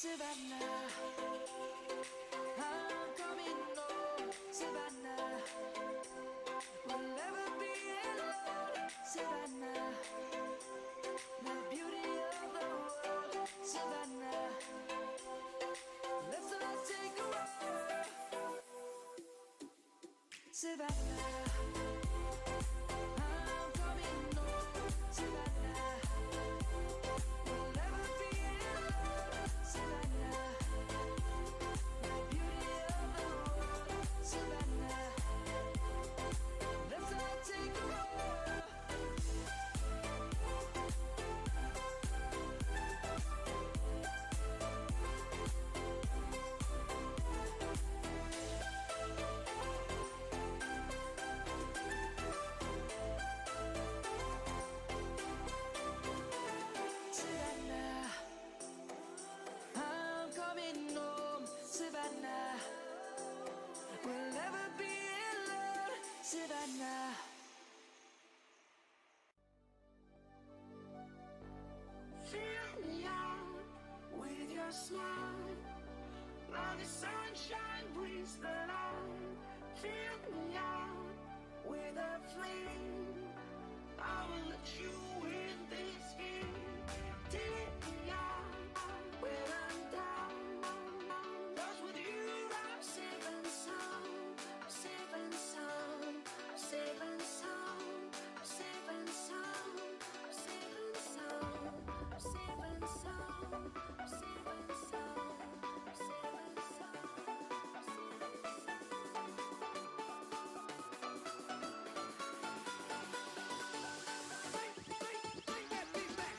Savannah, I'm coming home, Savannah. We'll never be alone, Savannah. The beauty of the world, Savannah. Let's all take a walk, Savannah. I'm coming home, Savannah. We'll never be alone, Savannah. The beauty of the world, Savannah. Let's all take a walk. Savannah, I'm coming home, Savannah. We'll never be alone, Savannah. Fill me out with your smile. Now the sunshine brings the light. Fill me out with a flame. I will let you in this game. Take me out when I'm down. 'Cause with you I'm safe and sound. I'm safe and sound. I'm safe and sound. I'm safe and sound. I'm safe and sound. I'm safe and sound. I'm safe and sound. I'm safe and sound. I'm safe and sound. Bring that beat back.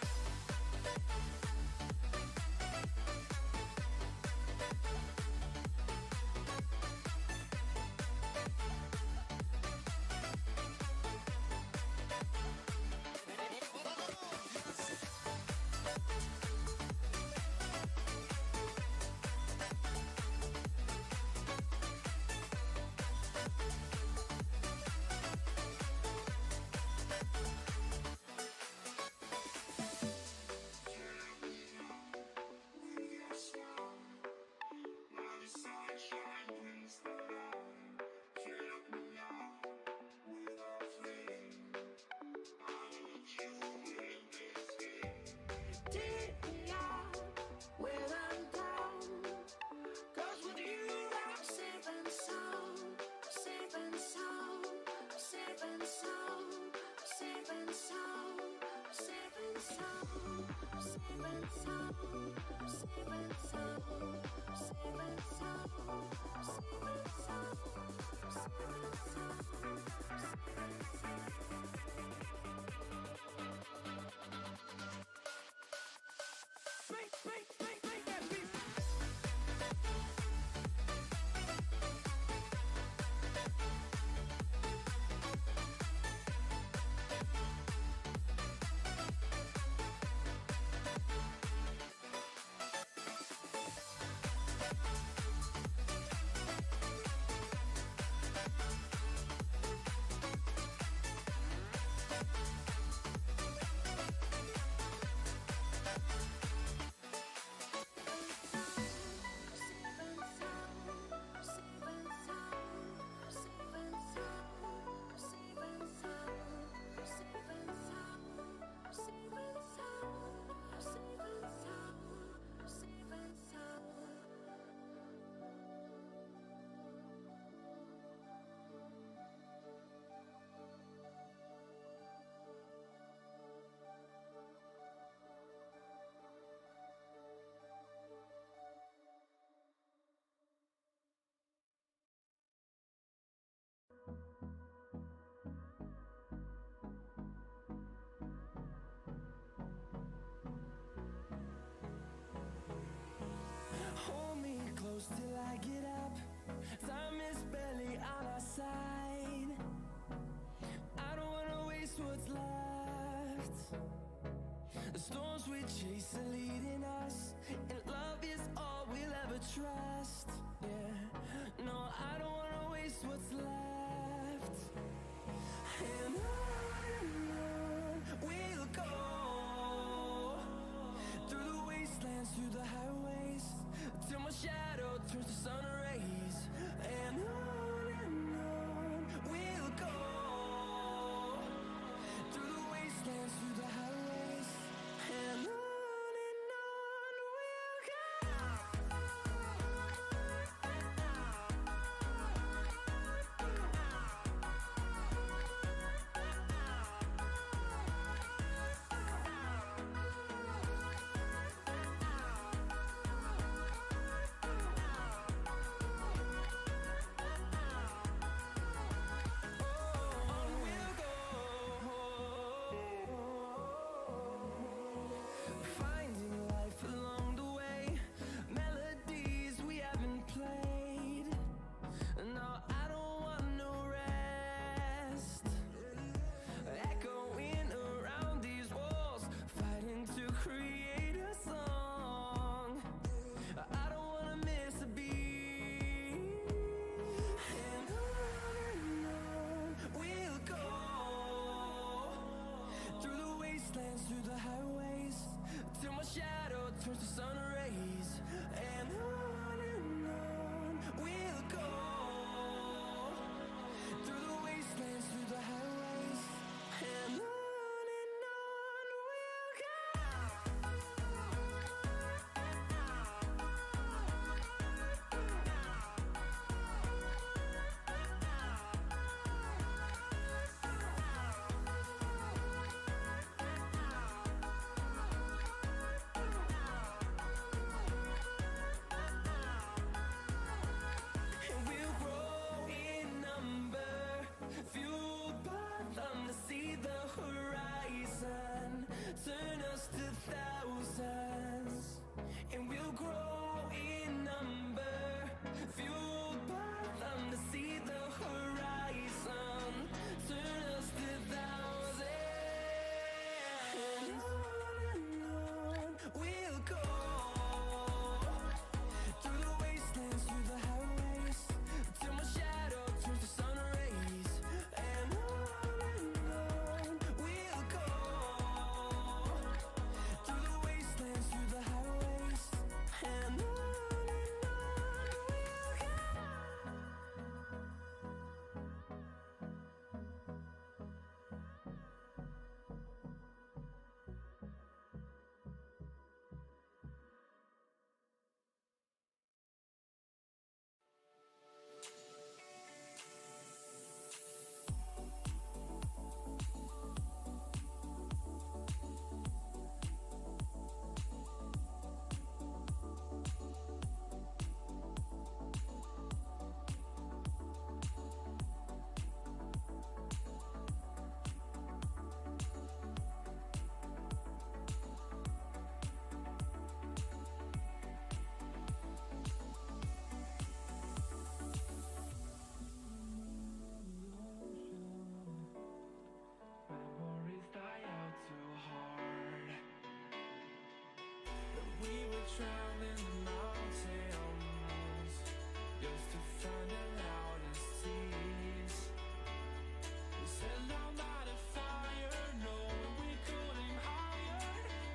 Take me out when I'm down. 'Cause with you I'm safe and sound. I'm safe and sound. I'm safe and sound. I'm safe and sound. I'm safe and sound. I'm safe and sound. I'm safe and sound. I'm safe and sound. I'm safe and sound. I'm safe and sound. I'm safe and sound. Bring that beat. Hold me close till I get up. Time is barely on our side. I don't wanna waste what's left. The storms we chase are leading us, and love is all we'll ever trust. Yeah, no, I don't wanna waste what's left. And on we'll go through the wastelands, through the highways. traveling the mountains just to find the loudest seas. We set down by the fire, knowing we could aim higher,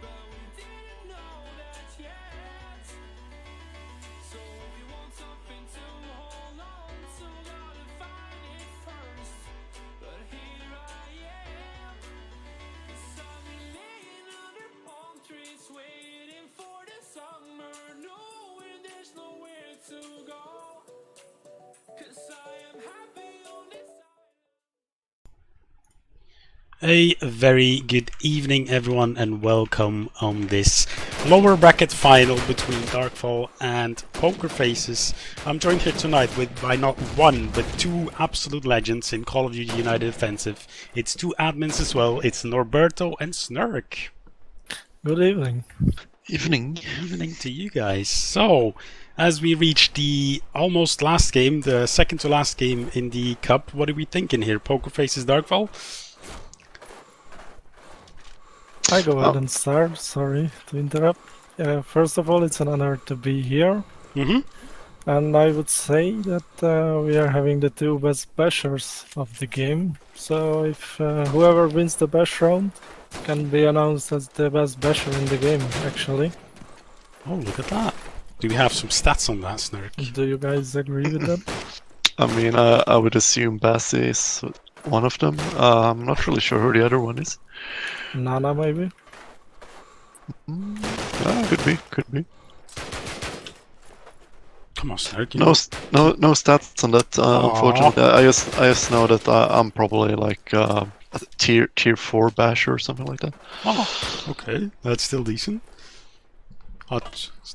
but we didn't know that yet. So if you want something to hold on to, gotta find it first. But here I am, 'cause I've been laying under palm trees, waiting for the summer, knowing there's nowhere to go. 'Cause I am happy on this A very good evening everyone and welcome on this lower bracket final between Darkfall and Pokerfaces. I'm joined here tonight by not one but two absolute legends in Call of Duty United Offensive. It's two admins as well, it's Norberto and Snurk. Good evening. Evening to you guys. So, as we reach the almost last game, the second to last game in the cup, what are we thinking here? Pokerfaces Darkfall? I go ahead and start. Sorry to interrupt. First of all, it's an honor to be here. And I would say that we are having the two best bashers of the game. So if whoever wins the bash round can be announced as the best basher in the game, actually. Oh, look at that. Do we have some stats on that, Snurk? Do you guys agree with that? I mean, I would assume Bass is one of them. I'm not really sure who the other one is. Nana, maybe? Could be. Come on, Snurk. No stats on that, unfortunately. I just know that I'm probably like a tier 4 basher or something like that. Oh, okay. That's still decent. I'd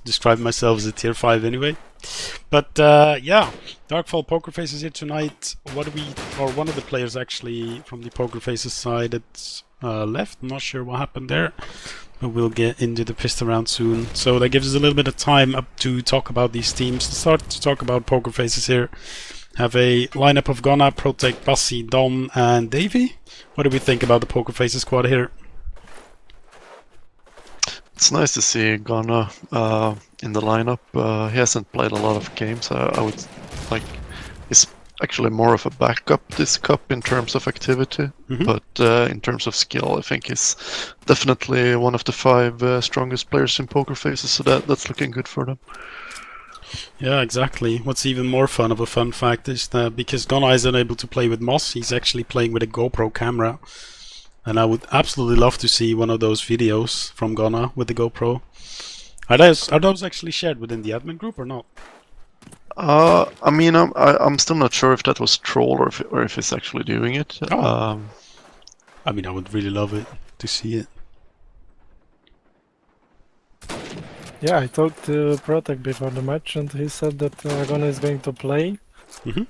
describe myself as a tier 5 anyway. But yeah, Darkfall Pokerfaces here tonight. One of the players actually from the Pokerfaces side that's left. I'm not sure what happened there, but we'll get into the pistol round soon. So that gives us a little bit of time up to talk about these teams. To start to talk about Pokerfaces here, have a lineup of Ghana, Protect, Bassi, Dom, and Davey. What do we think about the Pokerfaces squad here? It's nice to see Ghana in the lineup. He hasn't played a lot of games. I would like. He's actually more of a backup this cup in terms of activity, but in terms of skill, I think he's definitely one of the 5 strongest players in Pokerfaces. So that's looking good for them. Yeah, exactly. What's even more fun of a fun fact is that because Ghana isn't able to play with Moss, he's actually playing with a GoPro camera. And I would absolutely love to see one of those videos from Ghana with the GoPro. Are those actually shared within the admin group or not? I mean, I'm still not sure if that was troll or if he's actually doing it. I mean, I would really love it to see it. Yeah, I talked to Protect before the match and he said that Ghana is going to play.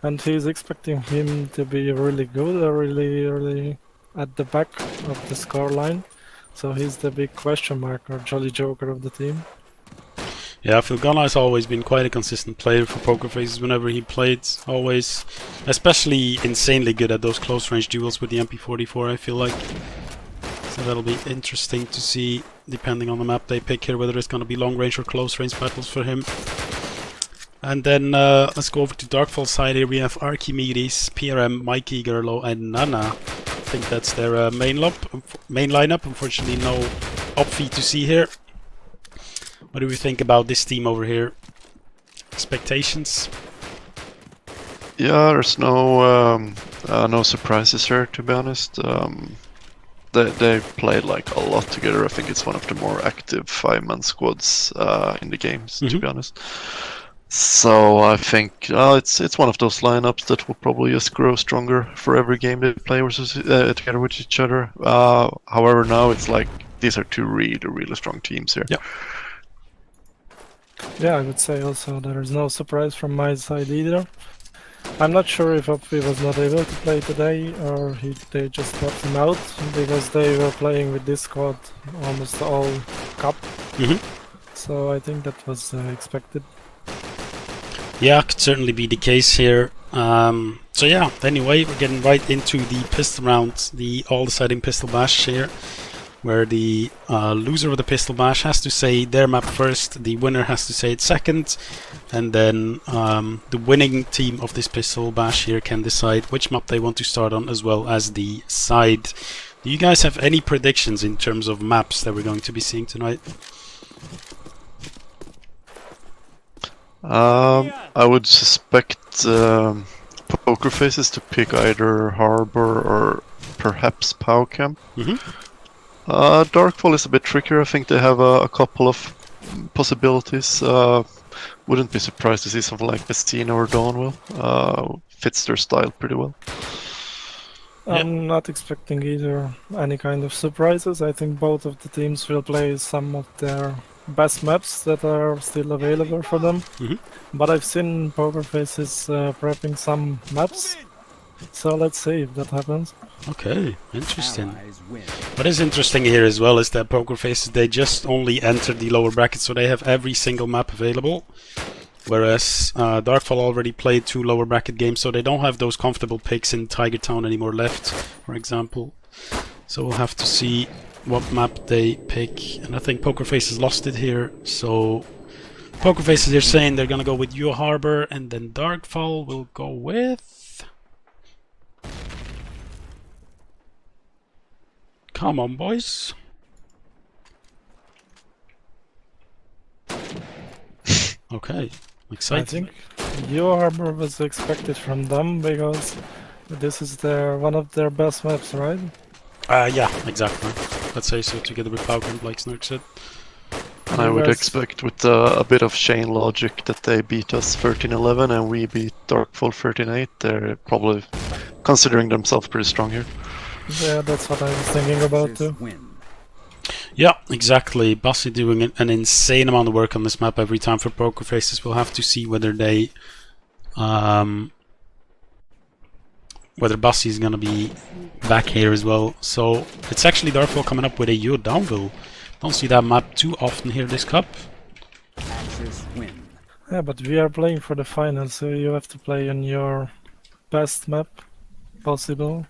And he's expecting him to be really good, really at the back of the scoreline. So he's the big question mark or Jolly Joker of the team. Yeah, I feel Ghana has always been quite a consistent player for Pokerfaces whenever he played. Always, especially insanely good at those close range duels with the MP44, I feel like. So that'll be interesting to see, depending on the map they pick here, whether it's going to be long range or close range battles for him. And then let's go over to Darkfall side here. We have Archimedes, PRM, Mikey, Gerlo, and Nana. I think that's their main lineup. Unfortunately, no Opfi to see here. What do we think about this team over here? Expectations? Yeah, there's no surprises here, to be honest. They played like a lot together. I think it's one of the more active 5-man squads in the games, to be honest. So I think it's one of those lineups that will probably just grow stronger for every game they play together with each other. However, now it's like these are two really strong teams here. Yeah. Yeah, I would say also there is no surprise from my side either. I'm not sure if Opfi was not able to play today or they just got him out because they were playing with this squad almost all cup. So I think that was expected. Yeah, could certainly be the case here. So yeah, anyway, we're getting right into the pistol round, the all-deciding pistol bash here. where the loser of the pistol bash has to say their map first, the winner has to say it second, and then the winning team of this pistol bash here can decide which map they want to start on, as well as the side. Do you guys have any predictions in terms of maps that we're going to be seeing tonight? I would suspect Pokerfaces to pick either Harbor or perhaps Powcamp. Darkfall is a bit trickier. I think they have a couple of possibilities. Wouldn't be surprised to see something like Bestina or Dawnwell. Fits their style pretty well. I'm not expecting either any kind of surprises. I think both of the teams will play some of their best maps that are still available for them. But I've seen Pokerfaces prepping some maps, so let's see if that happens. Okay, interesting. What is interesting here as well is that Pokerfaces, they just only entered the lower bracket, so they have every single map available. Whereas Darkfall already played 2 lower bracket games, so they don't have those comfortable picks in Tiger Town anymore left, for example. So we'll have to see what map they pick. And I think Pokerfaces lost it here, so Pokerfaces are saying they're gonna go with Your Harbor, and then Darkfall will go with... Come on, boys. Okay, exciting. I think Your Harbor was expected from them because this is one of their best maps, right? Yeah, exactly. Let's say so, together with Powcamp, like Snurk said. And I would expect with a bit of chain logic that they beat us 13-11 and we beat Darkfall 13-8. They're probably considering themselves pretty strong here. Yeah, that's what I was thinking about too. Yeah, exactly. Bussy doing an insane amount of work on this map every time for Pokerfaces. We'll have to see whether they... whether Bussy is gonna be back here as well. So it's actually Darkfall coming up with a U Downville. Don't see that map too often here this cup. Yeah, but we are playing for the final, so you have to play on your best map possible.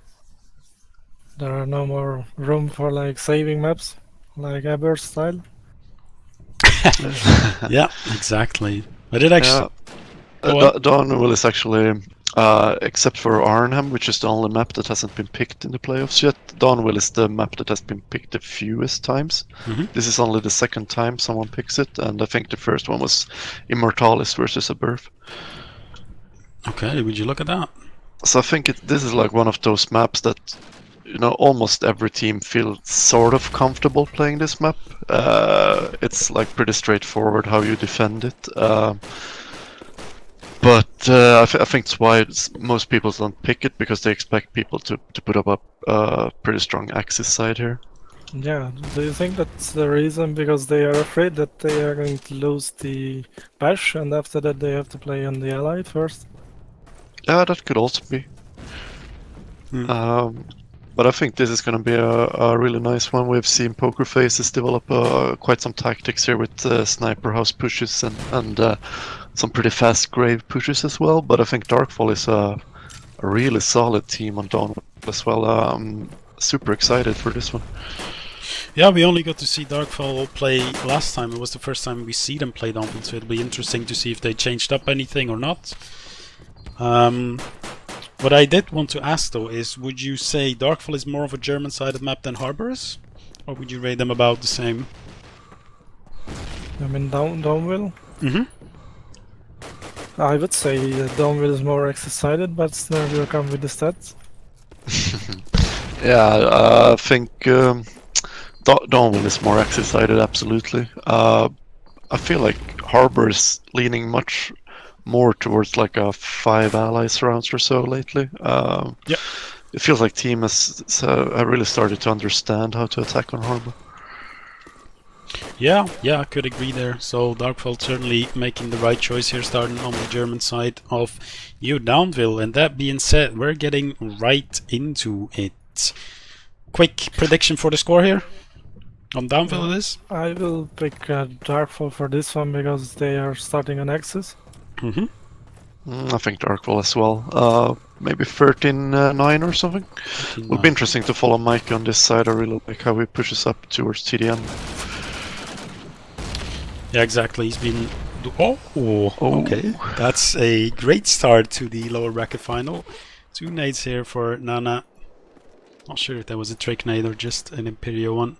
There are no more room for like saving maps, like Aber style. Yeah, exactly. But it actually... Dawnwell is actually, except for Arnhem, which is the only map that hasn't been picked in the playoffs yet, Dawnwell is the map that has been picked the fewest times. This is only the second time someone picks it, and I think the first one was Immortalis versus Aberth. Okay, would you look at that? So I think this is like one of those maps that, you know, almost every team feels sort of comfortable playing this map. It's like pretty straightforward how you defend it. But I think it's why most people don't pick it, because they expect people to put up a pretty strong Axis side here. Yeah, do you think that's the reason? Because they are afraid that they are going to lose the Bash, and after that they have to play on the Allied first? Yeah, that could also be. But I think this is going to be a really nice one. We've seen Pokerfaces develop quite some tactics here with sniper house pushes and some pretty fast grave pushes as well. But I think Darkfall is a really solid team on Dawnwell as well. I'm super excited for this one. Yeah, we only got to see Darkfall play last time. It was the first time we see them play Dawnwell, so it'll be interesting to see if they changed up anything or not. What I did want to ask though is, would you say Darkfall is more of a German-sided map than Harbor is? Or would you rate them about the same? I mean Dawnwell? I would say Dawnwell is more Axis-sided, but Snurk will come with the stats. Yeah, I think Dawnwell is more Axis-sided, absolutely. I feel like Harbor is leaning much more towards like a 5 allies rounds or so lately. Yeah. It feels like team has really started to understand how to attack on Harbor. Yeah, I could agree there. So Darkfall certainly making the right choice here, starting on the German side of U Downville. And that being said, we're getting right into it. Quick prediction for the score here on Downville it is? I will pick Darkfall for this one because they are starting on Axis. I think Darkfall as well. Maybe 13-9 or something. Would be interesting to follow Mike on this side. I really like how he pushes up towards TDM. Yeah, exactly. He's been... okay. That's a great start to the lower bracket final. 2 nades here for Nana. Not sure if that was a trick nade or just an Imperio one.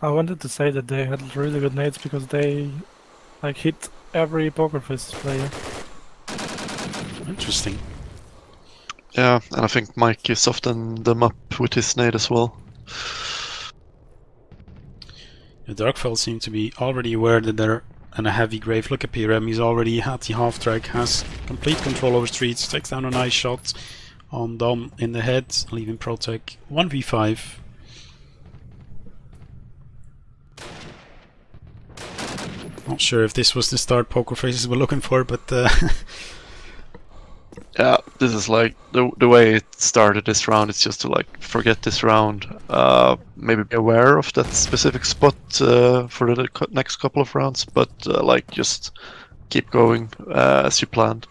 I wanted to say that they had really good nades because they like hit every Pokerfaces player. Interesting. Yeah, and I think Mikey softened them up with his nade as well. The Darkfall seem to be already aware that they're in a heavy grave. Look at PRM, he's already at the half track, has complete control over streets, takes down a nice shot on Dom in the head, leaving Protec 1v5. Not sure if this was the start Pokerfaces were looking for, but yeah, this is like the way it started this round. It's just to like forget this round, maybe be aware of that specific spot for the next couple of rounds, but like just keep going as you planned.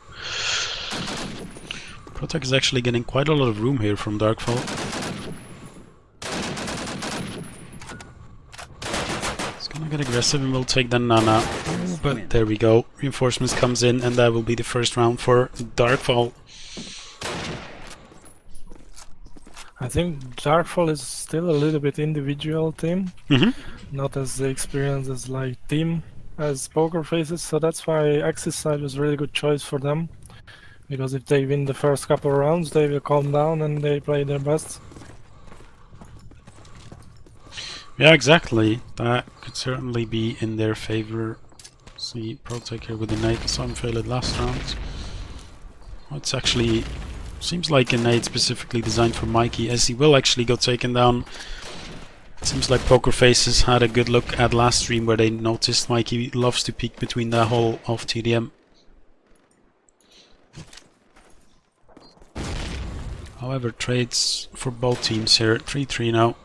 Protec is actually getting quite a lot of room here from Darkfall. He's gonna get aggressive and will take the Nana. But there we go. Reinforcements comes in and that will be the first round for Darkfall. I think Darkfall is still a little bit individual team, not as experienced as like team as Pokerfaces, so that's why Axis side was a really good choice for them. Because if they win the first couple rounds, they will calm down and they play their best. Yeah, exactly. That could certainly be in their favor. See Protec here with the nade. Saw him fail it last round. Oh, it's actually seems like a nade specifically designed for Mikey, as he will actually go taken down. It seems like Pokerfaces had a good look at last stream where they noticed Mikey loves to peek between the hole of TDM. However, trades for both teams here. 3-3 now.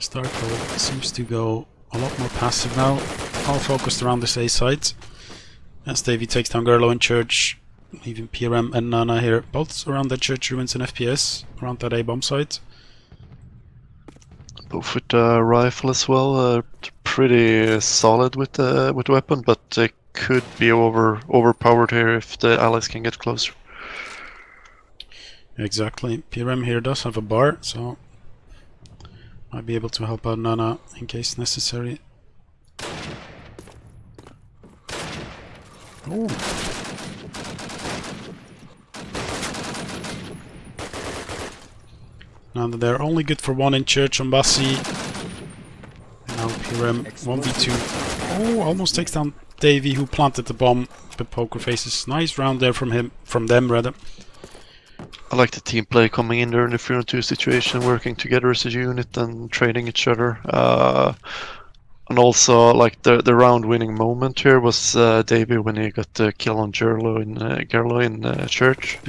Darkfall seems to go a lot more passive now, all focused around this A side. As Davey takes down Gerlo in church, leaving PRM and Nana here, both around the church ruins and FPS, around that A bomb site. Both with the rifle as well, pretty solid with the weapon, but they could be overpowered here if the allies can get closer. Exactly. PRM here does have a bar, so might be able to help out Nana in case necessary. Oh. Now that they're only good for 1 in church on Bassi. Now PRM 1v2. Oh, almost takes down Davey, who planted the bomb. But Pokerfaces, nice round there from them rather. I like the team play coming in there in the 3-on-2 situation, working together as a unit and trading each other. And also, like the round-winning moment here was Davey when he got the kill on Gerlo in church,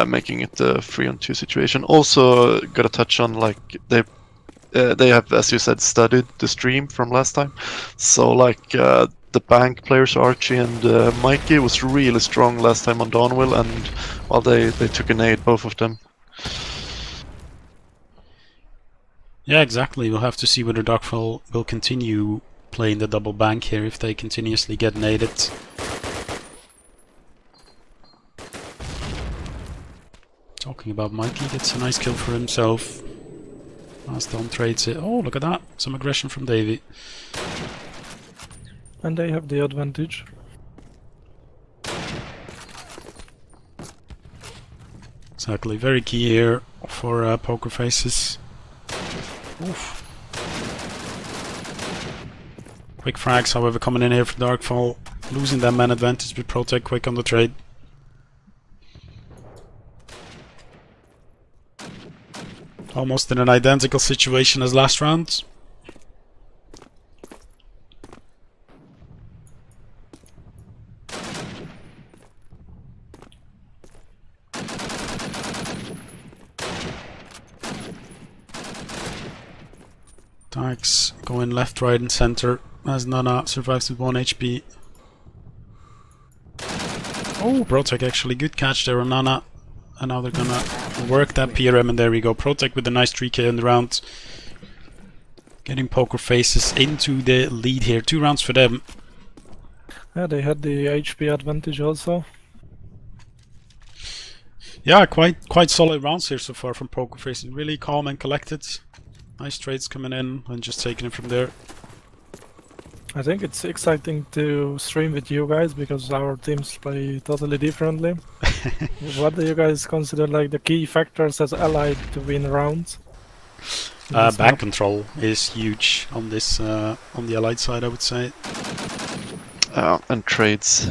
making it a 3-on-2 situation. Also, got to touch on like they have, as you said, studied the stream from last time. So like the bank players Archie and Mikey was really strong last time on Dawnwill, and well, they took a nade, both of them. Yeah, exactly. We'll have to see whether Darkfall will continue playing the double bank here if they continuously get naded. Talking about Mikey, gets a nice kill for himself. Last Dom trades it. Oh, look at that. Some aggression from Davey. And they have the advantage. Exactly. Very key here for Pokerfaces. Oof. Quick frags, however, coming in here for Darkfall. Losing that man advantage with Protec quick on the trade. Almost in an identical situation as last round. Darks going left, right and center as Nana survives with 1 HP. Oh, Protec actually good catch there on Nana. And now they're gonna work that PRM, and there we go. Protec with a nice 3k in the round. Getting Pokerfaces into the lead here. 2 rounds for them. Yeah, they had the HP advantage also. Yeah, quite solid rounds here so far from Pokerfaces. Really calm and collected. Nice trades coming in and just taking it from there. I think it's exciting to stream with you guys because our teams play totally differently. What do you guys consider like the key factors as allied to win rounds? Back control is huge on this on the allied side, I would say. And trades,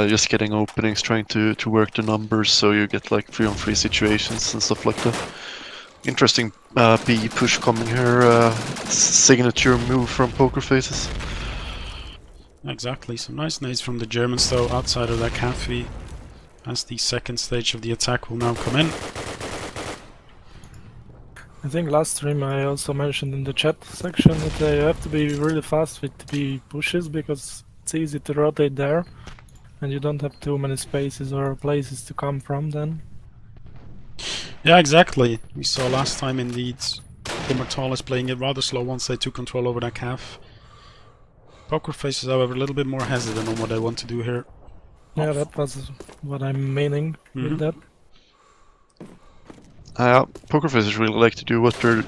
just getting openings, trying to work the numbers so you get like 3-on-3 situations and stuff like that. Interesting B push coming here, signature move from Pokerfaces. Exactly, some nice nades from the Germans though outside of that cafe as the second stage of the attack will now come in. I think last stream I also mentioned in the chat section that you have to be really fast with B pushes because it's easy to rotate there and you don't have too many spaces or places to come from then. Yeah, exactly. We saw last time indeed the Mortalis playing it rather slow once they took control over that calf. Pokerfaces, however, a little bit more hesitant on what they want to do here. Yeah, that was what I'm meaning with that. Pokerfaces really like to do what they're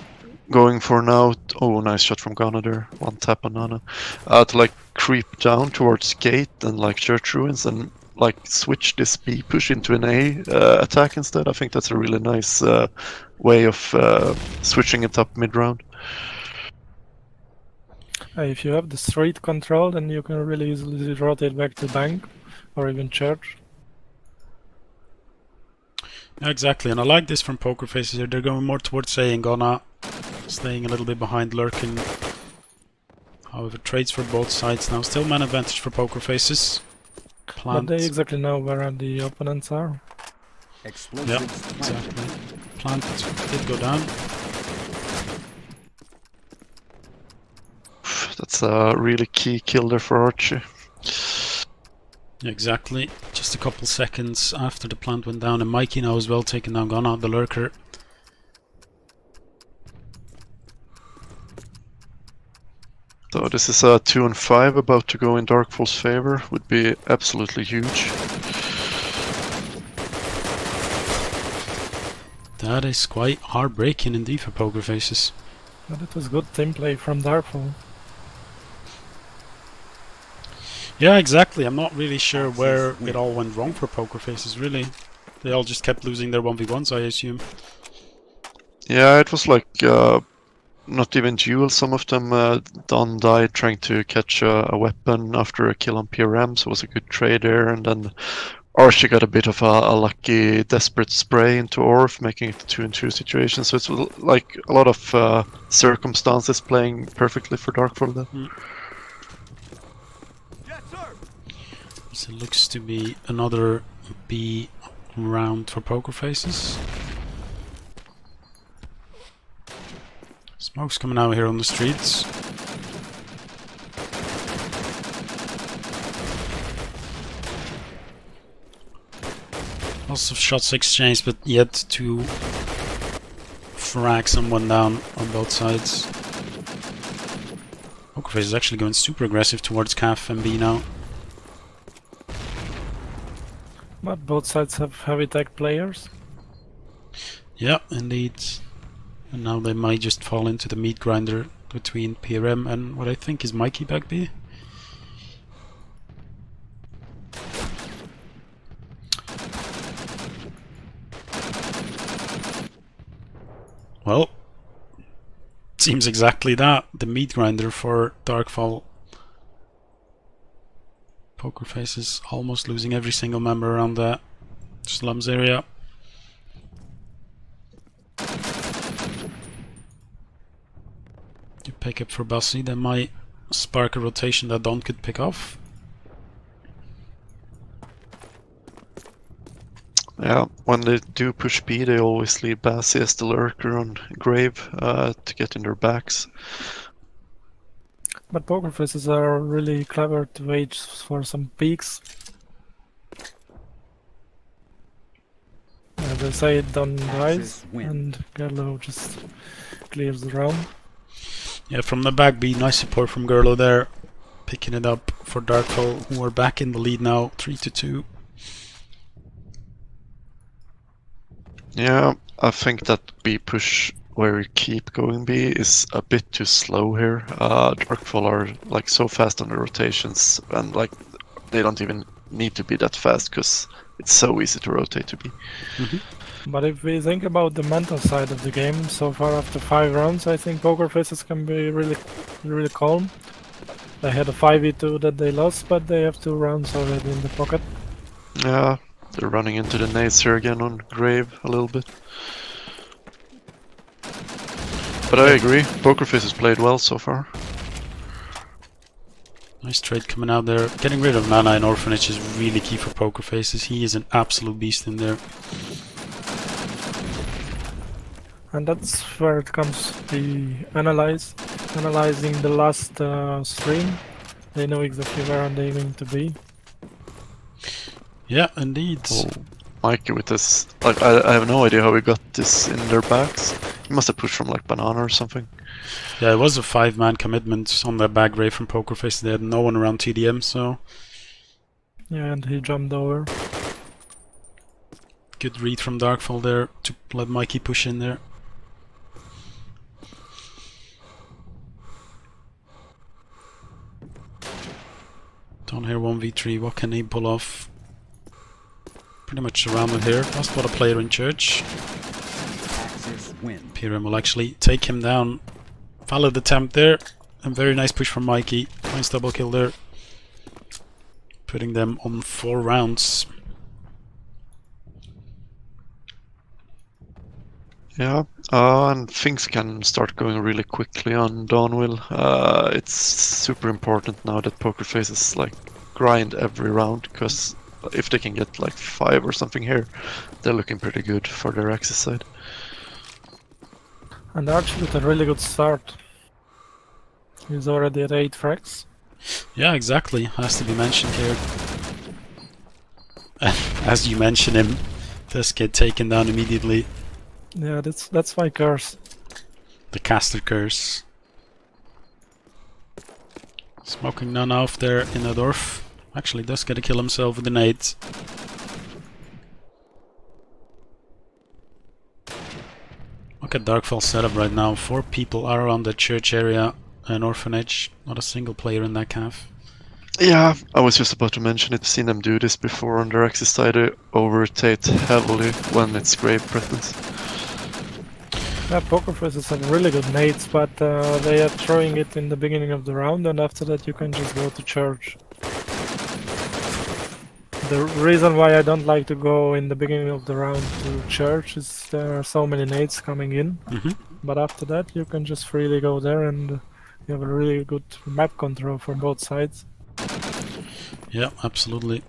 going for now. Oh, nice shot from Ghana there. 1 tap on Nana. To like creep down towards gate and like church ruins and like switch this B push into an A attack instead. I think that's a really nice way of switching it up mid-round. If you have the street control, then you can really easily rotate back to bank or even church. Yeah, exactly, and I like this from Pokerfaces here. They're going more towards A and Ghana, staying a little bit behind, lurking. However, trades for both sides now. Still man advantage for Pokerfaces. But they exactly know where the opponents are. Yeah, exactly. Plant did go down. That's a really key kill there for Archie. Exactly. Just a couple seconds after the plant went down, and Mikey now as well taking down Ghana, the lurker. So this is a 2-on-5 about to go in Darkfall's favor. Would be absolutely huge. That is quite heartbreaking indeed for Pokerfaces. But it was good team play from Darkfall. Yeah, exactly. I'm not really sure where it all went wrong for Pokerfaces, really. They all just kept losing their 1v1s, I assume. Yeah, it was like not even duels. Some of them Don died trying to catch a weapon after a kill on PRM, so it was a good trade there. And then Archie got a bit of a lucky desperate spray into Orf, making it a 2-on-2 situation. So it's like a lot of circumstances playing perfectly for Darkfall then. So it looks to be another B round for Pokerfaces. Smoke's coming out here on the streets. Lots of shots exchanged, but yet to frag someone down on both sides. Pokerface is actually going super aggressive towards Calf and B now. But both sides have heavy tech players. Yeah, indeed. And now they might just fall into the meat grinder between PRM and what I think is Mikey back B. Well, seems exactly that. The meat grinder for Darkfall. Pokerfaces almost losing every single member around the slums area. You pick up for Bussy, that might spark a rotation that Don could pick off. Yeah, when they do push B, they always leave Bassi as the lurker on Grave to get in their backs. But Pokerfaces are really clever to wait for some peaks. They say it don't rise, and Gerlo just clears the round. Yeah, from the back B, nice support from Gerlo there. Picking it up for Darkfall, who are back in the lead now, 3-2. Yeah, I think that B push where we keep going B is a bit too slow here. Darkfall are like so fast on the rotations, and like they don't even need to be that fast because it's so easy to rotate to B. But if we think about the mental side of the game, so far after 5 rounds, I think Pokerfaces can be really calm. They had a 5v2 that they lost, but they have 2 rounds already in the pocket. Yeah, they're running into the nades here again on Grave a little bit. But I agree, Pokerfaces played well so far. Nice trade coming out there. Getting rid of Nana in Orphanage is really key for Pokerfaces. He is an absolute beast in there. And that's where it comes the analyzing the last stream. They know exactly where I'm aiming to be. Yeah, indeed. Oh, Mikey with this, like I have no idea how we got this in their backs. He must have pushed from like Banana or something. Yeah, it was a 5-man commitment on that back Ray from Pokerface. They had no one around TDM, so... Yeah, and he jumped over. Good read from Darkfall there to let Mikey push in there. Down here 1v3, what can he pull off? Pretty much surrounded here. Lost about a player in church. Piram will actually take him down. Valid attempt there. And very nice push from Mikey. Nice double kill there. Putting them on 4 rounds. Yeah, and things can start going really quickly on Dawnwill. It's super important now that Pokerfaces like grind every round, because if they can get like 5 or something here, they're looking pretty good for their Axis side. And Archie with a really good start. He's already at 8 frags. Yeah, exactly. Has to be mentioned here. As you mention him, does get taken down immediately. Yeah, that's my curse. The caster curse. Smoking none off there in the dwarf. Actually does get a kill himself with the nades. Look at Darkfall's setup right now. 4 people are around the church area, an orphanage. Not a single player in that calf. Yeah, I was just about to mention it. Seen them do this before on their Axis side. They over-rotate heavily when it's Grave presence. Yeah, Pokerfaces have really good nades, but they are throwing it in the beginning of the round, and after that you can just go to church. The reason why I don't like to go in the beginning of the round to church is there are so many nades coming in. But after that you can just freely go there and you have a really good map control for both sides. Yeah, absolutely.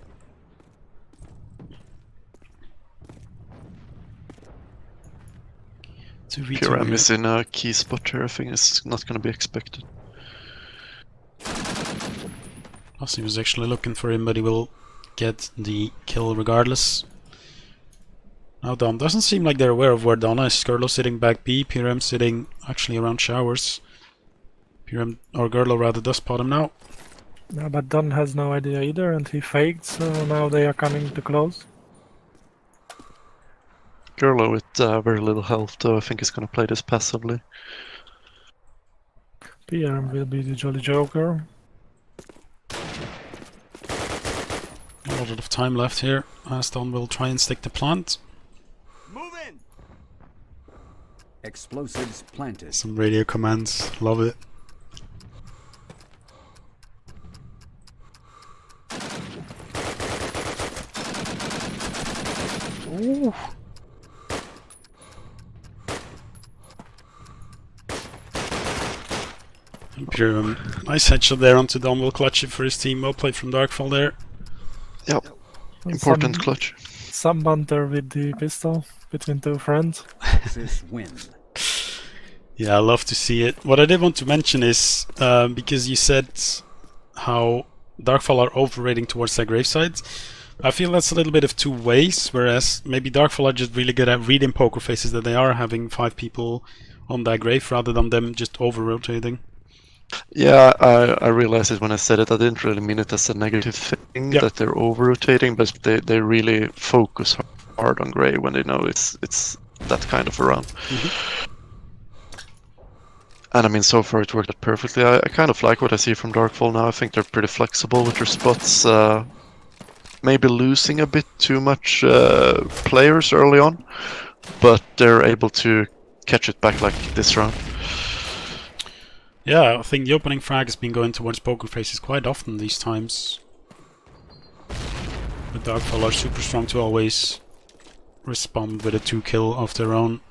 Piram is in a key spot here. I think it's not going to be expected. He was actually looking for him, but he will get the kill regardless. Now Dom doesn't seem like they're aware of where Donna is. Gerlo sitting back B, Piram sitting actually around showers. Piram, or Gerlo rather, does spot him now. Yeah, but Don has no idea either, and he faked, so now they are coming to close. Gerlo with very little health, though I think he's going to play this passively. PM will be the Jolly Joker. A lot of time left here. Aston will try and stick the plant. Move in. Explosives planted. Some radio commands, love it. Ooh. Imperium, nice headshot there onto Dom, will clutch it for his team. Well played from Darkfall there. Yep, important clutch. some banter with the pistol between two friends. Axis win. Yeah, I love to see it. What I did want to mention is, because you said how Darkfall are overrating towards their gravesides, I feel that's a little bit of two ways, whereas maybe Darkfall are just really good at reading poker faces that they are having 5 people on that grave rather than them just over-rotating. Yeah, I realized it when I said it. I didn't really mean it as a negative thing that they're over-rotating, but they really focus hard on grey when they know it's that kind of a run. And I mean, so far it worked out perfectly. I kind of like what I see from Darkfall now. I think they're pretty flexible with their spots. Maybe losing a bit too much players early on, but they're able to catch it back like this round. Yeah, I think the opening frag has been going towards Pokerfaces quite often these times. But Darkfall are super strong to always respond with a 2-kill of their own.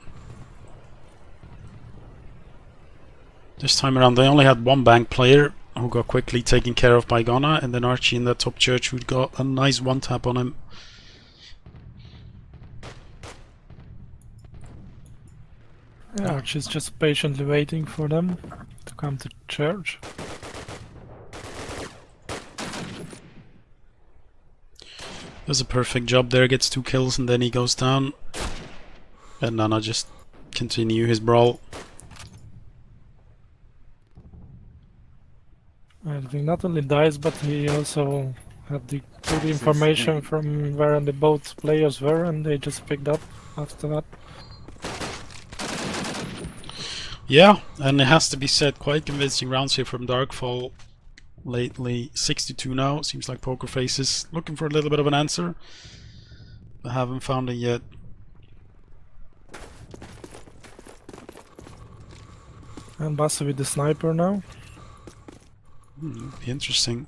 This time around they only had one bank player who got quickly taken care of by Ghana, and then Archie in that top church who got a nice one-tap on him. Yeah, Archie's just patiently waiting for them to come to church. Does a perfect job there, gets 2 kills and then he goes down. And Nana just continue his brawl. I think not only dies, but he also had the good information from where the both players were, and they just picked up after that. Yeah, and it has to be said, quite convincing rounds here from Darkfall lately. 62 now, seems like Pokerfaces looking for a little bit of an answer, but haven't found it yet. And Bassa with the sniper now. Be interesting.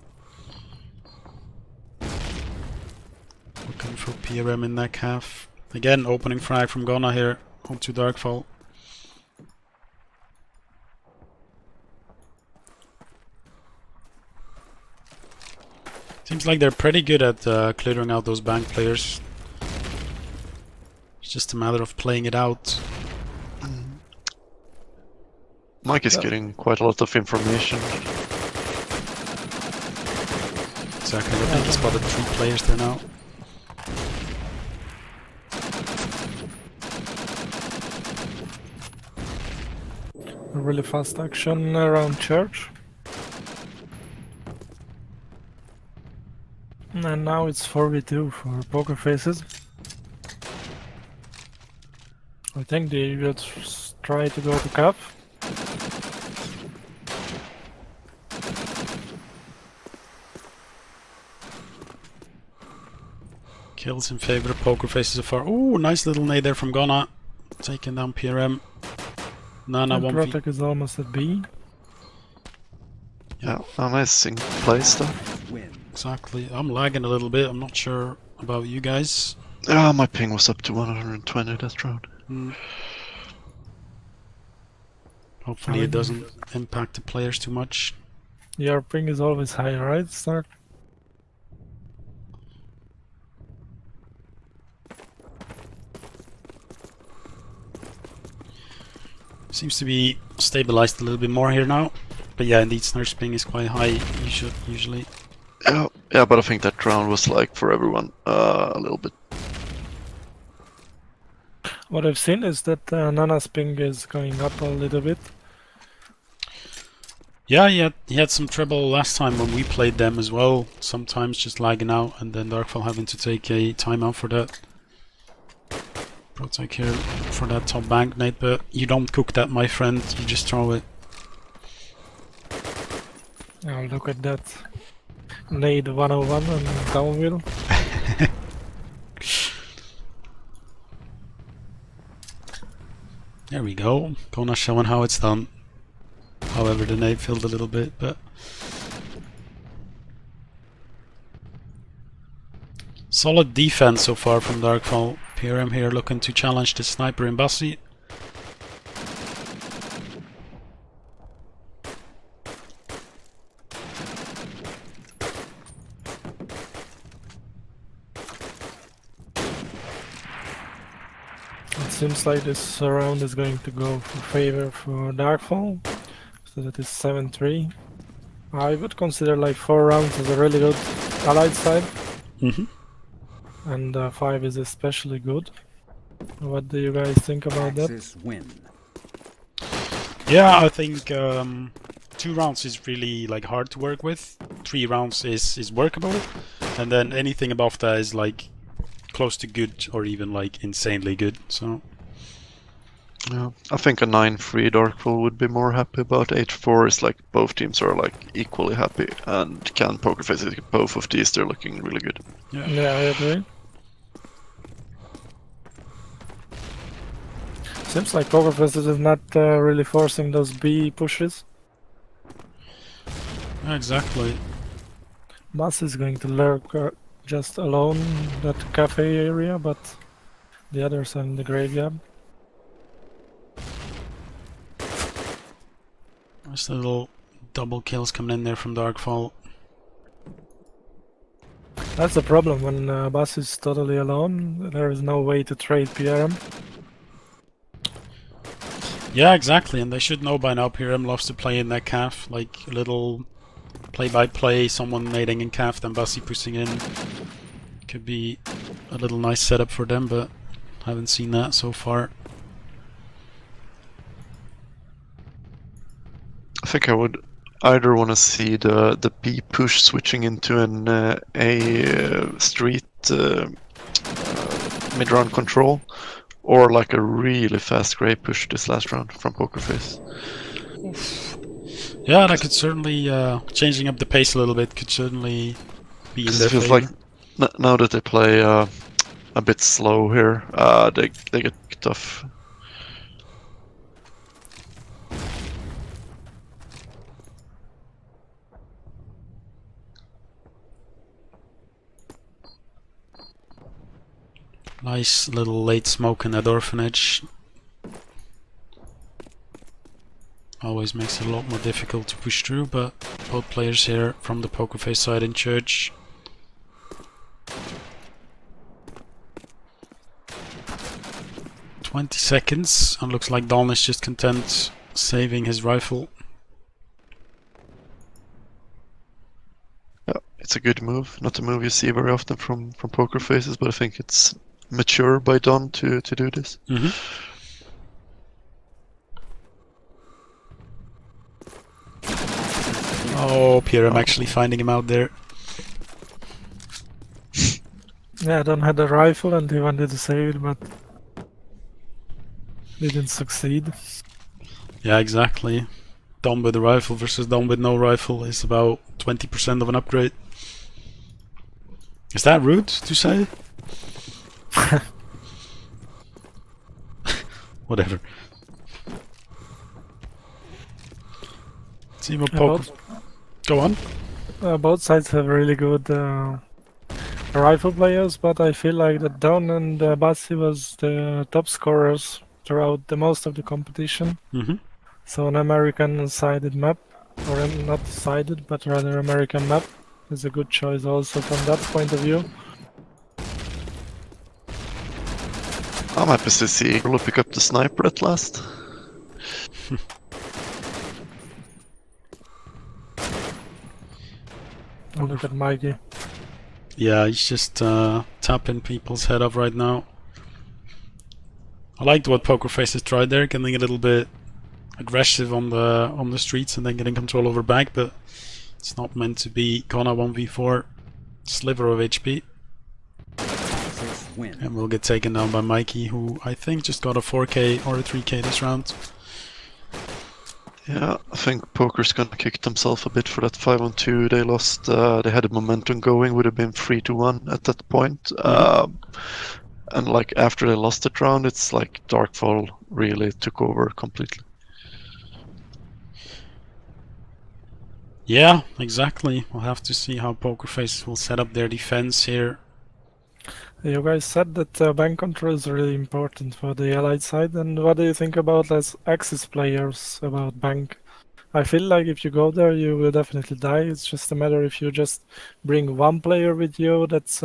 Looking for PRM in that calf. Again, opening frag from Ghana here onto Darkfall. Seems like they're pretty good at clearing out those bank players. It's just a matter of playing it out. Mike is getting quite a lot of information. Exactly, I think he spotted 3 players there now. A really fast action around church. And now it's 4v2 for Pokerfaces. I think they will try to go to calf. Kills in favor of Pokerfaces so far. Ooh, nice little nade there from Ghana. Taking down PRM. Nana 1v. Protek is almost at B. Yeah, amazing place though. Exactly. I'm lagging a little bit. I'm not sure about you guys. Ah, my ping was up to 120 that round. Hopefully it doesn't impact the players too much. Your ping is always high, right, Stark? Seems to be stabilized a little bit more here now. But yeah, indeed, Snur's ping is quite high usually. Yeah, but I think that round was like for everyone a little bit. What I've seen is that Nana's ping is going up a little bit. Yeah, he had some trouble last time when we played them as well. Sometimes just lagging out and then Darkfall having to take a timeout for that. Protek here for that top bank nade, but you don't cook that, my friend. You just throw it. Oh, look at that. Nade 101 and downwheel. There we go. Kona showing how it's done. However, the nade filled a little bit, but solid defense so far from Darkfall. PRM here looking to challenge the sniper in Bassi. seems like this round is going to go for favor for Darkfall. So that is 7-3. I would consider like 4 rounds as a really good allied side. And 5 is especially good. What do you guys think about that? Win. Yeah, I think 2 rounds is really like hard to work with. 3 rounds is workable, and then anything above that is like close to good or even like insanely good. So yeah, I think a 9-3 Darkfall would be more happy about. 8-4 is like both teams are like equally happy, and can Pokerfaces get both of these? They're looking really good. Yeah, I agree. Seems like Pokerfaces is not really forcing those B pushes. exactly. Bus is going to lurk just alone in that cafe area, but the others are in the graveyard. There's little double kills coming in there from Darkfall. That's the problem when Bus is totally alone. There is no way to trade PRM. Yeah, exactly, and they should know by now PRM loves to play in that calf, like a little play-by-play, someone nading in calf, then Bassi pushing in. Could be a little nice setup for them, but haven't seen that so far. I think I would either want to see the B push switching into an A street mid-round control, or like a really fast grey push this last round from Pokerface. Yeah, that could certainly, changing up the pace a little bit could certainly be in their It feels favor. like now that they play a bit slow here, they get tough. Nice little late smoke in that orphanage. Always makes it a lot more difficult to push through, but both players here from the Pokerface side in church. $20, and looks like Don is just content saving his rifle. Yeah, it's a good move. Not a move you see very often from Pokerfaces, but I think it's mature by Don to do this. Oh, Pierre, actually finding him out there. Yeah, Don had a rifle and he wanted to save it, but didn't succeed. Yeah, exactly. Don with a rifle versus Don with no rifle is about 20% of an upgrade. Is that rude to say? Whatever. See what Poker. Go on. Both sides have really good rifle players, but I feel like that Don and Bassi was the top scorers throughout the most of the competition. So an American-sided map, or not sided, but rather American map, is a good choice also from that point of view. I'm happy to see Carlo pick up the sniper at last. And look at Mikey. Yeah, he's just tapping people's head off right now. I liked what Pokerfaces tried there, getting a little bit aggressive on the streets and then getting control over back, but it's not meant to be Kona 1v4. Sliver of HP. And we'll get taken down by Mikey, who I think just got a 4k or a 3k this round. Yeah, I think Poker's gonna kick themselves a bit for that 5-on-2 they lost. They had the momentum going, would have been 3-1 at that point. And like after they lost that round, it's like Darkfall really took over completely. Yeah, exactly. We'll have to see how Pokerface will set up their defense here. You guys said that bank control is really important for the allied side, and what do you think about as Axis players about bank? I feel like if you go there, you will definitely die. It's just a matter if you just bring one player with you that's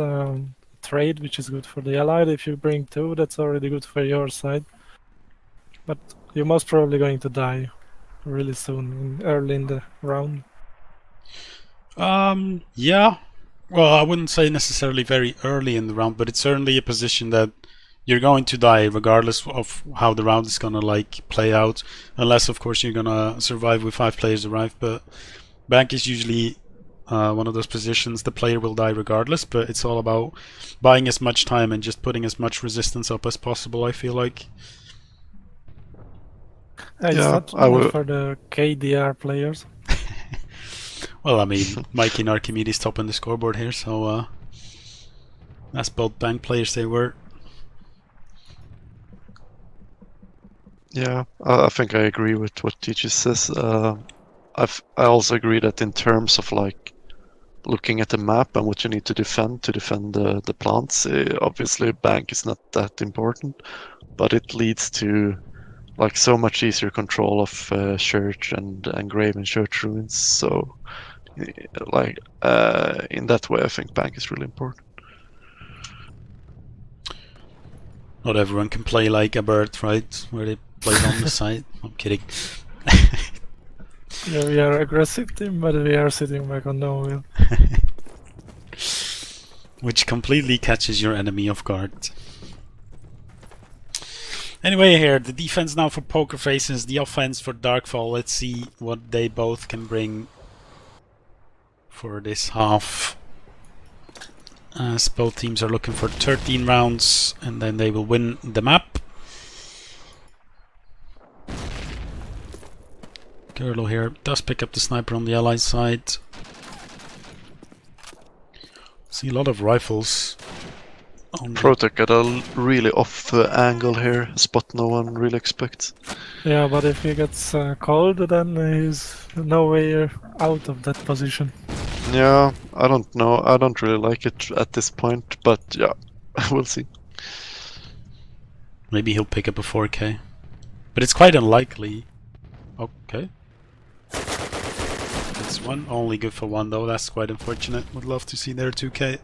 trade, which is good for the allied. If you bring 2, that's already good for your side. But you're most probably going to die really soon, early in the round. Yeah. Well, I wouldn't say necessarily very early in the round, but it's certainly a position that you're going to die regardless of how the round is gonna like play out, unless of course you're gonna survive with 5 players arrive. But bank is usually one of those positions the player will die regardless, but it's all about buying as much time and just putting as much resistance up as possible, I feel like. It's Yeah, not I only will. for the KDR players. Well, I mean, Mikey and Archimedes top on the scoreboard here, so that's both bank players they were. Yeah, I think I agree with what Teacher says. I also agree that in terms of like looking at the map and what you need to defend the plants, obviously bank is not that important, but it leads to like so much easier control of church and grave and church ruins. So like in that way, I think bank is really important. Not everyone can play like a bird, right? Where they play on the side. I'm kidding. Yeah, we are aggressive team, but we are sitting back on no wheel. Which completely catches your enemy off guard. Anyway, here, the defense now for Pokerfaces, the offense for Darkfall. Let's see what they both can bring for this half. As both teams are looking for 13 rounds, and then they will win the map. Gerlo here does pick up the sniper on the allied side. See a lot of rifles. Protec at a really off angle here, a spot no one really expects. Yeah, but if he gets cold, then he's no way out of that position. Yeah, I don't know. I don't really like it at this point, but yeah, we'll see. Maybe he'll pick up a 4K. But it's quite unlikely. Okay. It's one. Only good for 1 though. That's quite unfortunate. Would love to see their 2K.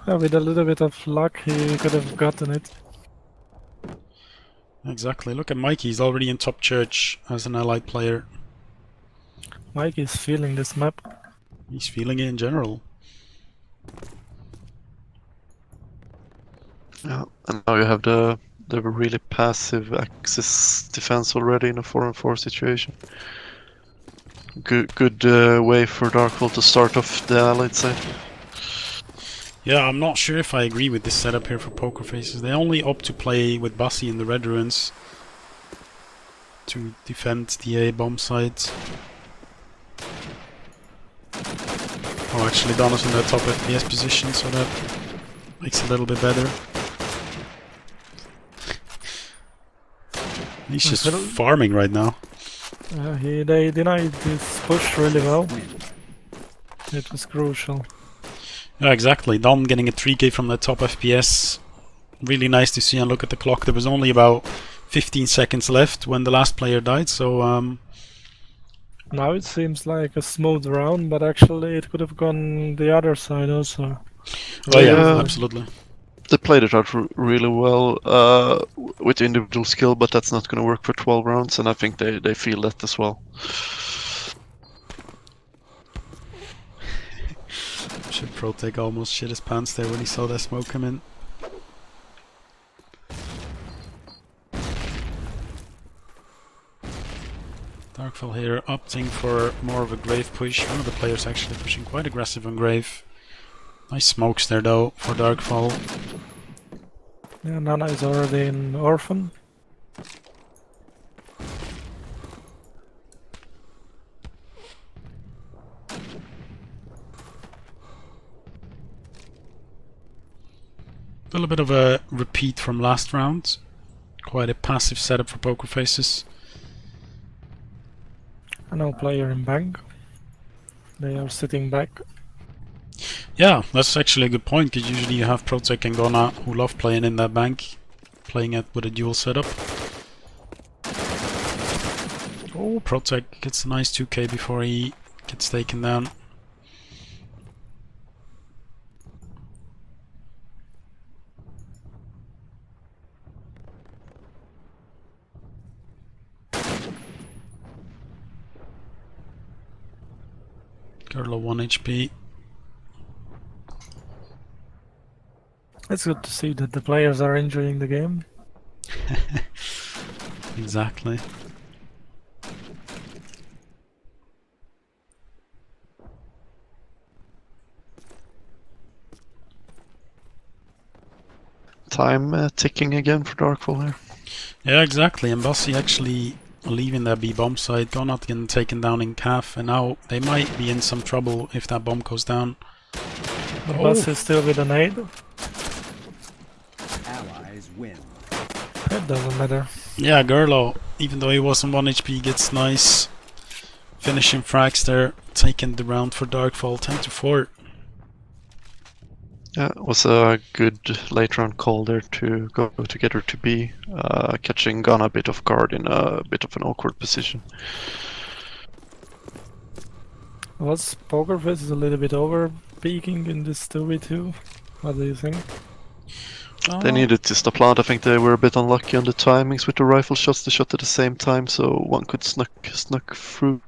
Yeah, with a little bit of luck, he could have gotten it. Exactly. Look at Mikey. He's already in top church as an allied player. Mike is feeling this map. He's feeling it in general. Yeah, and now you have the really passive axis defense already in a 4-on-4 situation. Good way for Darkfall to start off the allied side. Yeah, I'm not sure if I agree with this setup here for Pokerfaces. They only opt to play with Bussy in the red ruins to defend the A bomb site. Oh, actually Donna's in the top FPS position, so that makes it a little bit better. He's just farming right now. They denied this push really well. It was crucial. Yeah, exactly. Don getting a 3K from the top FPS. Really nice to see, and look at the clock. There was only about 15 seconds left when the last player died, so now it seems like a smooth round, but actually it could have gone the other side also. oh yeah, absolutely. They played it out really well with individual skill, but that's not going to work for 12 rounds, and I think they feel that as well. Should Protec almost shit his pants there when he saw that smoke come in. Darkfall here opting for more of a grave push. One of the players actually pushing quite aggressive on grave. Nice smokes there though for Darkfall. Yeah, Nana is already in Orphan. A little bit of a repeat from last round. Quite a passive setup for Pokerfaces. And no player in bank. They are sitting back. Yeah, that's actually a good point, because usually you have Protec and Gona who love playing in that bank, playing it with a dual setup. Oh, Protec gets a nice 2K before he gets taken down. Gerlo 1 HP. It's good to see that the players are enjoying the game. Exactly. Time ticking again for Darkfall here. Yeah, exactly. And Bossy actually leaving that B bomb site, Gonat getting taken down in calf, and now they might be in some trouble if that bomb goes down. But Bus is still with an aid. Allies win. It doesn't matter. Yeah, Gerlo, even though he was on 1 HP, gets nice finishing frags there, taking the round for Darkfall 10-4. Yeah, it was a good late round call there to go together to B, catching Ghana a bit off guard in a bit of an awkward position. Was Pokerfaces a little bit over peaking in this 2v2? What do you think? They needed to stop plant. I think they were a bit unlucky on the timings with the rifle shots. They shot at the same time, so one could snuck through.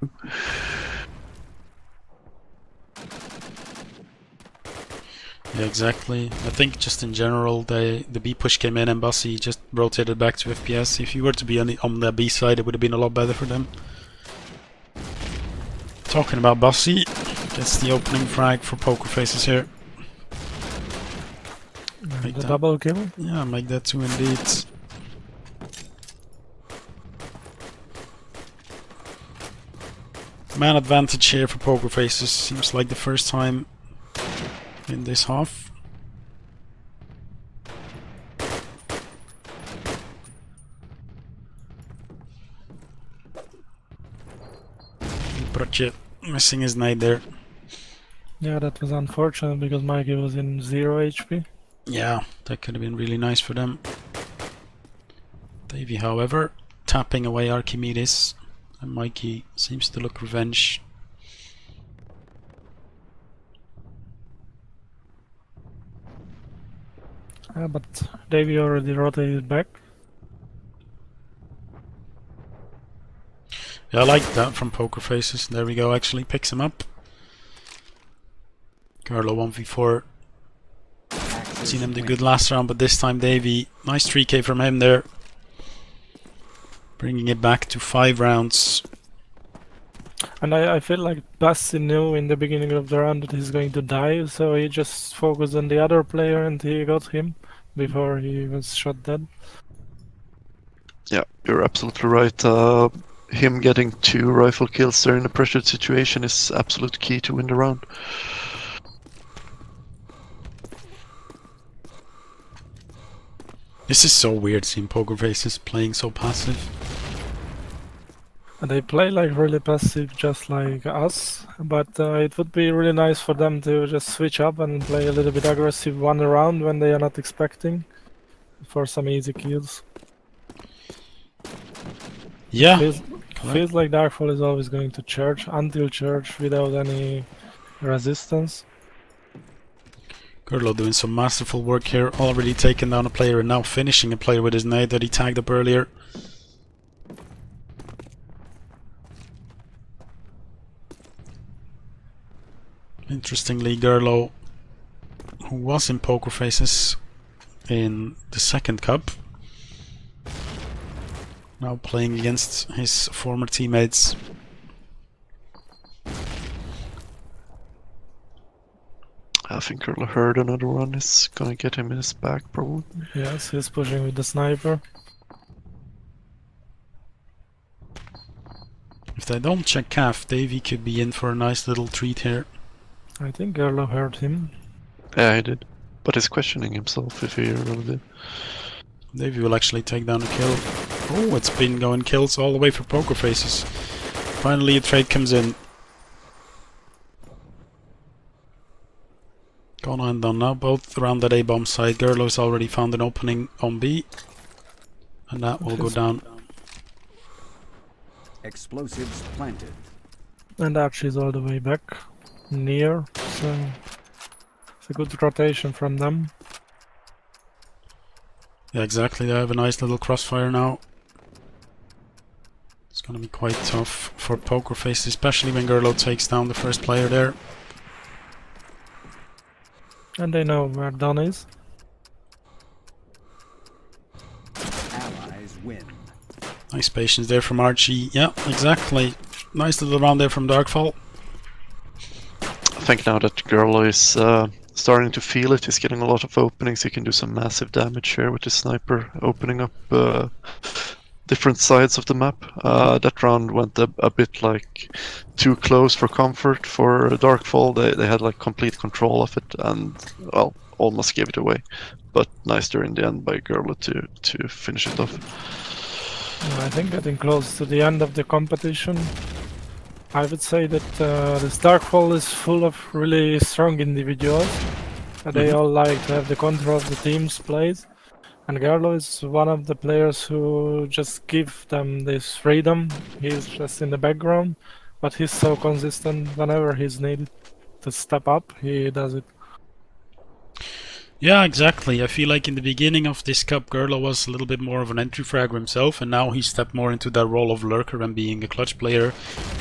Yeah, exactly. I think just in general, the B push came in and Bossy just rotated back to FPS. If you were to be on the B side, it would have been a lot better for them. Talking about Bossy, gets the opening frag for Pokerfaces here. The double kill? Yeah, make that 2 indeed. Man advantage here for Pokerfaces. Seems like the first time in this half. Broche missing his nade there. Yeah, that was unfortunate because Mikey was in 0 HP. Yeah, that could have been really nice for them. Davey, however, tapping away Archimedes, and Mikey seems to look revenge. But Davey already rotated back. Yeah, I like that from Pokerfaces. There we go, actually picks him up. Gerlo 1v4. Seen him do good last round, but this time Davey, nice 3k from him there. Bringing it back to 5 rounds. And I feel like Basti knew in the beginning of the round that he's going to die, so he just focused on the other player and he got him before he was shot dead. Yeah, you're absolutely right. Him getting 2 rifle kills there in a pressured situation is absolute key to win the round. This is so weird seeing Pokerfaces playing so passive. And they play like really passive just like us, but it would be really nice for them to just switch up and play a little bit aggressive one round when they are not expecting for some easy kills. Yeah, feels like Darkfall is always going to church until church without any resistance. Gerlo doing some masterful work here, already taking down a player and now finishing a player with his nade that he tagged up earlier. Interestingly, Gerlo, who was in Pokerfaces in the second cup, now playing against his former teammates. I think Curler heard another one is gonna get him in his back, probably. Yes, he's pushing with the sniper. If they don't check calf, Davey could be in for a nice little treat here. I think Gerlo heard him. Yeah, he did. But he's questioning himself if he really did. Davey will actually take down a kill. Oh, it's been going kills all the way for Pokerfaces. Finally a trade comes in. Gone on done now, both around that A-bomb side. Gerlo's already found an opening on B. And that will go down. Explosives planted. And Archie's all the way back. Near, so it's a good rotation from them. Yeah, exactly. They have a nice little crossfire now. It's gonna be quite tough for Pokerfaces, especially when Gerlo takes down the first player there. And they know where Don is. Allies win. Nice patience there from Archie. Yeah, exactly. Nice little round there from Darkfall. I think now that Gerlo is starting to feel it, he's getting a lot of openings. He can do some massive damage here with his sniper, opening up different sides of the map. That round went a bit like too close for comfort for Darkfall. They had like complete control of it and, well, almost gave it away. But nice there in the end by Gerlo to finish it off. I think getting close to the end of the competition, I would say that this Darkfall is full of really strong individuals. They all like to have the control of the team's plays. And Gerlo is one of the players who just give them this freedom. He's just in the background, but he's so consistent. Whenever he's needed to step up, he does it. Yeah, exactly. I feel like in the beginning of this cup, Gerlo was a little bit more of an entry fragger himself, and now he stepped more into that role of lurker and being a clutch player,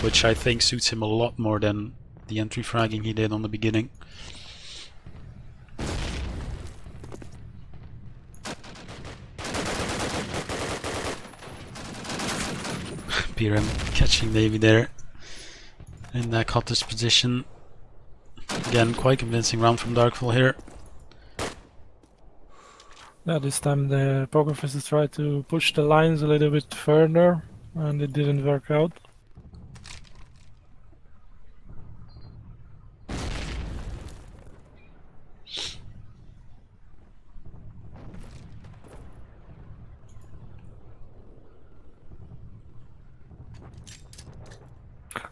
which I think suits him a lot more than the entry fragging he did on the beginning. Piram catching Davey there in that cottage position. Again, quite convincing round from Darkfall here. Yeah, this time the Pokerfaces tried to push the lines a little bit further, and it didn't work out.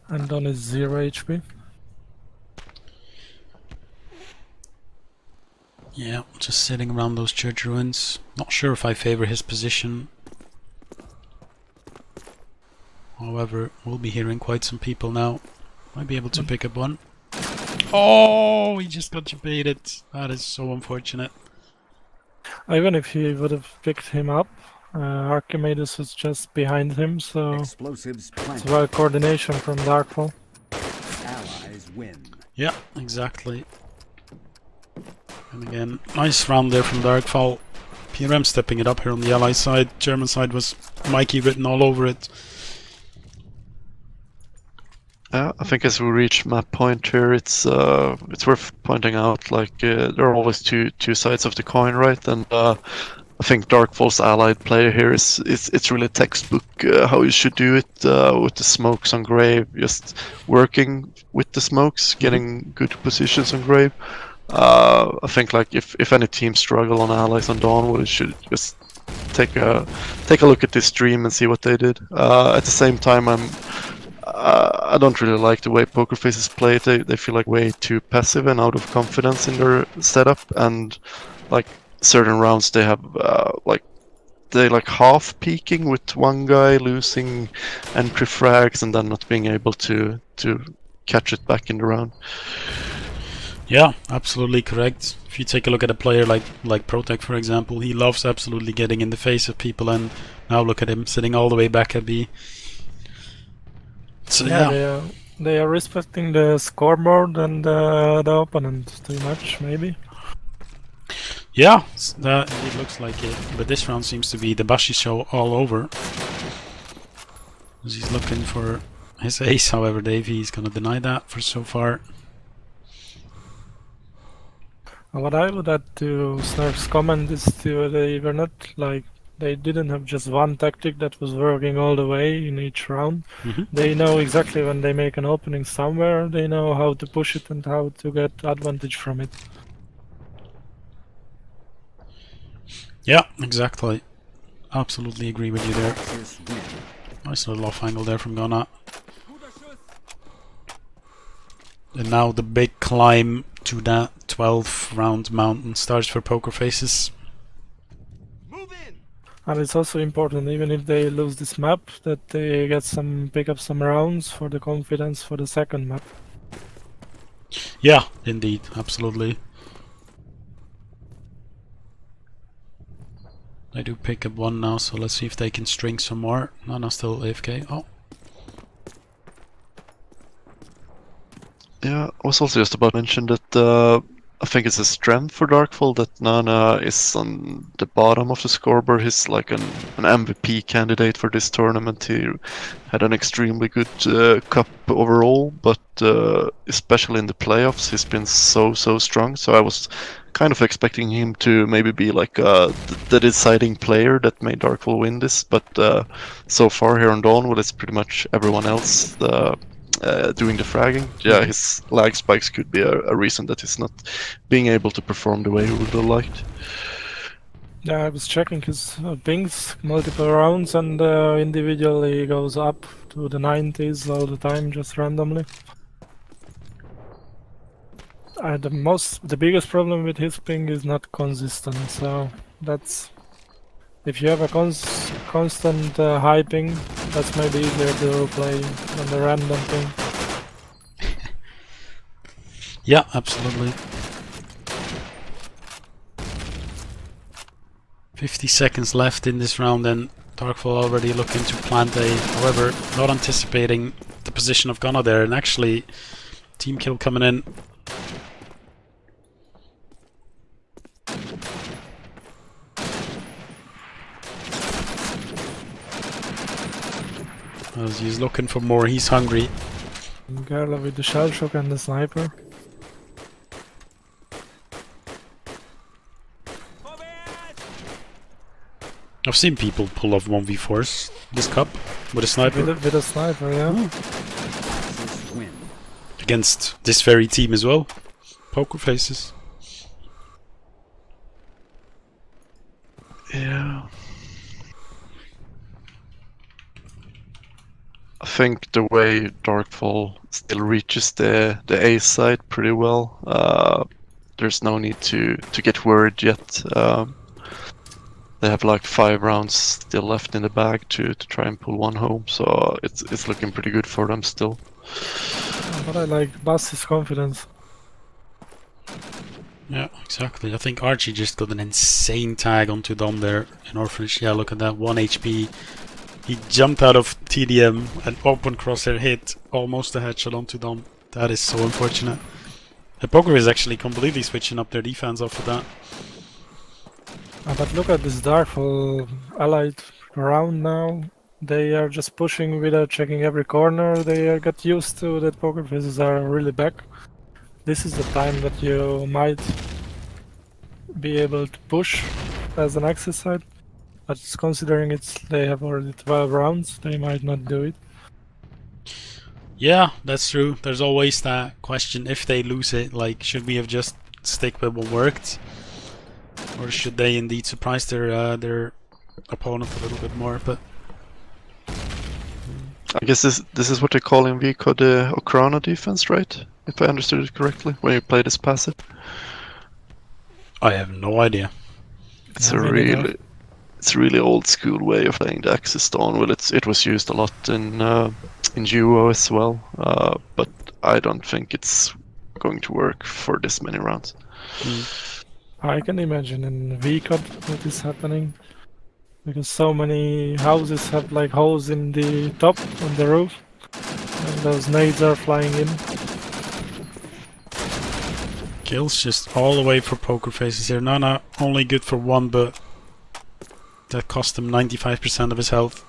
And Don is 0 HP. Yeah, just sitting around those church ruins. Not sure if I favor his position. However, we'll be hearing quite some people now. Might be able to pick up one. Oh, he just got baited. That is so unfortunate. Even if he would have picked him up, Archimedes was just behind him, so Explosives it's planted. well coordination from Darkfall. Allies win. Yeah, exactly. And again, nice round there from Darkfall. PRM stepping it up here on the Ally side. German side was Mikey written all over it. Yeah, I think as we reach map point here, it's worth pointing out like there are always two sides of the coin, right? And I think Darkfall's allied player here it's really textbook how you should do it with the smokes on Grave, just working with the smokes, getting good positions on Grave. I think like if any team struggle on allies on Dawnwood, it should just take a look at this stream and see what they did. At the same time, I don't really like the way Pokerfaces play. They feel like way too passive and out of confidence in their setup, and like certain rounds they have they half peeking with one guy losing entry frags and then not being able to catch it back in the round. Yeah, absolutely correct. If you take a look at a player like Protec, for example, he loves absolutely getting in the face of people, and now look at him sitting all the way back at B. So, yeah. They are respecting the scoreboard and the opponent too much, maybe. Yeah, that it looks like it. But this round seems to be the Bashi show all over. He's looking for his ace, however, Davey is going to deny that for so far. What I would add to Snarf's comment is they were not they didn't have just one tactic that was working all the way in each round. They know exactly when they make an opening somewhere, they know how to push it and how to get advantage from it. Yeah, exactly. Absolutely agree with you there. Nice little off angle there from Ghana. And now the big climb to that 12th round mountain starts for Pokerfaces. And it's also important, even if they lose this map, that they pick up some rounds for the confidence for the second map. Yeah, indeed, absolutely. They do pick up one now, so let's see if they can string some more. Nana still AFK. Oh, Yeah, I was also just about to mention that I think it's a strength for Darkfall that Nana is on the bottom of the scoreboard. He's like an MVP candidate for this tournament. He had an extremely good cup overall, but especially in the playoffs, he's been so strong. So I was kind of expecting him to maybe be like the deciding player that made Darkfall win this. But so far here on Dawn, well, it's pretty much everyone else. Doing the fragging. Yeah, his lag spikes could be a reason that he's not being able to perform the way he would have liked. Yeah, I was checking his pings multiple rounds, and individually goes up to the 90s all the time, just randomly. The biggest problem with his ping is not consistent, so that's... If you have a constant high ping, that's maybe easier to play than the random ping. Yeah, absolutely. 50 seconds left in this round, and Darkfall already looking to plant A. However, not anticipating the position of Gunnar there, and actually team kill coming in. As he's looking for more, he's hungry. Gerla with the shell shock and the sniper. I've seen people pull off 1v4s this cup with a sniper. With a sniper, yeah. Against this very team as well. Pokerfaces. Yeah. I think the way Darkfall still reaches the A side pretty well. There's no need to get worried yet. They have like 5 rounds still left in the bag to try and pull one home, so it's looking pretty good for them still. But I like Bass's confidence. Yeah, exactly. I think Archie just got an insane tag onto Dom there in Orphanage. Yeah, look at that, 1 HP. He jumped out of TDM and open crosshair hit almost a headshot onto Dom. That is so unfortunate. The Poker is actually completely switching up their defense off of that. But look at this Darkfall allied round now. They are just pushing without checking every corner. They got used to that Pokerfaces are really back. This is the time that you might be able to push as an access side. But considering they have already 12 rounds, they might not do it. Yeah, that's true. There's always that question, if they lose it, like, should we have just stick with what worked? Or should they indeed surprise their opponent a little bit more? But I guess this is what they call in VCOD the Okrana defense, right? If I understood it correctly, when you play this passive. I have no idea. It's it's a really old school way of playing the Axis Dawn. Well, it was used a lot in Duo as well, but I don't think it's going to work for this many rounds. I can imagine in VCOD what is happening, because so many houses have like holes in the top on the roof, and those nades are flying in. Kills just all the way for Pokerfaces here. Nana only good for 1, but that cost him 95% of his health.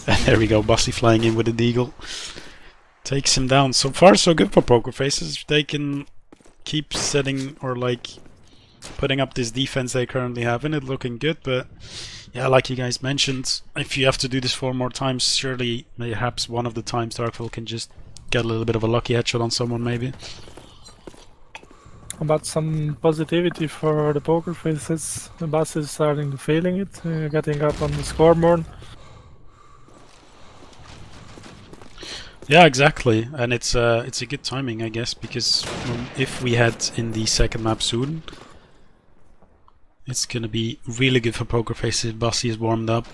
And there we go, Bossy flying in with a deagle. Takes him down. So far so good for Pokerfaces. They can keep setting or like putting up this defense they currently have in it, looking good, but yeah, like you guys mentioned, if you have to do this 4 more times, surely perhaps one of the times Darkfall can just get a little bit of a lucky headshot on someone maybe. About some positivity for the Pokerfaces, the bus is starting to feeling it, getting up on the scoreboard. Yeah, exactly, and it's a good timing, I guess, because if we head in the second map soon, it's gonna be really good for Pokerfaces. Bossy is warmed up,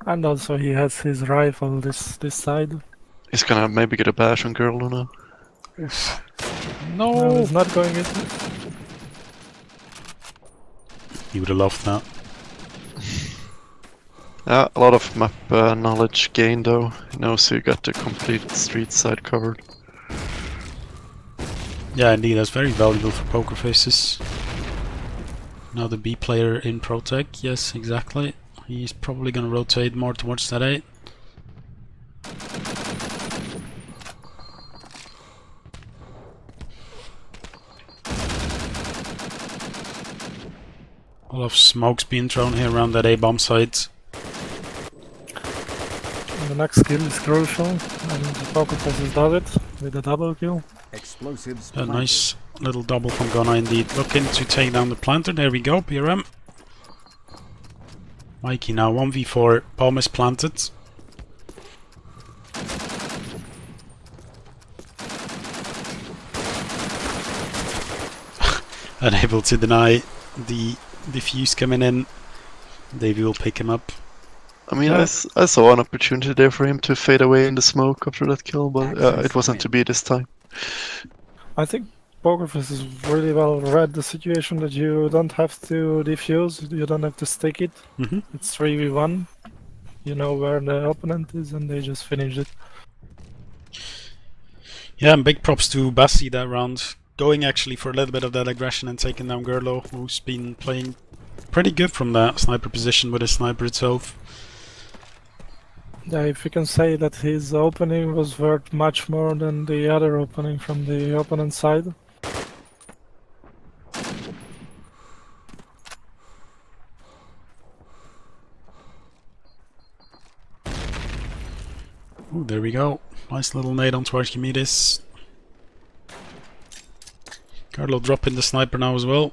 and also he has his rifle this side. He's gonna maybe get a bash on Girl Luna. No, he's not going it. He would have loved that. Yeah, a lot of map knowledge gained though. He knows he got the complete street side covered. Yeah, indeed, that's very valuable for Pokerfaces. Now the B player in Protec, yes, exactly. He's probably gonna rotate more towards that 8. A lot of smokes being thrown here around that A bomb site. The next kill is crucial, and Pokerfaces does it with a double kill. Explosives. A nice little double from Gunna indeed. Looking to take down the planter. There we go, PRM. Mikey now 1v4. Bomb is planted. Unable to deny the defuse coming in. Davey will pick him up. I mean, I saw an opportunity there for him to fade away in the smoke after that kill, but it wasn't to be this time. I think Pokerfaces really well read the situation that you don't have to defuse, you don't have to stick it. It's 3v1. You know where the opponent is, and they just finished it. Yeah, and big props to Bassi that round. Going actually for a little bit of that aggression and taking down Gerlo, who's been playing pretty good from that sniper position with his sniper itself. Yeah, if you can say that his opening was worth much more than the other opening from the opponent side. Ooh, there we go. Nice little nade onto Archimedes. Carlo dropping the sniper now as well.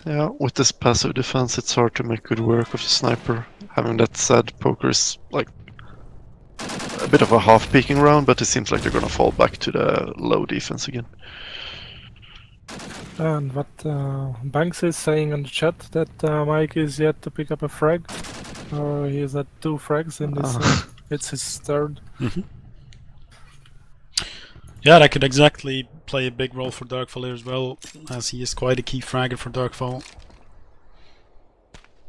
Yeah, with this passive defense, it's hard to make good work of the sniper. Having that said, poker is like a bit of a half-peeking round, but it seems like they're gonna fall back to the low defense again. And what Banks is saying in the chat, that Mike is yet to pick up a frag. Or he is at 2 frags in this. It's his third. Yeah, that could exactly play a big role for Darkfall here as well, as he is quite a key fragger for Darkfall.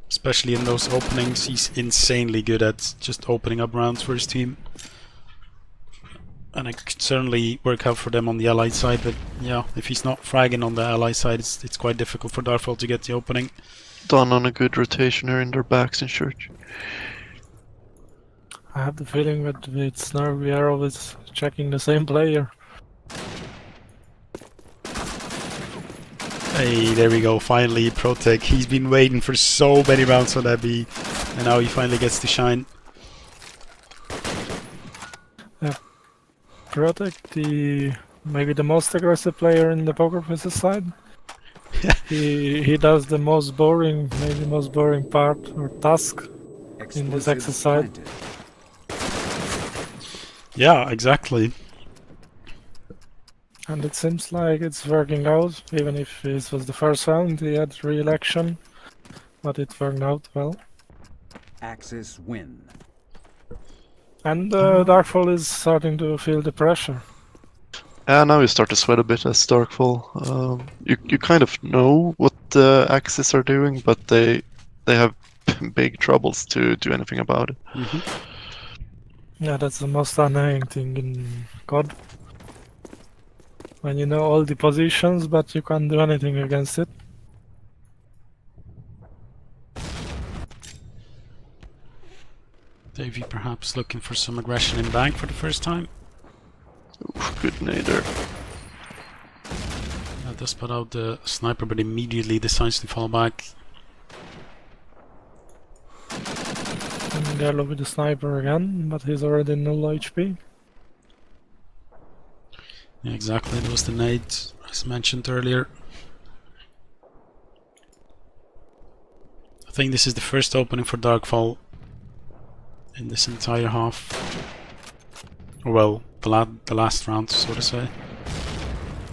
Especially in those openings, he's insanely good at just opening up rounds for his team. And it could certainly work out for them on the allied side, but yeah, if he's not fragging on the allied side, it's quite difficult for Darkfall to get the opening. Done on a good rotation here in their backs in church. I have the feeling that with Snark we are always checking the same player. Hey, there we go, finally Protec. He's been waiting for so many rounds on that B, and now he finally gets to shine. Yeah, Protec, maybe the most aggressive player in the Pokerfaces side. he does the most boring, maybe most boring part or task in this exercise. Yeah, exactly. And it seems like it's working out, even if this was the first round, he had re-election, but it worked out well. Axis win. And Darkfall is starting to feel the pressure. And now you start to sweat a bit as Darkfall. You kind of know what the Axis are doing, but they have big troubles to do anything about it. Yeah, that's the most annoying thing in CoD. When you know all the positions, but you can't do anything against it. Davey perhaps looking for some aggression in bank for the first time. Oof, good nader. That does put out the sniper, but immediately decides to fall back. And Gerlo with the sniper again, but he's already null HP. Yeah, exactly, that was the nade, as mentioned earlier. I think this is the first opening for Darkfall in this entire half. Or well, the last round, so to say.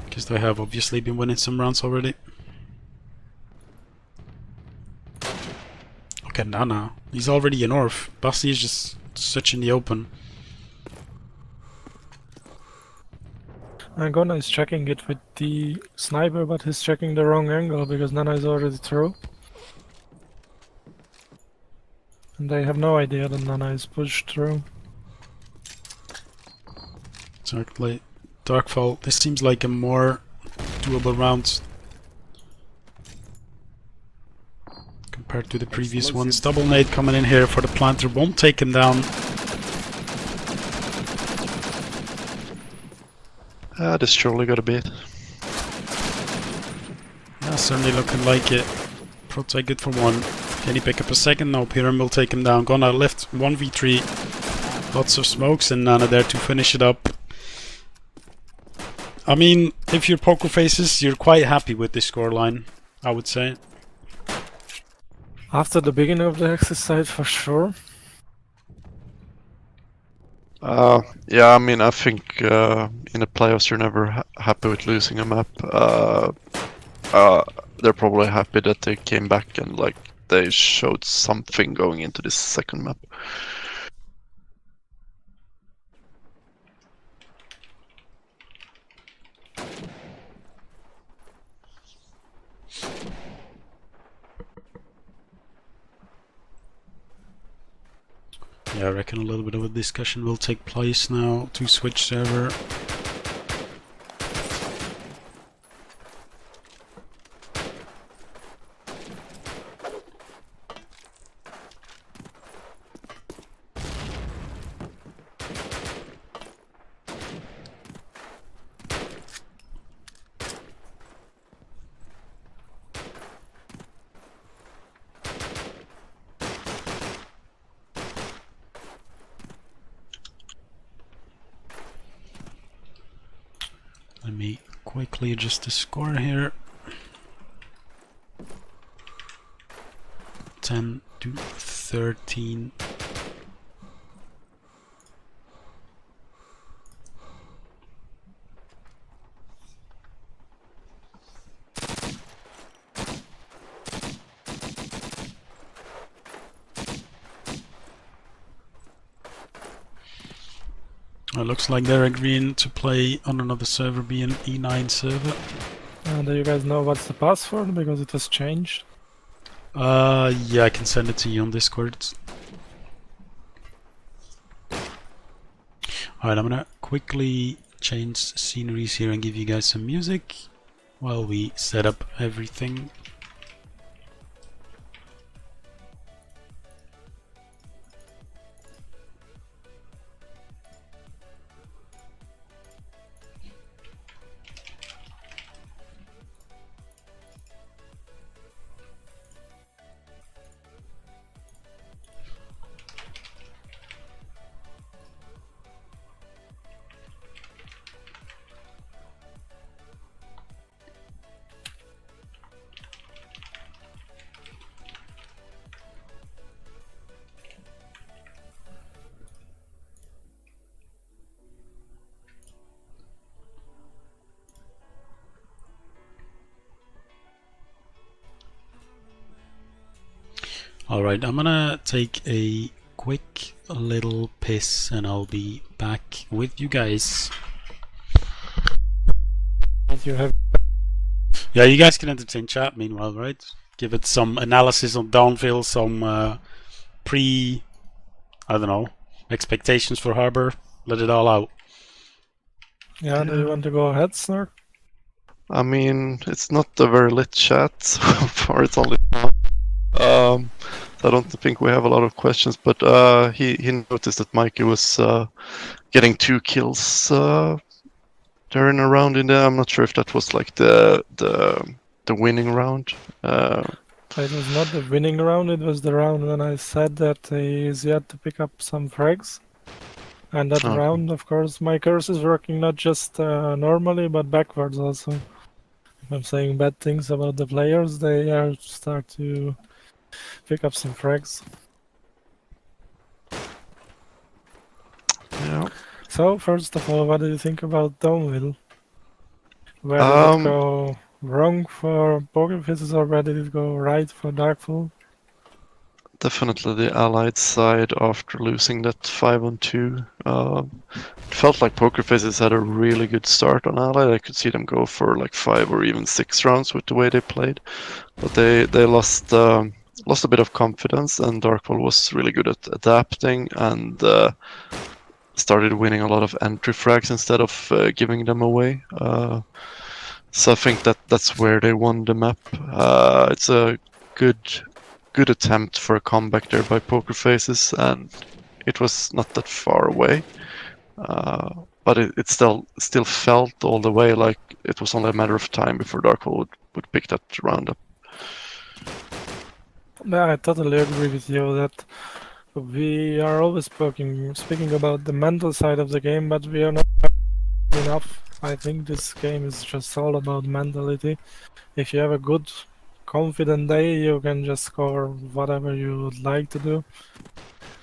Because they have obviously been winning some rounds already. Look at Nana, he's already in Orf. Bassi is just such in the open. Gona is checking it with the sniper, but he's checking the wrong angle because Nana is already through. And they have no idea that Nana is pushed through. Exactly. Darkfall, this seems like a more doable round compared to the previous ones. Double nade coming in here for the planter, won't take him down. This surely got a bit. Yeah, certainly looking like it. Protect good for one. Can he pick up a second? No, Piram will take him down. Gonna left 1v3. Lots of smokes and Nana there to finish it up. I mean, if you're Pokerfaces, you're quite happy with this scoreline, I would say. After the beginning of the exercise, for sure. Yeah, I mean, I think in the playoffs you're never happy with losing a map. They're probably happy that they came back and like they showed something going into this second map. Yeah, I reckon a little bit of a discussion will take place now to switch server. Let me quickly adjust the score here. 10 to 13. It looks like they're agreeing to play on another server, be an E9 server. Do you guys know what's the password? Because it has changed. Yeah, I can send it to you on Discord. Alright, I'm gonna quickly change sceneries here and give you guys some music while we set up everything. Alright, I'm gonna take a quick little piss and I'll be back with you guys. You have Yeah, you guys can entertain chat meanwhile, right? Give it some analysis on downfill, some I don't know, expectations for Harbor. Let it all out. Yeah, do you want to go ahead, sir? I mean, it's not a very lit chat so far. It's only I don't think we have a lot of questions, but he noticed that Mikey was getting 2 kills during a round in there. I'm not sure if that was like the winning round. It was not the winning round, it was the round when I said that he is yet to pick up some frags. And that Okay. round, of course, my curse is working not just normally, but backwards also. If I'm saying bad things about the players, they start to pick up some frags. Yeah. So, first of all, what do you think about Domeville? Where did it go wrong for Pokerfaces or where did it go right for Darkfall? Definitely the Allied side after losing that 5-on-2. It felt like Pokerfaces had a really good start on Allied. I could see them go for like 5 or even 6 rounds with the way they played. But they lost a bit of confidence, and Darkfall was really good at adapting and started winning a lot of entry frags instead of giving them away. So I think that's where they won the map. It's a good attempt for a comeback there by Pokerfaces, and it was not that far away. But it still felt all the way like it was only a matter of time before Darkfall would pick that round up. Yeah, I totally agree with you that we are always speaking about the mental side of the game, but we are not enough. I think this game is just all about mentality. If you have a good, confident day, you can just score whatever you would like to do.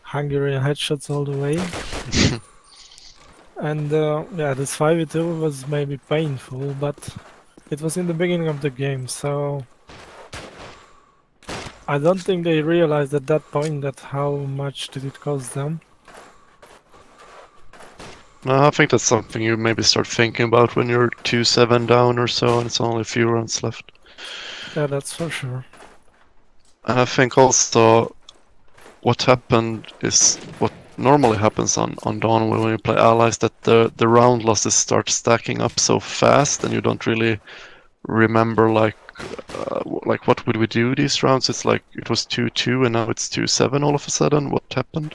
Hungarian headshots all the way. And yeah, this 5v2 was maybe painful, but it was in the beginning of the game, so I don't think they realized at that point that how much did it cost them. No, I think that's something you maybe start thinking about when you're 2-7 down or so, and it's only a few rounds left. Yeah, that's for sure. And I think also what happened is what normally happens on Dawn when you play allies, that the round losses start stacking up so fast, and you don't really remember like what would we do these rounds. It's like it was 2-2 and now it's 2-7 all of a sudden. What happened?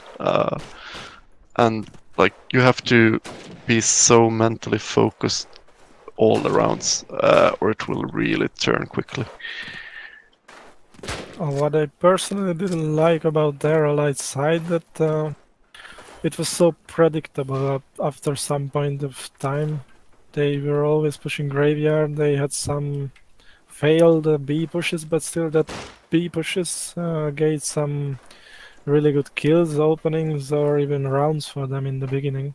And like you have to be so mentally focused all the rounds, or it will really turn quickly. What I personally didn't like about their allied side that it was so predictable after some point of time. They were always pushing graveyard. They had some failed B pushes, but still that B pushes gave some really good kills, openings, or even rounds for them in the beginning.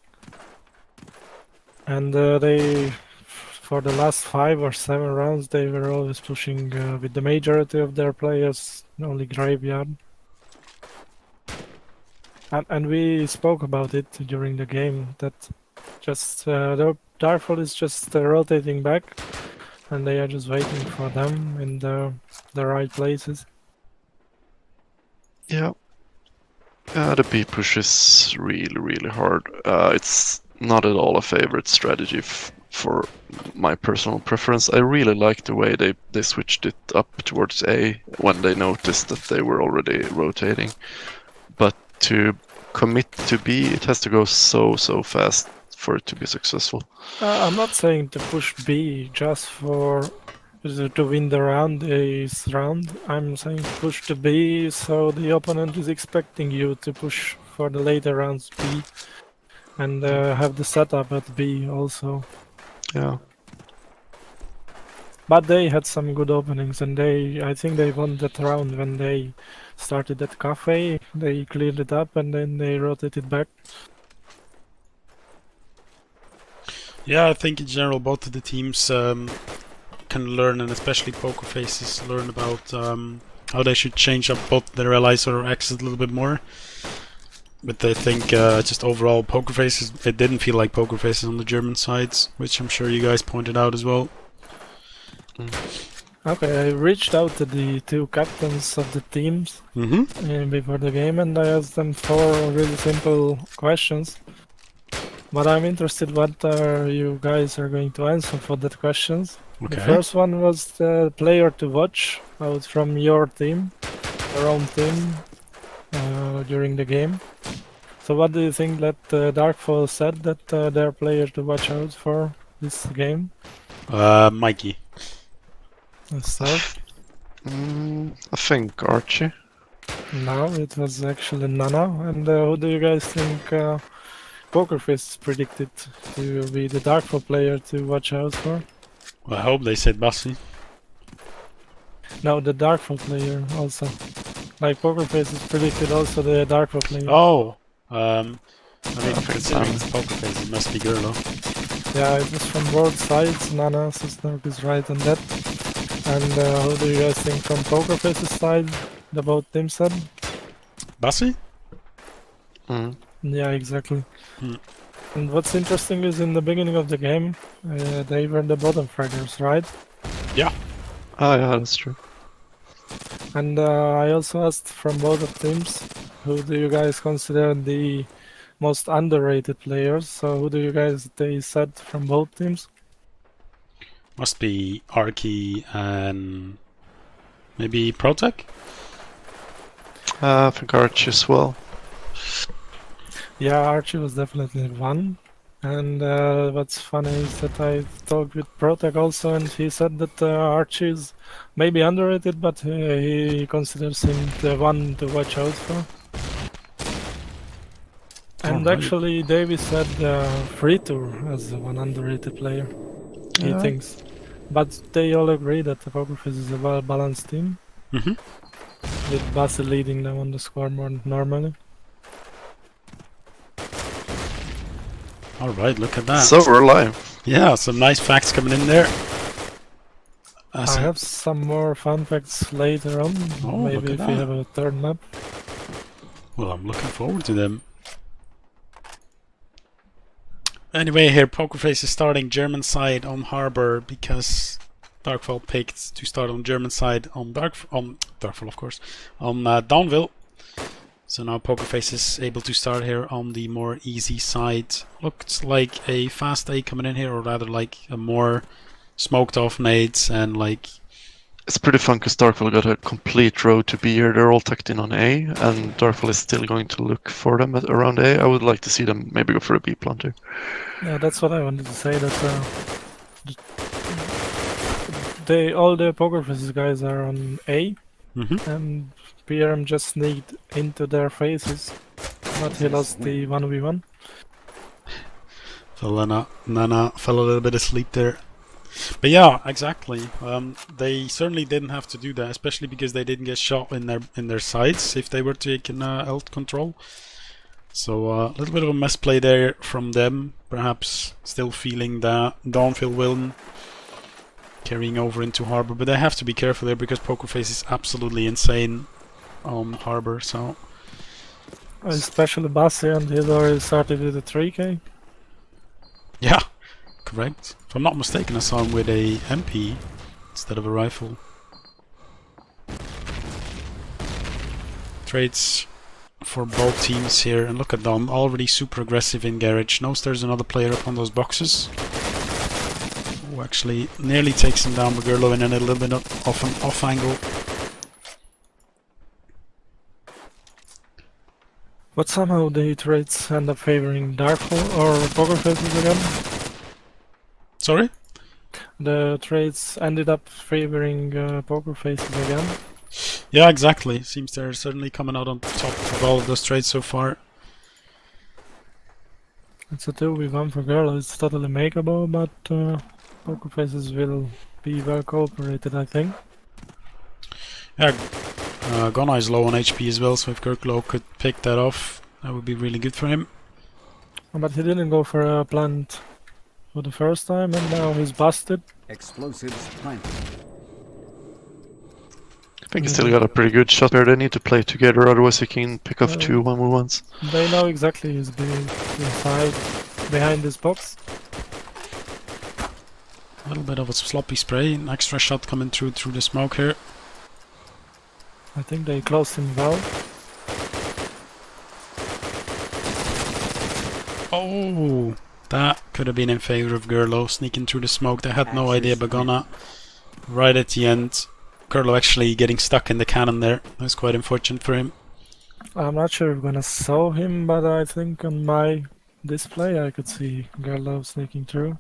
And for the last 5 or 7 rounds, they were always pushing with the majority of their players only graveyard. And we spoke about it during the game that just the Darkfall is just rotating back, and they are just waiting for them in the right places. Yeah. The B push is really hard. It's not at all a favorite strategy for my personal preference. I really like the way they switched it up towards A when they noticed that they were already rotating. But to commit to B, it has to go so fast for it to be successful. I'm not saying to push B just for to win the round, this round. I'm saying to push to B so the opponent is expecting you to push for the later rounds B and have the setup at B also. Yeah. But they had some good openings, and I think they won that round when they started that cafe. They cleared it up and then they rotated back. Yeah, I think in general both of the teams can learn, and especially Pokerfaces learn about how they should change up both their allies or axes a little bit more. But I think just overall Pokerfaces, it didn't feel like Pokerfaces on the German sides, which I'm sure you guys pointed out as well. Okay, I reached out to the 2 captains of the teams before the game, and I asked them 4 really simple questions. But I'm interested what you guys are going to answer for that questions. Okay. The first one was the player to watch out from your team, your own team, during the game. So what do you think that Darkfall said that their player to watch out for this game? Mikey. Let's start. I think Archie. No, it was actually Nana. And who do you guys think Pokerface predicted to be the Darkfall player to watch out for? Well, I hope they said Bassi. No, the Darkfall player also. Like Pokerface predicted also the Darkfall player. Oh! I mean, considering it's Pokerface, it must be Gerlo. Yeah, it was from both sides. Nana Susnark is right on that. And who do you guys think from Pokerface's side about team said? Bassi? Yeah, exactly. And what's interesting is in the beginning of the game, they were the bottom fraggers, right? Yeah. Oh yeah, that's true. And I also asked from both of teams, who do you guys consider the most underrated players. So who do you guys they said from both teams? Must be Arky and maybe Protec? I think Arch as well. Yeah, Archie was definitely one. And what's funny is that I talked with Protec also, and he said that Archie is maybe underrated, but he considers him the one to watch out for. And Alright. actually, Davis said Free2 as one underrated player, he thinks. But they all agree that the Pokerfaces is a well-balanced team, Mhm. with Basil leading them on the scoreboard normally. Alright, look at that. So we're live. Yeah, some nice facts coming in there. I have some more fun facts later on, Oh, maybe look at if we that. have a third map. Well, I'm looking forward to them. Anyway, here Pokerface is starting German side on Harbor because Darkfall picked to start on German side on Darkfall, of course, on Downville. So now Pokerface is able to start here on the more easy side. Looks like a fast A coming in here, or rather like a more smoked off nades and like... It's pretty fun because Darkfall got a complete road to B here. They're all tucked in on A, and Darkfall is still going to look for them around A. I would like to see them maybe go for a B planter. Yeah, that's what I wanted to say, that all the Pokerfaces guys are on A, and PRM just sneaked into their faces, but he lost the 1v1. So Nana fell a little bit asleep there. But yeah, exactly. They certainly didn't have to do that, especially because they didn't get shot in their sides if they were taking alt control. So a little bit of a mess play there from them. Perhaps still feeling that Dawnfield win carrying over into Harbor, but they have to be careful there because Pokerface is absolutely insane on Harbor. So especially Bassi, and he's already started with a 3k. yeah. Correct. If I'm not mistaken, I saw him with a MP instead of a rifle. Trades for both teams here, and look at them, already super aggressive in garage. Knows there's another player up on those boxes. Who actually nearly takes him down, but Gerlo in a little bit of an off angle. But somehow the trades end up favoring Darkfall or Pokerfaces again. Sorry? The trades ended up favoring Pokerfaces again. Yeah, exactly. Seems they're certainly coming out on top of all of those trades so far. It's a 2v1 for Gerlo. It's totally makeable, but Pokerfaces will be well cooperated, I think. Yeah, Gunnar is low on HP as well, so if Gerlo could pick that off, that would be really good for him. But he didn't go for a plant for the first time, and now he's busted. Explosives planted. I think he still got a pretty good shot there. They need to play together, otherwise he can pick off 2 1v1s. They know exactly he's inside, behind this box. A little bit of a sloppy spray, an extra shot coming through the smoke here. I think they closed him well. Oh, that could have been in favor of Gerlo, sneaking through the smoke. They had no idea, Bagana right at the end. Gerlo actually getting stuck in the cannon there. That's quite unfortunate for him. I'm not sure if I'm gonna saw him, but I think on my display I could see Gerlo sneaking through.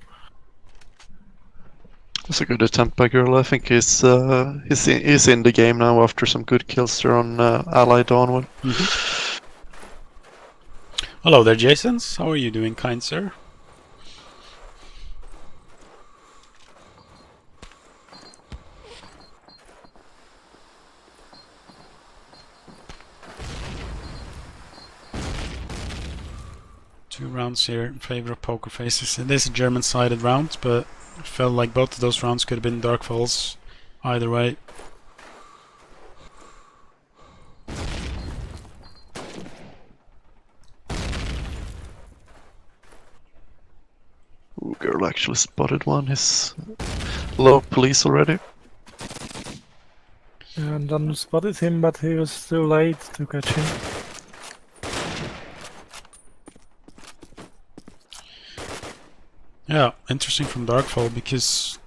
That's a good attempt by Gerlo. I think he's in the game now after some good kills there on Ally Dawnwood. Hello there, Jasons. How are you doing, kind sir? Two rounds here in favor of Pokerfaces. It is a German-sided round, but it felt like both of those rounds could have been Darkfalls either way. Ooh, Gerlo actually spotted one. He's low police already. And then spotted him, but he was too late to catch him. Yeah, interesting from Darkfall because,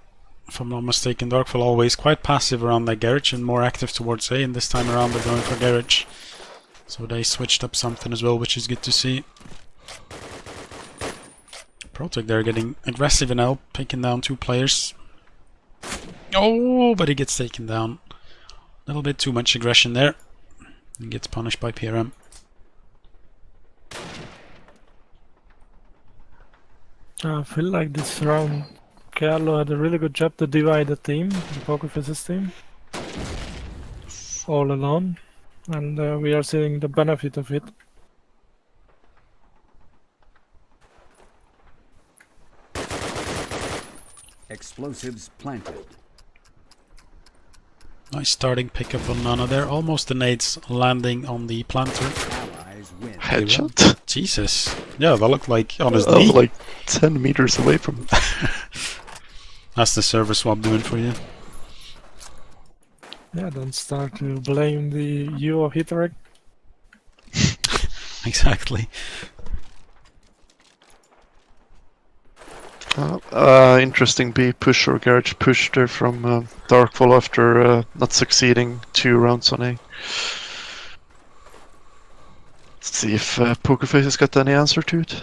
if I'm not mistaken, Darkfall always quite passive around that garage and more active towards A, and this time around they're going for garage. So they switched up something as well, which is good to see. Protect there getting aggressive in L, taking down 2 players. Oh, but he gets taken down. A little bit too much aggression there. And gets punished by PRM. I feel like this round Carlo had a really good job to divide the team, the Pokerfaces team, all alone, and we are seeing the benefit of it. Explosives planted. Nice starting pickup on Nana there. Almost the nades landing on the planter. Allies win. Headshot. Jesus. Yeah, that looked like on his I knee. was like 10 meters away from him. That's the server swap doing for you. Yeah, don't start to blame the UO hitter. Exactly. Interesting B push or garage push there from Darkfall after not succeeding 2 rounds on A. Let's see if Pokerfaces got any answer to it.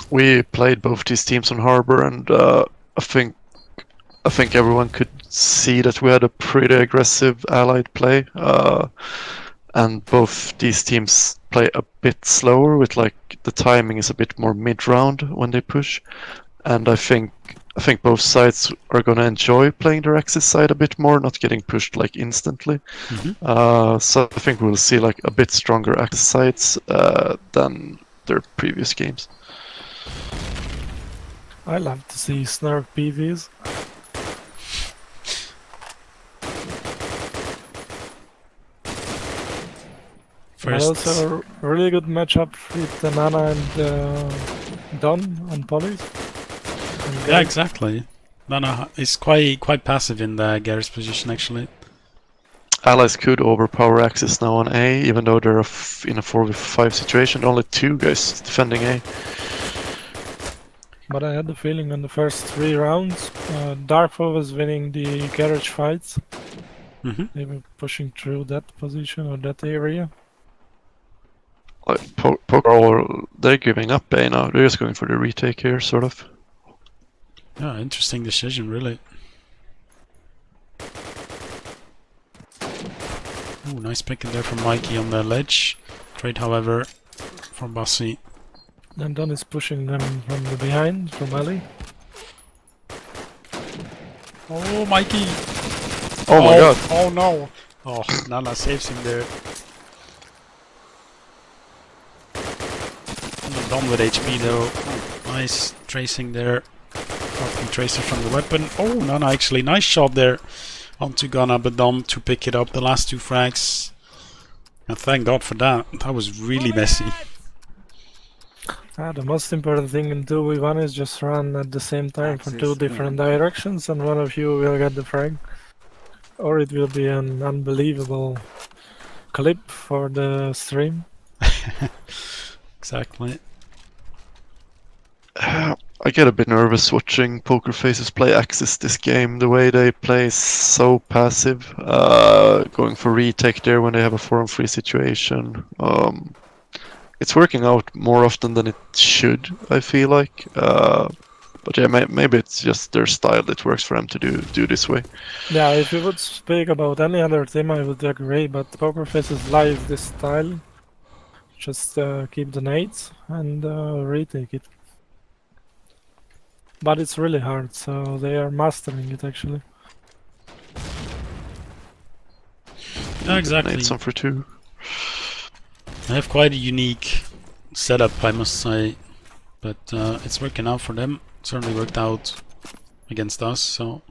We played both these teams on Harbor, and I think everyone could see that we had a pretty aggressive allied play. And both these teams play a bit slower, with like the timing is a bit more mid-round when they push. And I think both sides are gonna enjoy playing their Axis side a bit more, not getting pushed like instantly. So I think we'll see like a bit stronger Axis sides than their previous games. I love to see Snark PVs. And also a really good matchup with Nana and Don on polys. Yeah, exactly. Nana is quite passive in the garage position actually. Allies could overpower Axis now on A, even though they're in a 4v5 situation. Only 2 guys defending A. But I had the feeling in the first 3 rounds, Darkfall was winning the garage fights. They were pushing through that position or that area. Like Poker, they're giving up A now. They're just going for the retake here, sort of. Yeah, interesting decision, really. Ooh, nice pick in there from Mikey on the ledge. Trade, however, from Bassi. And Don is pushing them from the behind, from alley. Oh, Mikey! Oh my god! Oh no! Oh, Nana saves him there. Don with HP though. Nice tracing there. Dropping tracer from the weapon. Oh, Nana actually, nice shot there onto Ghana, but Dom to pick it up. The last 2 frags. And thank God for that. That was really messy. The most important thing in 2v1 is just run at the same time for 2 different directions, and one of you will get the frag. Or it will be an unbelievable clip for the stream. Exactly. I get a bit nervous watching Pokerfaces play Axis this game. The way they play is so passive. Going for retake there when they have a 4-on-3 situation. It's working out more often than it should, I feel like. But yeah, maybe it's just their style that works for them to do this way. Yeah, if you would speak about any other team, I would agree, but Pokerfaces lies this style. Just keep the nades and retake it. But it's really hard, so they are mastering it actually. Yeah, exactly. Nades on for 2. They have quite a unique setup, I must say. But it's working out for them. It certainly worked out against us, so...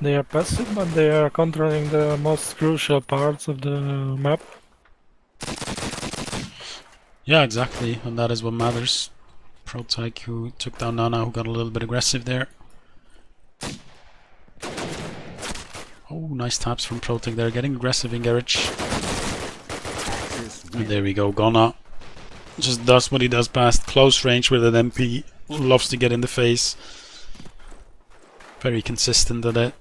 They are passive, but they are controlling the most crucial parts of the map. Yeah, exactly, and that is what matters. Protec, who took down Nana, who got a little bit aggressive there. Oh, nice taps from Protec there, getting aggressive in garage. And there we go, Ghana just does what he does best, close range with an MP, loves to get in the face. Very consistent at it.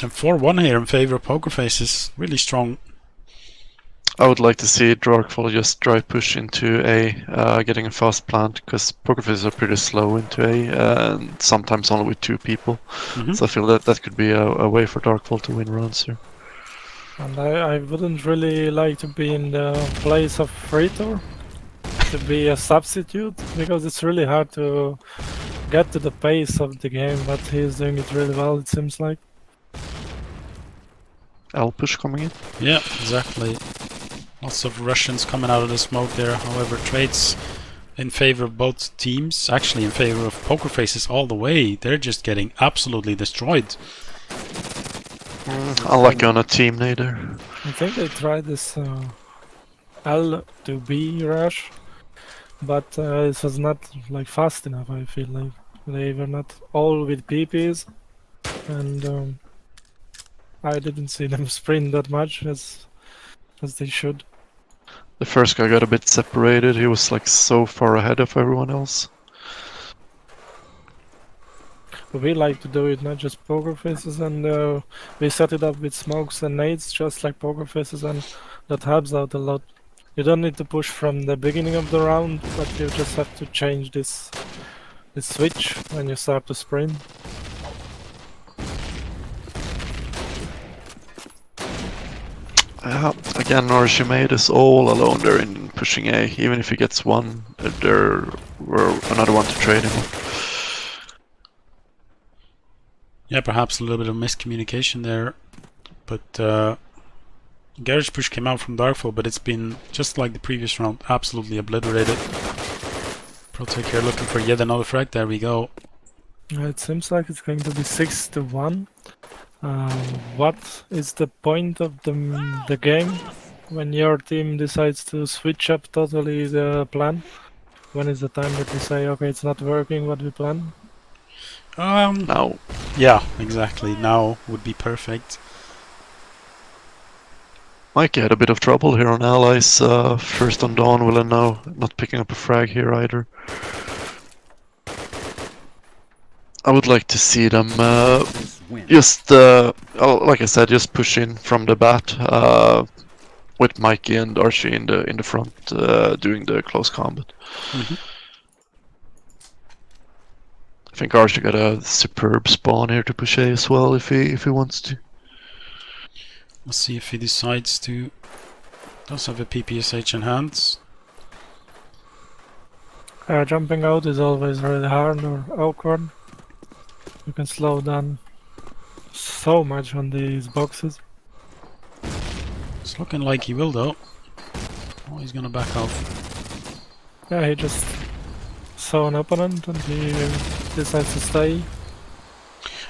And 4-1 here in favor of Pokerfaces, really strong. I would like to see Darkfall just drive push into A, getting a fast plant, because Pokerfaces are pretty slow into A, and sometimes only with 2 people. So I feel that that could be a way for Darkfall to win rounds here. And I wouldn't really like to be in the place of Fritor, to be a substitute, because it's really hard to get to the pace of the game, but he's doing it really well, it seems like. L push coming in. Yeah, exactly. Lots of Russians coming out of the smoke there. However, trades in favor of both teams. Actually, in favor of Pokerfaces all the way. They're just getting absolutely destroyed. Unlucky on a team nader. I think they tried this L to B rush, but it was not like fast enough. I feel like they were not all with PPs, and I didn't see them sprint that much as they should. The first guy got a bit separated. He was like so far ahead of everyone else. We like to do it not just Pokerfaces, and we set it up with smokes and nades just like Pokerfaces, and that helps out a lot. You don't need to push from the beginning of the round, but you just have to change this switch when you start to sprint. Again, Norishimade is all alone there in pushing A. Even if he gets one, there were another one to trade him. Yeah, perhaps a little bit of miscommunication there. But garage push came out from Darkfall, but it's been, just like the previous round, absolutely obliterated. Protec here looking for yet another frag. There we go. It seems like it's going to be 6-1. What is the point of the game when your team decides to switch up totally the plan? When is the time that you say, okay, it's not working what we plan? Now. Yeah, exactly. Now would be perfect. Mikey had a bit of trouble here on allies. First on Dawn, will and now not picking up a frag here either. I would like to see them just, like I said, just push in from the bat with Mikey and Archie in the front doing the close combat. I think Archie got a superb spawn here to push A as well if he wants to. We'll see if he decides to. Does have a PPSH in hand. Jumping out is always really hard or awkward. You can slow down so much on these boxes. It's looking like he will though. Oh, he's gonna back off. Yeah, he just saw an opponent and he decides to stay.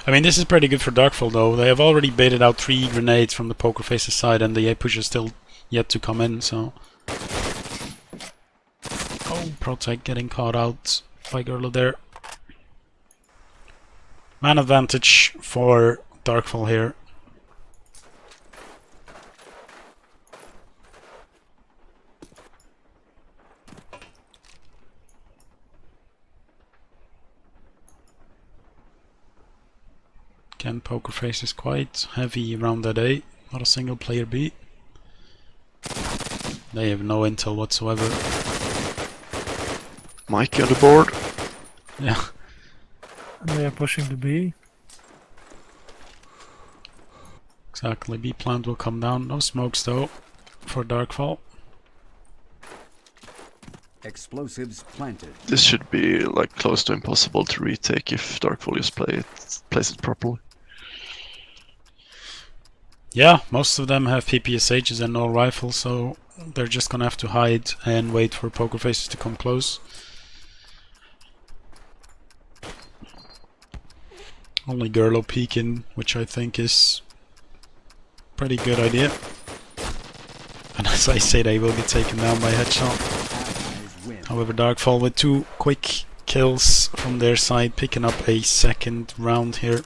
I mean, this is pretty good for Darkfall though. They have already baited out 3 grenades from the Pokerfaces side, and the A push is still yet to come in, so... Oh, Protec getting caught out by Gurlo there. Man advantage for Darkfall here. Again, Pokerface is quite heavy around that A. Not a single player B. They have no intel whatsoever. Mikey on the board. Yeah. And they are pushing the B. Exactly. B plant will come down. No smokes though for Darkfall. Explosives planted. This should be like close to impossible to retake if Darkfall just plays it properly. Yeah, most of them have PPSHs and no rifles, so they're just gonna have to hide and wait for Pokerfaces to come close. Only Gurlo peeking, which I think is pretty good idea. And as I say, they will get taken down by headshot. However, Darkfall with 2 quick kills from their side, picking up a second round here.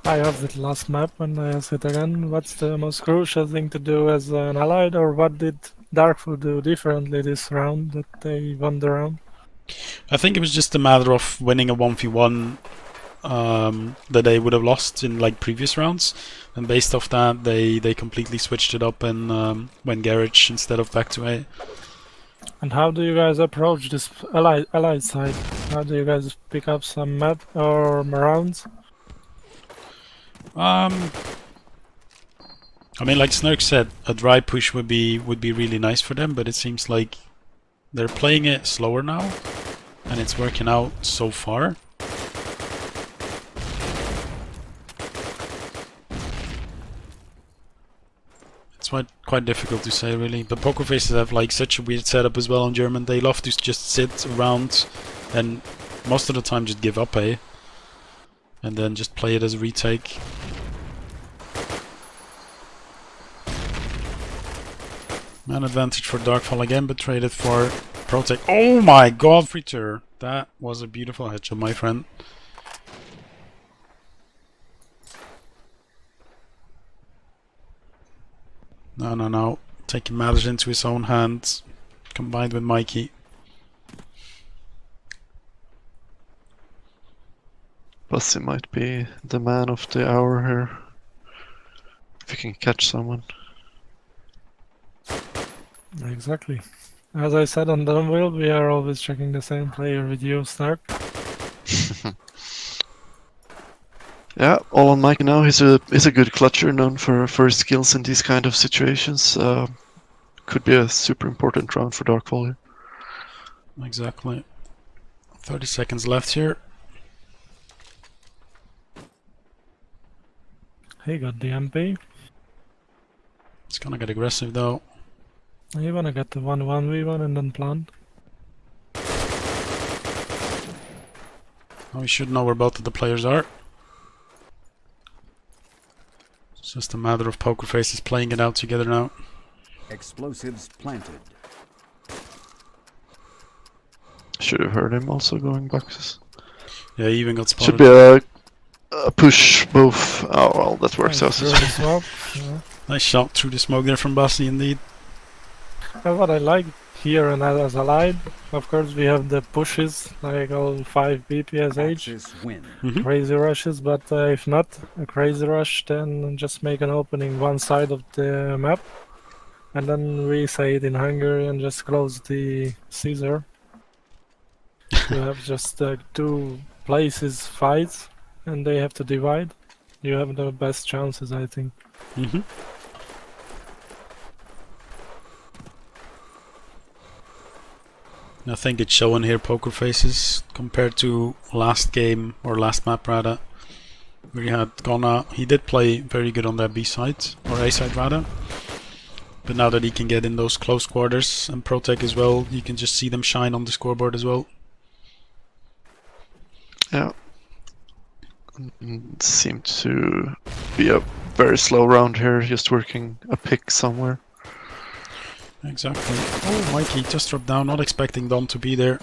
I asked it last map and I ask it again. What's the most crucial thing to do as an allied, or what did Darkfall do differently this round that they won the round? I think it was just a matter of winning a 1v1 that they would have lost in like previous rounds, and based off that they completely switched it up and went garage instead of back to A. And how do you guys approach this allied side? How do you guys pick up some map or rounds? I mean, like Snurk said, a dry push would be really nice for them, but it seems like they're playing it slower now, and it's working out so far. It's quite difficult to say, really. But Pokerfaces have like such a weird setup as well on German. They love to just sit around and most of the time just give up A, and then just play it as a retake. An advantage for Darkfall again, but traded for Protect. Oh my god, Fritter! That was a beautiful headshot, my friend. No. Taking matters into his own hands, combined with Mikey. Bussy might be the man of the hour here. If you can catch someone. Exactly. As I said on the wheel, we are always checking the same player with you, Snark. Yeah, all on Mikey now. He's a good clutcher, known for his skills in these kind of situations. Could be a super important round for Darkfall here. Exactly. 30 seconds left here. He got the MP. It's gonna get aggressive though. You wanna get the 1-1v1 and then plant. Oh, we should know where both of the players are. It's just a matter of Pokerfaces playing it out together now. Explosives planted. Should have heard him also going back. Yeah, he even got spotted. Should be a push both. Oh well, that works out. Through the smoke. Yeah. Nice shot through the smoke there from Bassi, indeed. And what I like here and as allied, of course we have the pushes, like all 5 BPSH, Axis win. crazy rushes, but if not a crazy rush, then just make an opening one side of the map, and then we say it in Hungary and just close the Caesar. You have just 2 places fights, and they have to divide. You have the best chances, I think. I think it's showing here Pokerfaces compared to last game, or last map rather, where he had Ghana. He did play very good on that B side, or A side rather. But now that he can get in those close quarters and Protect as well, you can just see them shine on the scoreboard as well. Yeah. Seemed to be a very slow round here, just working a pick somewhere. Exactly. Oh, Mikey just dropped down, not expecting Don to be there.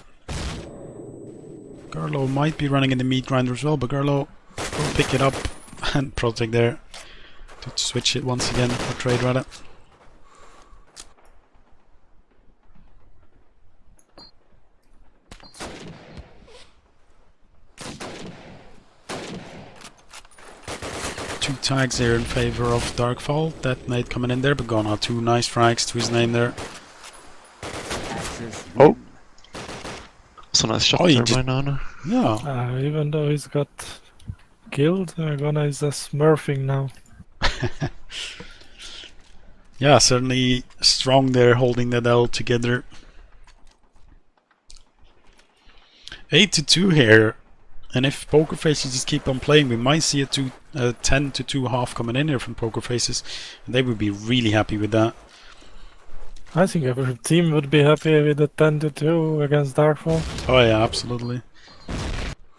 Gurlo might be running in the meat grinder as well, but Gurlo will pick it up and Protect there to switch it once again, or trade rather. Two tags here in favor of Darkfall. That nade coming in there, but Ghana 2 nice frags to his name there. Oh! That's a nice shot he there just- by Nana. Yeah. Even though he's got killed, Ghana is just smurfing now. Yeah, certainly strong there, holding that L together. 8-2 here. And if Pokerfaces just keep on playing, we might see a 10-2 half coming in here from Pokerfaces. And they would be really happy with that. I think every team would be happy with a 10-2 against Darkfall. Oh yeah, absolutely.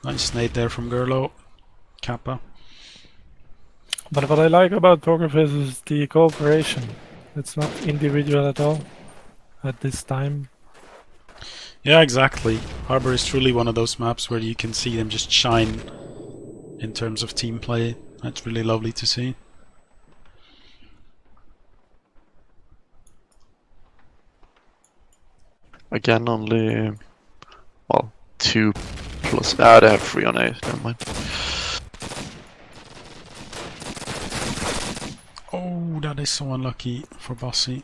Nice nade there from Gurlo. Kappa. But what I like about Pokerfaces is the cooperation. It's not individual at all at this time. Yeah, exactly. Harbor is truly one of those maps where you can see them just shine in terms of team play. That's really lovely to see. Again, only, well, 2 plus. Ah, they have 3 on A. Never mind. Oh, that is so unlucky for Bossy.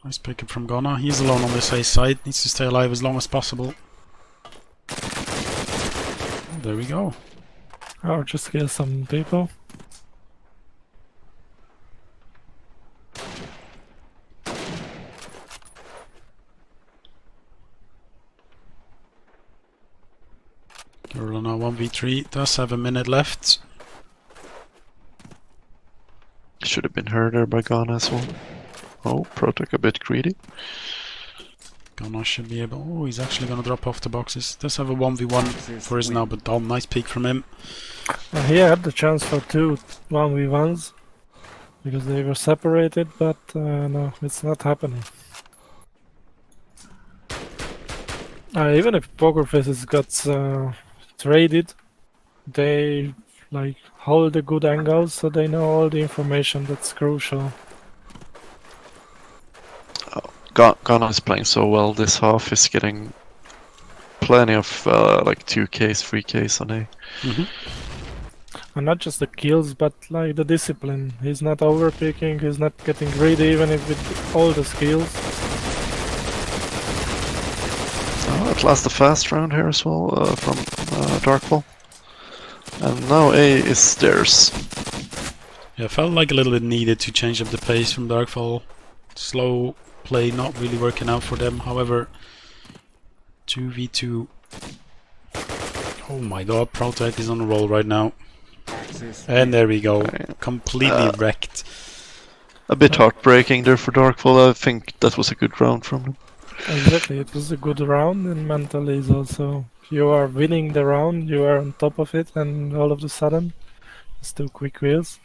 Nice pick up from Ghana. He's alone on this A side. Needs to stay alive as long as possible. Oh, there we go. Oh, just kill some people. Gorilla now 1v3. Does have a minute left. Should have been heard there by Ghana as well. Oh, Protec a bit greedy. Ghana should be able... Oh, he's actually going to drop off the boxes. Does have a 1v1 for his now, but nice peek from him. He had the chance for 2 1v1s because they were separated, but no, it's not happening. Even if Pokerfaces got traded, they like hold the good angles, so they know all the information that's crucial. Ghana is playing so well this half. He's getting plenty of like 2Ks, 3Ks on A. And not just the kills, but like the discipline. He's not overpicking, he's not getting greedy even if with all the skills. Oh, at last a fast round here as well from Darkfall. And now A is theirs. Yeah, felt like a little bit needed to change up the pace from Darkfall. Slow play not really working out for them. However, 2v2. Oh my god, Protect is on a roll right now. And there we go. Completely wrecked. A bit heartbreaking there for Darkfall. I think that was a good round from them. Exactly, it was a good round, and mentally is also... You are winning the round, you are on top of it, and all of a sudden, it's 2 quick wheels.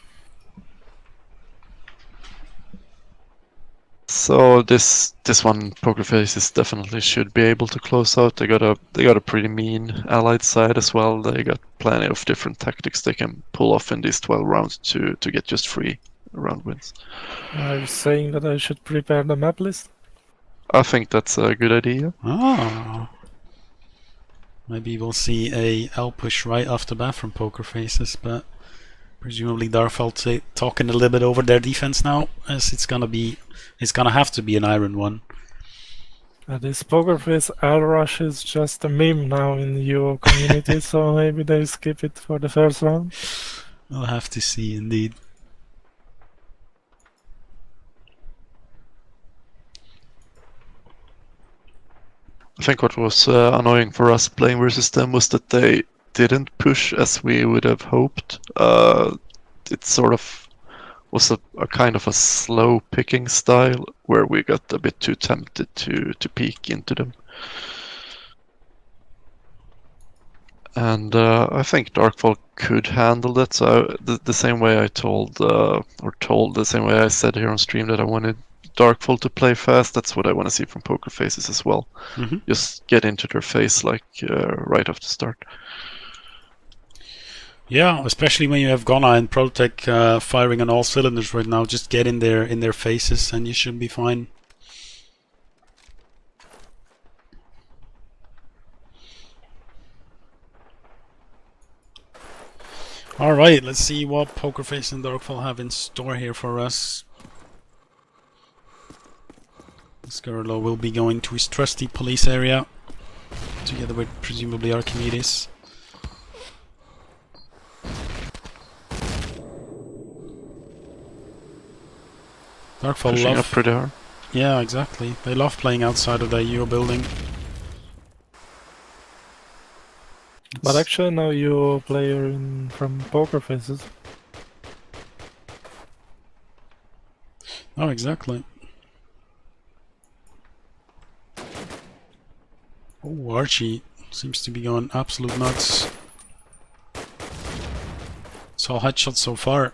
So this one, Pokerfaces definitely should be able to close out. They got a pretty mean allied side as well. They got plenty of different tactics they can pull off in these 12 rounds to get just 3 round wins. Are you saying that I should prepare the map list? I think that's a good idea. Ah. Maybe we'll see a L push right off the bat from Pokerfaces, but presumably Darkfall talking a little bit over their defense now, as it's gonna have to be an iron one. This Pokerface L rush is just a meme now in the UO community, so maybe they skip it for the first round. We'll have to see indeed. I think what was annoying for us playing versus them was that they didn't push as we would have hoped. It sort of was a kind of a slow picking style where we got a bit too tempted to peek into them. And I think Darkfall could handle that. So the same way I told the same way I said here on stream that I wanted Darkfall to play fast, that's what I want to see from Pokerfaces as well. Just get into their face like right off the start. Yeah, especially when you have Ghana and Protec firing on all cylinders right now. Just get in their faces and you should be fine. Alright, let's see what Pokerface and Darkfall have in store here for us. Scarlo will be going to his trusty police area together with presumably Archimedes. Darkfall Pushing love... up pretty hard. Yeah, exactly. They love playing outside of the UO building. But actually now UO player from Pokerfaces. Oh, exactly. Oh, Archie seems to be going absolute nuts. It's all headshots so far.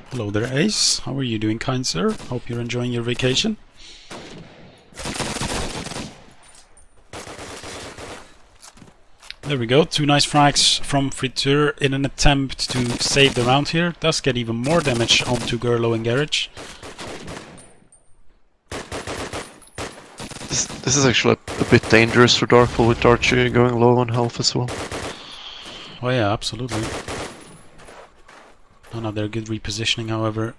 Hello there, Ace. How are you doing, kind sir? Hope you're enjoying your vacation. There we go. 2 nice frags from Friteur in an attempt to save the round here. Does get even more damage onto Gerlo and Garage. This is actually a bit dangerous for Darkfall with Archie going low on health as well. Oh yeah, absolutely. Another good repositioning, however.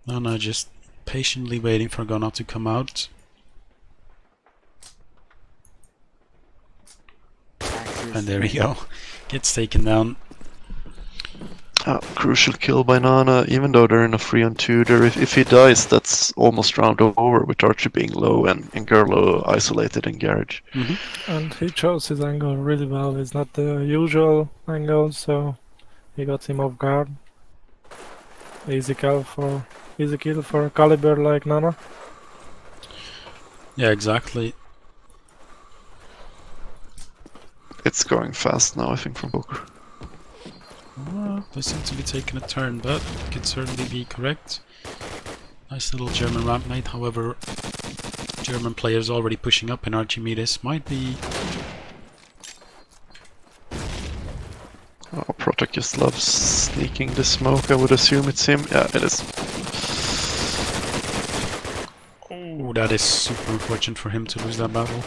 No, just patiently waiting for Gunnar to come out. And there we go. Gets taken down. Crucial kill by Nana, even though they're in a 3-on-2 there. If he dies, that's almost round over with Archie being low and Gerlo isolated in garage. And he chose his angle really well. It's not the usual angle, so he got him off guard. Easy kill for a caliber like Nana. Yeah, exactly. It's going fast now, I think, from Poker. Well, they seem to be taking a turn, but could certainly be correct. Nice little German ramp mate, however, German players already pushing up in Archimedes might be... Oh, Protec just loves sneaking the smoke, I would assume it's him. Yeah, it is. Oh, that is super unfortunate for him to lose that battle.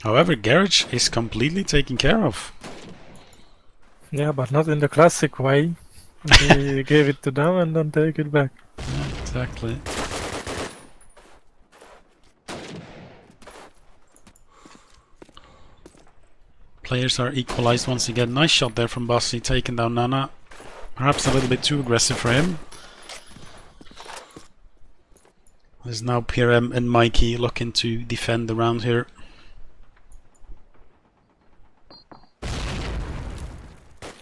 However, Garage is completely taken care of. Yeah, but not in the classic way. He gave it to them and then take it back. Yeah, exactly. Players are equalized once again. Nice shot there from Bossy, taking down Nana. Perhaps a little bit too aggressive for him. There's now PRM and Mikey looking to defend the round here.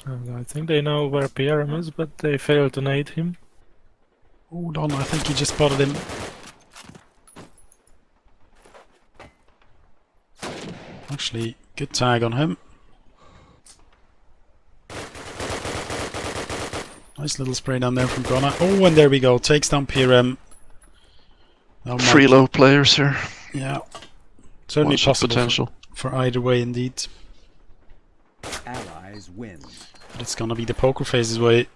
And I think they know where PRM is, but they failed to nade him. Hold on, I think he just spotted him. Actually, good tag on him. Nice little spray down there from Grona. Oh, and there we go. Takes down PRM. Now 3 low players here. Yeah. Certainly One-shot possible potential. for either way, indeed. Allies win. But it's gonna be the Pokerfaces way.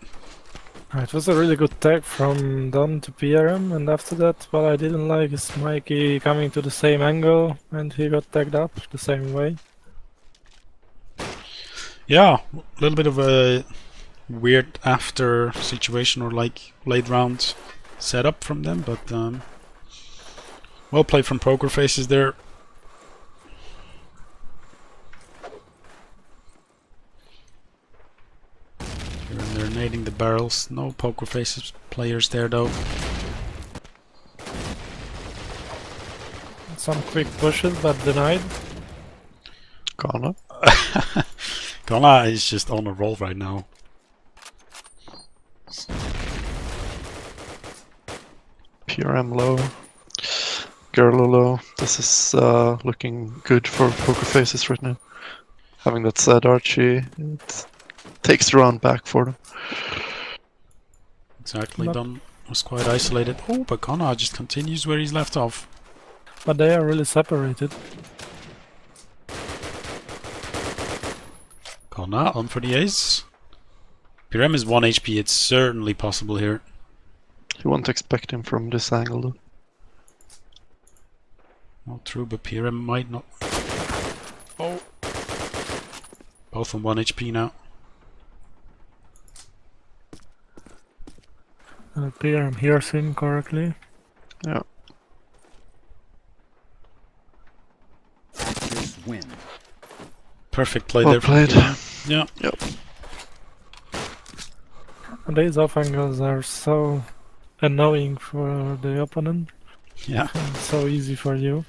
It was a really good tag from Don to PRM, and after that, what I didn't like is Mikey coming to the same angle, and he got tagged up the same way. Yeah, a little bit of a weird after situation or like late round setup from them, but well played from Pokerfaces there. Here and they're nading the barrels. No Pokerfaces players there though. Some quick pushes, but denied. Ghana. Ghana is just on a roll right now. PRM low. Gerlo low. This is looking good for Pokerfaces right now. Having that said, Archie, it takes the round back for them. Exactly, Don was quite isolated. Oh, but Ghana just continues where he's left off. But they are really separated. Ghana on for the ace. PRM is 1 HP, it's certainly possible here. You won't expect him from this angle though. Not true, but PRM might not. Oh! Both on 1 HP now. PRM hears him correctly. Yeah. Axis win. Perfect play Well there. played. Yeah. Yep. These off angles are so annoying for the opponent, Yeah. and so easy for you.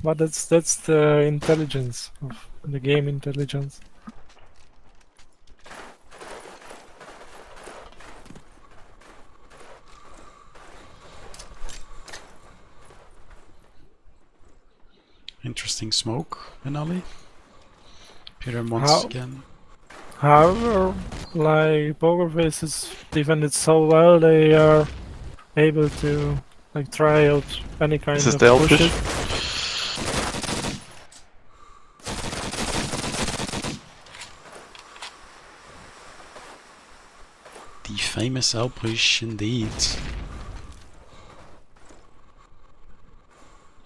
But that's the intelligence of the game intelligence. Interesting smoke, Benali. Peter once again. However, like Pokerfaces defend it so well, they are able to like try out any kind Is this of the elfish? pushes. The famous Elfish indeed.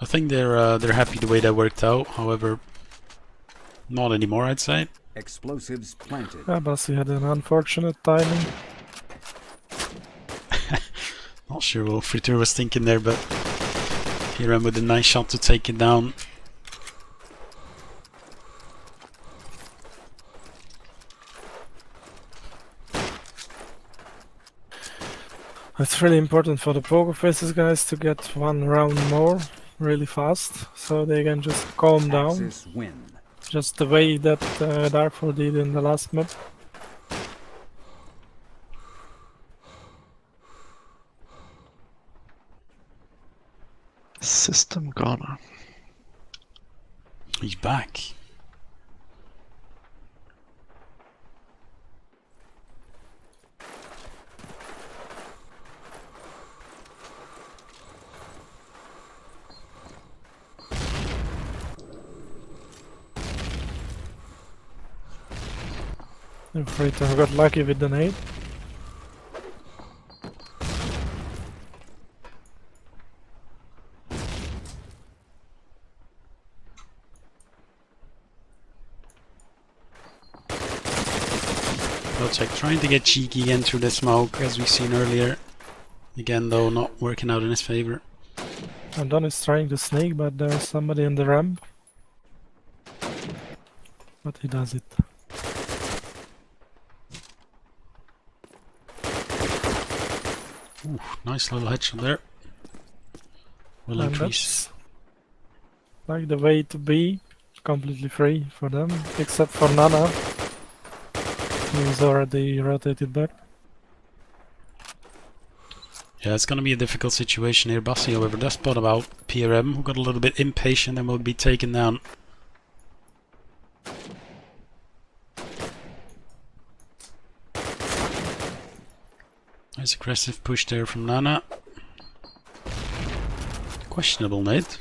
I think they're happy the way that worked out. However, not anymore, I'd say. Explosives planted. Yeah, Bassi had an unfortunate timing. Not sure what Fritur was thinking there, but Piram with a nice shot to take it down. It's really important for the Pokerfaces guys to get one round more really fast, so they can just calm down. Axis win. Just the way that Darkfall did in the last map. System Ghana. He's back. I'm afraid I got lucky with the nade. Check, trying to get cheeky again through the smoke, as we've seen earlier. Again, though, not working out in his favor. Don is trying to snake, but there's somebody in the ramp. But he does it. Ooh, nice little headshot there. Will And increase. that's like the way to be. Completely free for them, except for Nana. He's already rotated back. Yeah, it's gonna be a difficult situation here. Bassi, however, does spot about PRM, who got a little bit impatient and will be taken down. Nice aggressive push there from Nana. Questionable nade.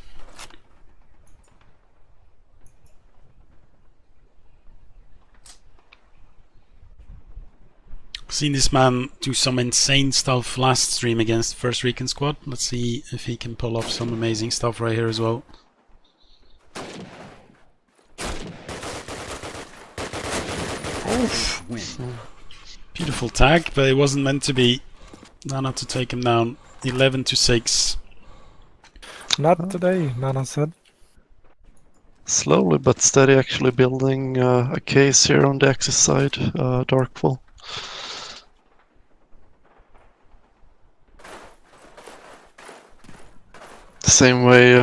Seen this man do some insane stuff last stream against First Recon Squad. Let's see if he can pull off some amazing stuff right here as well. Oof. Beautiful tag, but it wasn't meant to be. Nana to take him down. 11-6. Not today, Nana said. Slowly but steady, actually building a case here on the Axis side, Darkfall. The same way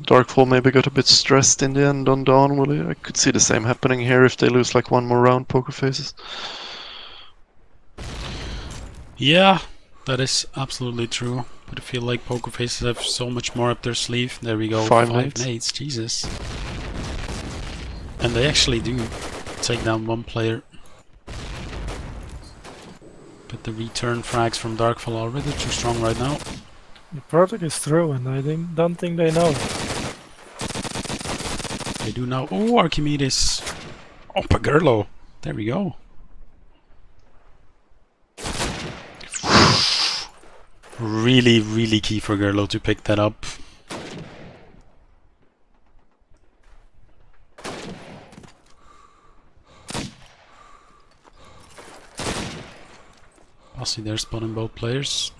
Darkfall maybe got a bit stressed in the end on Dawn. I could see the same happening here if they lose like one more round, Pokerfaces. Yeah, that is absolutely true. But I feel like Pokerfaces have so much more up their sleeve. There we go, 5 nades, Jesus. And they actually do take down one player. But the return frags from Darkfall are really too strong right now. The project is through, and I don't think they know. They do now. Oh, Archimedes. Oh, Pagurlo. There we go. Really, really key for Gerlo to pick that up. Bassi there spotting both players.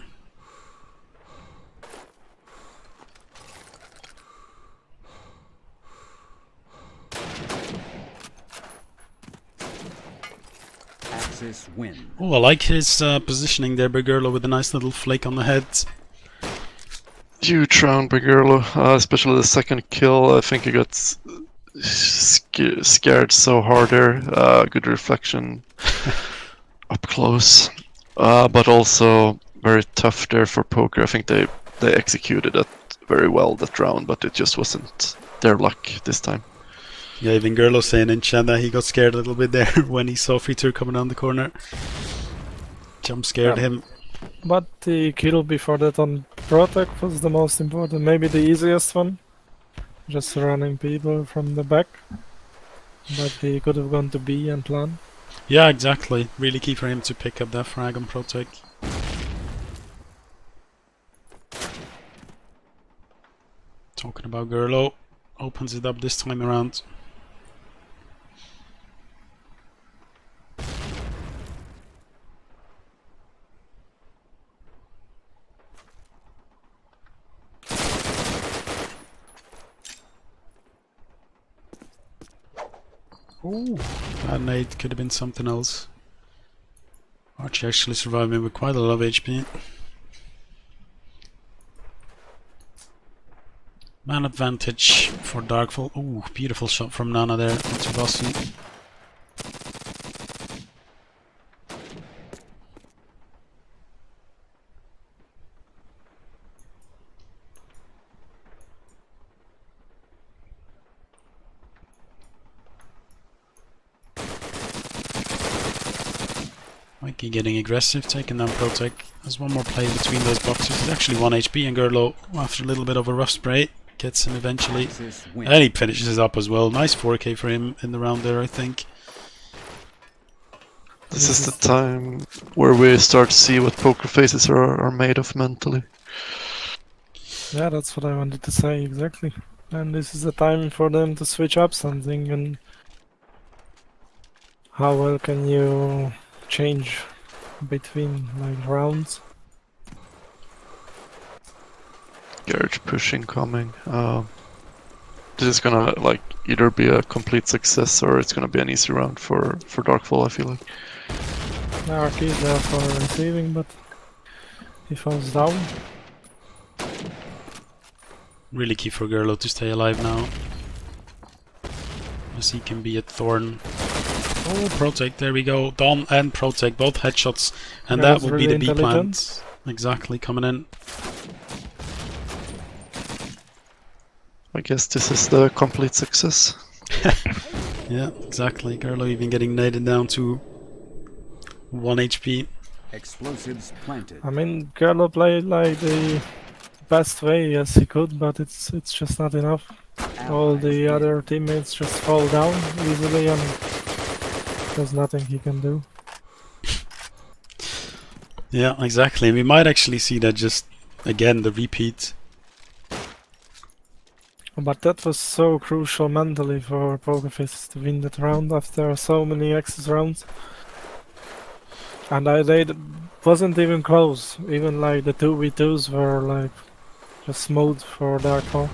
Pokerfaces win. Oh, I like his positioning there, Bergerlo, with a nice little flake on the head. Huge round by Gerlo, especially the second kill. I think he got scared so hard there. Good reflection up close, but also very tough there for poker. I think they executed that very well that round, but it just wasn't their luck this time. Yeah, even Gerlo saying in chat that he got scared a little bit there when he saw Fritur coming down the corner. Jump scared him. But the kill before that on Protect was the most important, maybe the easiest one. Just running people from the back. But he could have gone to B and plan. Yeah, exactly. Really key for him to pick up that frag on Protect. Talking about Gerlo, opens it up this time around. Ooh, that nade could have been something else. Archie actually surviving with quite a lot of HP. Man advantage for Darkfall. Ooh, beautiful shot from Nana there. Onto Vossi. Mikey getting aggressive, taking down Protect. There's one more play between those boxes. He's actually 1 HP, and Gerlo, after a little bit of a rough spray, gets him eventually. And he finishes up as well. Nice 4K for him in the round there, I think. This is the time where we start to see what Pokerfaces are made of mentally. Yeah, that's what I wanted to say, exactly. And this is the time for them to switch up something, and how well can you change between like rounds? Garage pushing coming. This is gonna like either be a complete success or it's gonna be an easy round for Darkfall, I feel like. Ark is there for receiving, but he falls down. Really key for Gerlo to stay alive now, as he can be a thorn. Oh, Protect, there we go. Dom and Protect, both headshots, and Yeah, that would really be the B intelligent. plant. Exactly, coming in. I guess this is the complete success. Yeah, exactly. Gerlo even getting naded down to 1 HP. Explosives planted. I mean, Gerlo played like the best way as he could, but it's just not enough. All the other teammates just fall down easily, and there's nothing he can do. Yeah, exactly. We might actually see that just again, the repeat. But that was so crucial mentally for Pokerfaces to win that round after so many X's rounds. And they wasn't even close. Even like the 2v2s were like just smooth for Darkfall.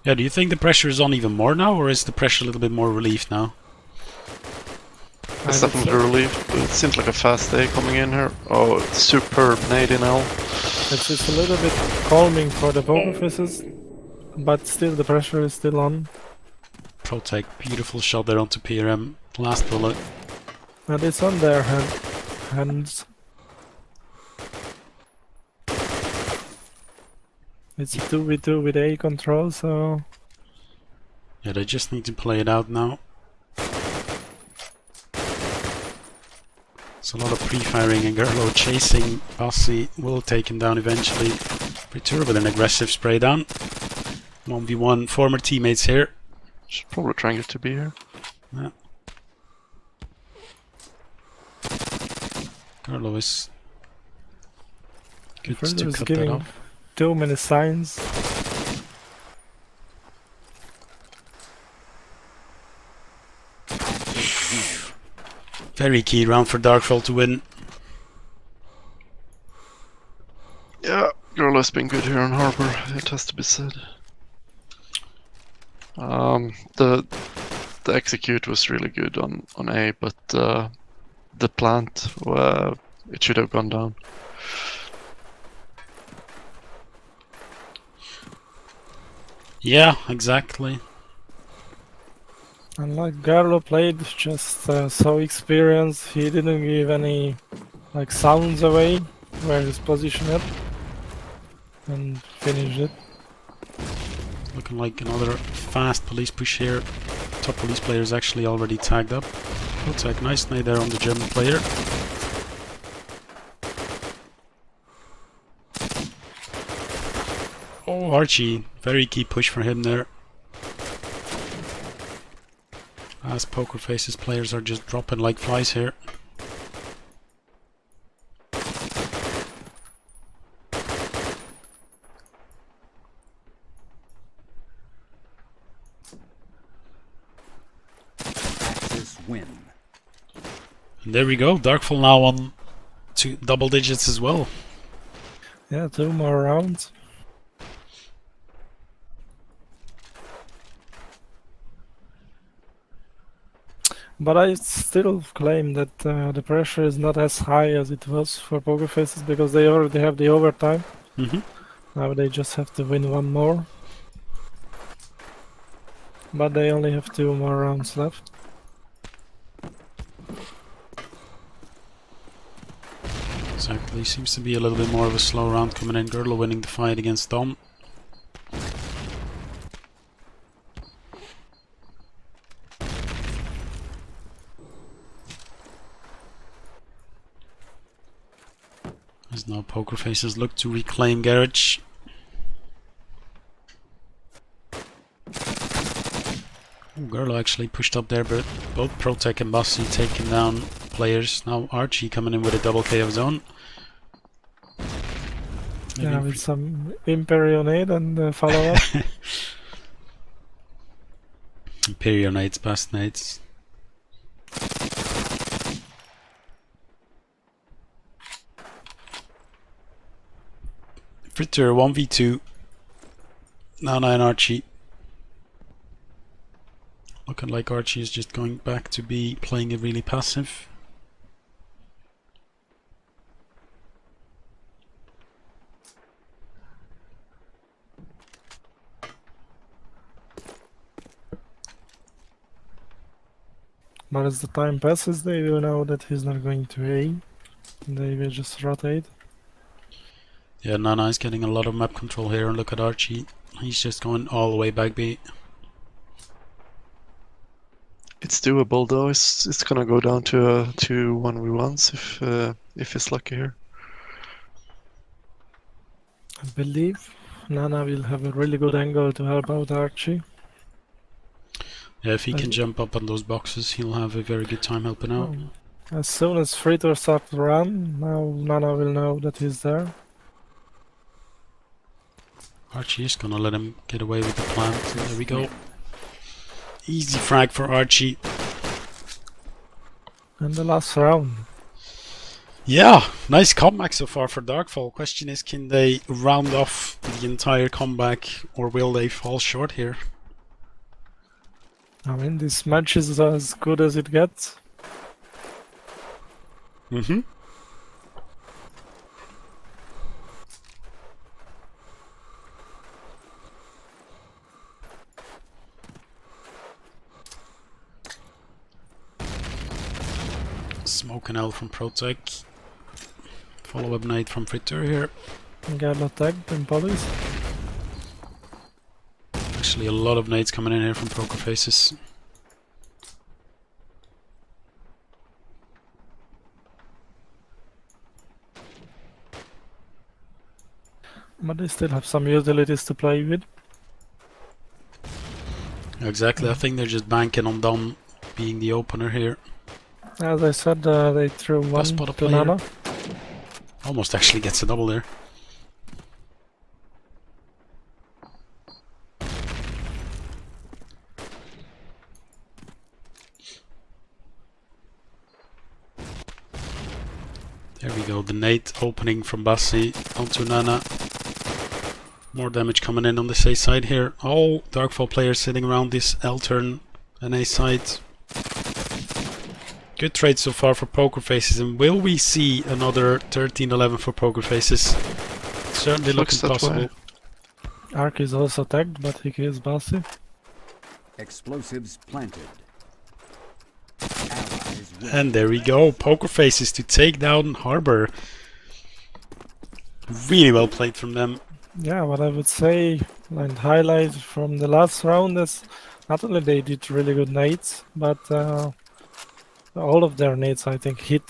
Yeah, do you think the pressure is on even more now, or is the pressure a little bit more relieved now? It's definitely a relief. It seems like a fast day coming in here. Oh, superb nade in L. It's a little bit calming for the Pokerfaces, but still the pressure is still on. Protect, beautiful shot there onto PRM. Last bullet. And it's on their hands. It's a 2v2 with A control, so... Yeah, they just need to play it out now. It's a lot of pre-firing, and Gerlo chasing Vossi will take him down eventually. Fritur with an aggressive spray down. 1v1, former teammates here. Should probably try and get to be here. Yeah. Gerlo is good Fritur to is cut that giving up. too many signs. Very key round for Darkfall to win. Yeah, Gerlo has been good here on Harbor, it has to be said. The execute was really good on A, but the plant. It should have gone down. Yeah, exactly. And like Garlo played just so experienced, he didn't give any like sounds away where he's positioned and finished it. Looking like another fast police push here. Top police player is actually already tagged up. Protect, nice nade there on the German player. Oh, Archie, very key push for him there. As Pokerfaces players are just dropping like flies here. Win. And there we go, Darkfall now on to double digits as well. Yeah, 2 more rounds. But I still claim that the pressure is not as high as it was for Pokerfaces because they already have the overtime. Now they just have to win 1 more. But they only have 2 more rounds left. Exactly, seems to be a little bit more of a slow round coming in. Girdle winning the fight against Dom. As now Pokerfaces look to reclaim Garage. Girdle actually pushed up there, but both Protec and Bossy taking down players. Now Archie coming in with a double K of his own. Yeah, with some Imperial nade and follow up. Imperial nades, best nades. Fritter 1v2. Nana and Archie. Looking like Archie is just going back to be playing it really passive. But as the time passes, they will know that he's not going to A. They will just rotate. Yeah, Nana is getting a lot of map control here, and look at Archie. He's just going all the way back B. It's doable though. It's gonna go down to 2 1v1s if he's lucky here. I believe Nana will have a really good angle to help out Archie. Yeah, if he can jump up on those boxes, he'll have a very good time helping out. As soon as Fritter starts to run, now Nana will know that he's there. Archie is gonna let him get away with the plant. There we go. Easy frag for Archie. And the last round. Yeah, nice comeback so far for Darkfall. Question is, can they round off the entire comeback, or will they fall short here? I mean, this match is as good as it gets. Smoke and L from Protec. Follow-up nade from Fritter here. Got tagged in police. Actually, a lot of nades coming in here from Pokerfaces. But they still have some utilities to play with. Exactly, I think they're just banking on Dom being the opener here. As I said, they threw one spot a to player. Nana. Almost actually gets a double there. There we go, the nade opening from Bassi onto Nana. More damage coming in on this A side here. All Darkfall players sitting around this L turn and A side. Good trade so far for Pokerfaces, and will we see another 13-11 for Pokerfaces? Certainly Looks looking that possible. way. Ark is also tagged, but he kills Bossy. Explosives planted. Allies win. And there we go, Pokerfaces to take down Harbor. Really well played from them. Yeah, what I would say and highlight from the last round is not only they did really good nades, but all of their nades I think hit,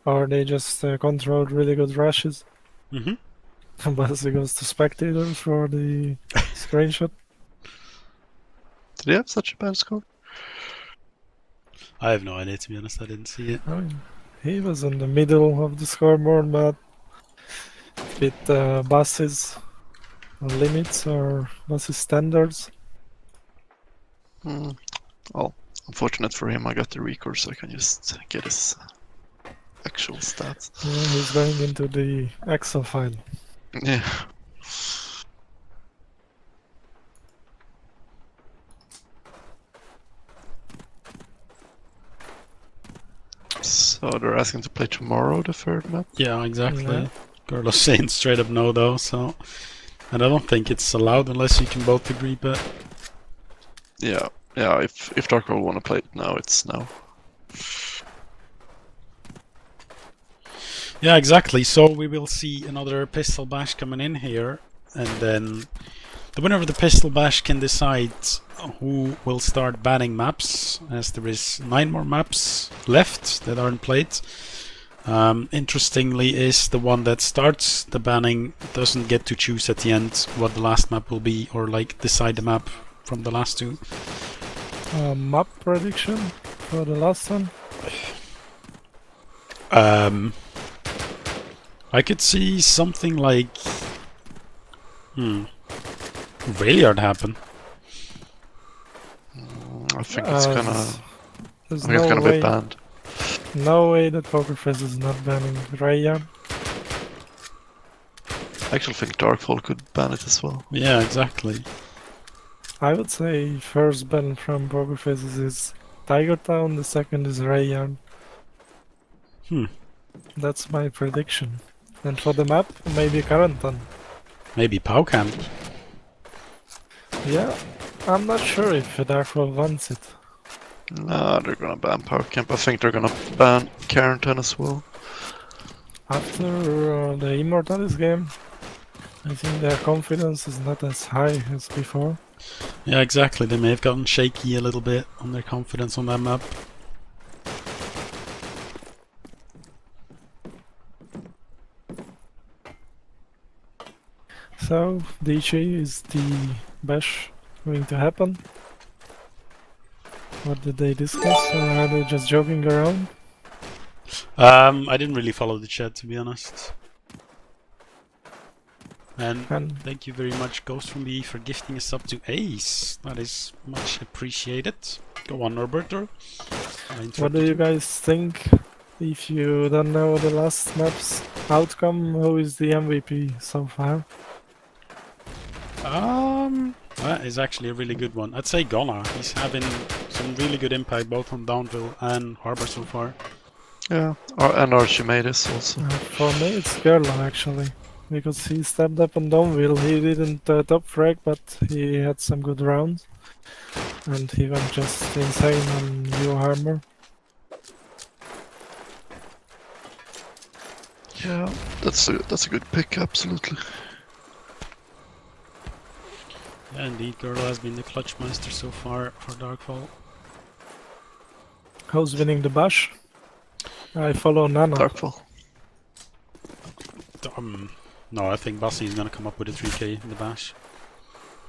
or they just controlled really good rushes. Mm-hmm. Bossy goes to spectator for the screenshot. Did he have such a bad score? I have no idea, to be honest. I didn't see it. I mean, he was in the middle of the scoreboard, but with Bossy's limits or Bossy's standards. Well, unfortunate for him, I got the record, so I can just get his actual stats. Yeah, he's going into the Excel file. Yeah. So they're asking to play tomorrow, the third map? Yeah, exactly. Yeah. Gorlo's saying straight up no, though, so... And I don't think it's allowed unless you can both agree, but... Yeah, if Darkfall want to play it now, it's now. Yeah, exactly. So we will see another Pistol Bash coming in here, and then the winner of the Pistol Bash can decide who will start banning maps, as there is 9 more maps left that aren't played. Interestingly is the one that starts the banning doesn't get to choose at the end what the last map will be, or like decide the map from the last 2. Map prediction for the last one. I could see something like Rayard happen. I think it's gonna. There's I think it's no gonna way, be banned. no way that Pokerface is not banning Rayard. I actually think Darkfall could ban it as well. Yeah, exactly. I would say first ban from Pokerfaces is Tiger Town, the second is Rayard. That's my prediction. And for the map, maybe Caranton. Maybe Powcamp. Yeah, I'm not sure if Darkfall wants it. Nah, they're gonna ban Power Camp. I think they're gonna ban Carrington as well. After the Immortalis game, I think their confidence is not as high as before. Yeah, exactly. They may have gotten shaky a little bit on their confidence on that map. So, DJ, is the bash going to happen? What did they discuss, or are they just joking around? I didn't really follow the chat, to be honest. And thank you very much, Ghost from B, for gifting us up to Ace. That is much appreciated. Go on, Norberto. What do you guys think? If you don't know the last map's outcome, who is the MVP so far? That is actually a really good one. I'd say Ghana. He's having some really good impact both on Downville and Harbor so far. Yeah, and Archimedes also. For me, it's Gerla actually, because he stepped up on Downville. He didn't top frag, but he had some good rounds, and he went just insane on New Harbor. Yeah, that's a good pick, absolutely. Yeah, indeed, Gerla has been the clutch master so far for Darkfall. Who's winning the bash? I follow Nana. Darkfall. No, I think Bassi is gonna come up with a 3k in the bash.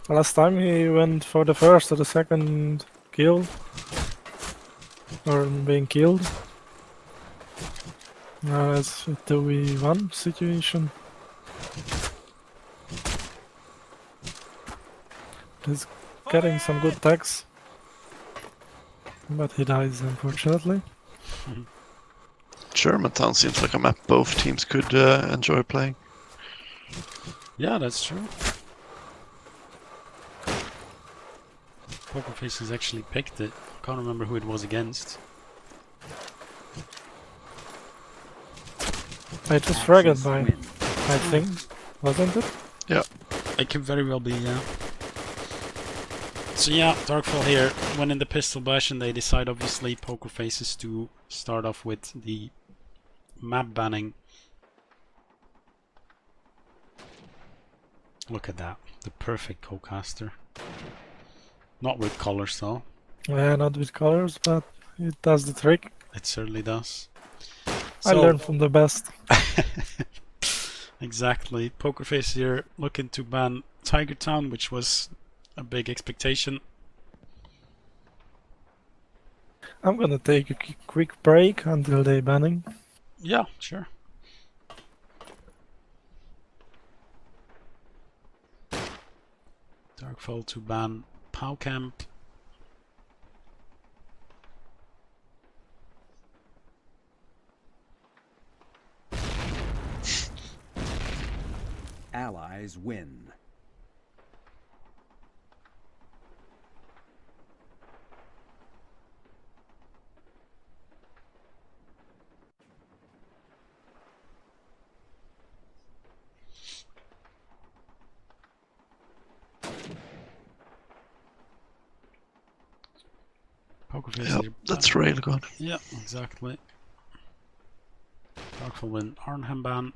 Last time he went for the first or the second kill, or being killed. Now it's a 2v1 situation. He's getting some good tags, but he dies unfortunately. Germantown seems like a map both teams could enjoy playing. Yeah, that's true. Pokerfaces actually picked it. Can't remember who it was against. I just fragged Axis by, win. I think, wasn't it? Yeah. It can very well be, yeah. So yeah, Darkfall here, when in the pistol bash, and they decide obviously Pokerfaces to start off with the map banning. Look at that, the perfect co-caster. Not with colors though. Yeah, not with colors, but it does the trick. It certainly does. I learned from the best. Exactly. Pokerface here looking to ban Tiger Town, which was a big expectation. I'm gonna take a quick break until they banning. Yeah, sure. Darkfall to ban POW Camp. Allies win. Pokerface Yeah, here. that's Railgun. Yeah, exactly. Darkfall win Arnhem ban.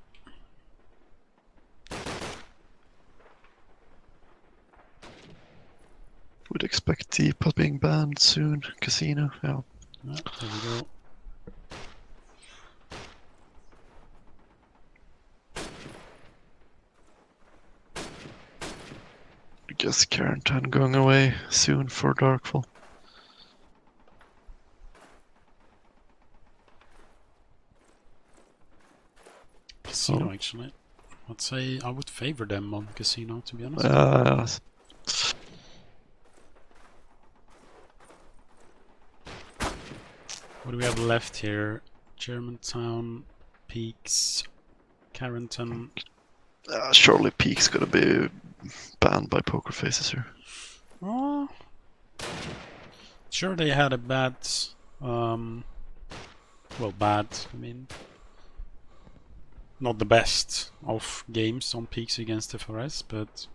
Would expect Teapot being banned soon. Casino, yeah. Yeah, there we go. I guess quarantine going away soon for Darkfall. Casino, actually. I'd say I would favor them on Casino, to be honest. What do we have left here? Germantown, Peaks, Carrington. Surely Peak's gonna be banned by Pokerfaces here. Oh, sure, they had a bad, well, bad. I mean, not the best of games on Peaks against FRS, but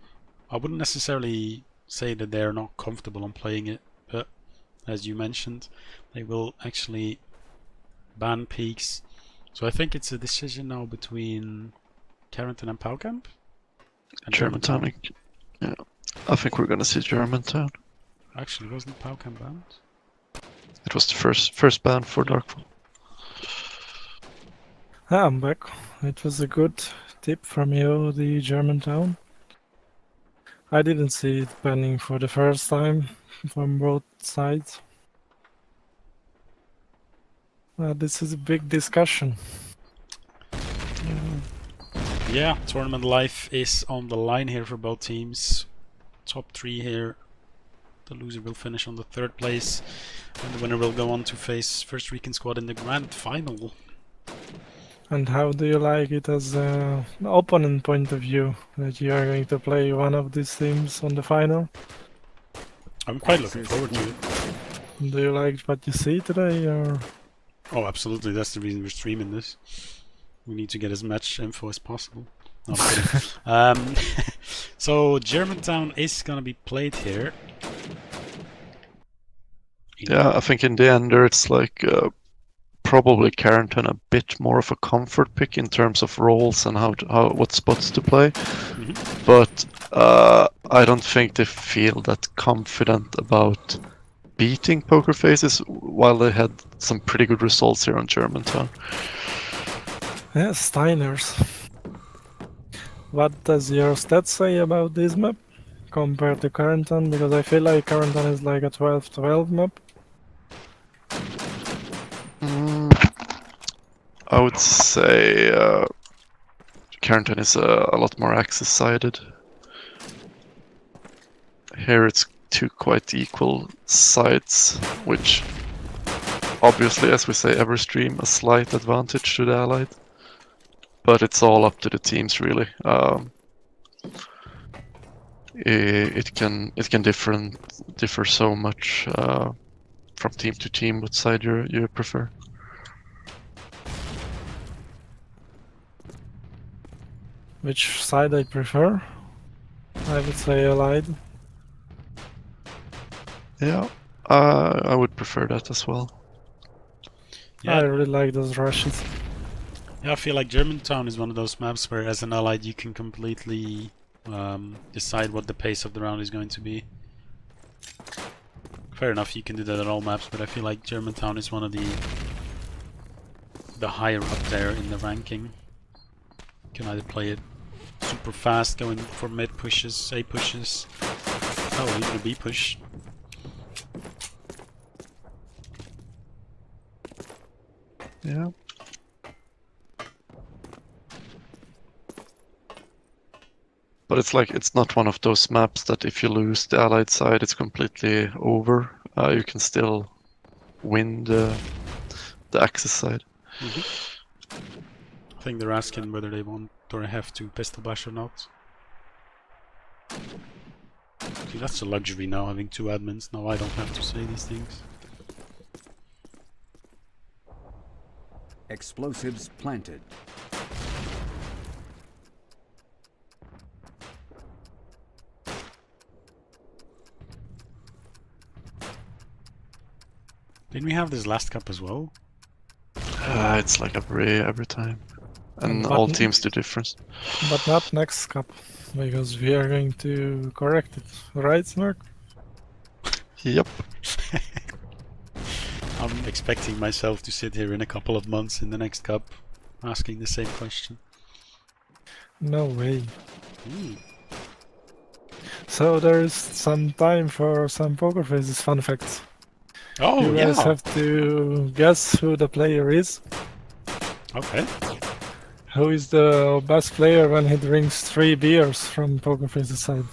I wouldn't necessarily say that they're not comfortable on playing it. But as you mentioned, they will actually ban Peaks. So I think it's a decision now between Carrington and Powcamp. Germantown. Yeah, I think we're gonna see Germantown. Actually, wasn't Powcamp banned? It was the first ban for Darkfall. Ah, I'm back. It was a good tip from you, the Germantown. I didn't see it banning for the first time from both sides. This is a big discussion. Yeah, tournament life is on the line here for both teams. Top 3 here. The loser will finish on the 3rd place, and the winner will go on to face First Recon Squad in the grand final. And how do you like it as an opponent point of view, that you are going to play one of these teams on the final? I'm quite looking forward to it. Do you like what you see today, or? Oh, absolutely. That's the reason we're streaming this. We need to get as much info as possible. No, I'm kidding. So Germantown is gonna be played here. Yeah, I think in the end there it's like probably Carrington a bit more of a comfort pick in terms of roles and what spots to play. Mm-hmm. But I don't think they feel that confident about beating Pokerfaces while they had some pretty good results here on Germantown. Yeah, Steiners. What does your stats say about this map compared to Carrington? Because I feel like Carrington is like a 12-12 map. I would say Carrington is a lot more axis-sided. Here it's two quite equal sides, which obviously, as we say every stream, a slight advantage to the Allied. But it's all up to the teams, really. It can differ so much from team to team what side you prefer. Which side I prefer? I would say Allied. Yeah, I would prefer that as well. Yeah. I really like those rushes. Yeah, I feel like Germantown is one of those maps where, as an allied, you can completely decide what the pace of the round is going to be. Fair enough, you can do that on all maps, but I feel like Germantown is one of the higher up there in the ranking. You can either play it super fast, going for mid pushes, A pushes, oh, even a B push. Yeah. But it's like, it's not one of those maps that if you lose the allied side, it's completely over. You can still win the Axis side. I think they're asking whether they want or have to pistol bash or not. See, that's a luxury now, having 2 admins. Now I don't have to say these things. Explosives planted. Didn't we have this last cup as well? It's like every time. And But all teams do different. But not next cup, because we are going to correct it, right, Snark? Yep. I'm expecting myself to sit here in a couple of months in the next cup, asking the same question. No way. So there's some time for some Pokerfaces fun facts. Oh, You guys yeah! have to guess who the player is. Okay. Who is the best player when he drinks 3 beers from Pokerfaces side?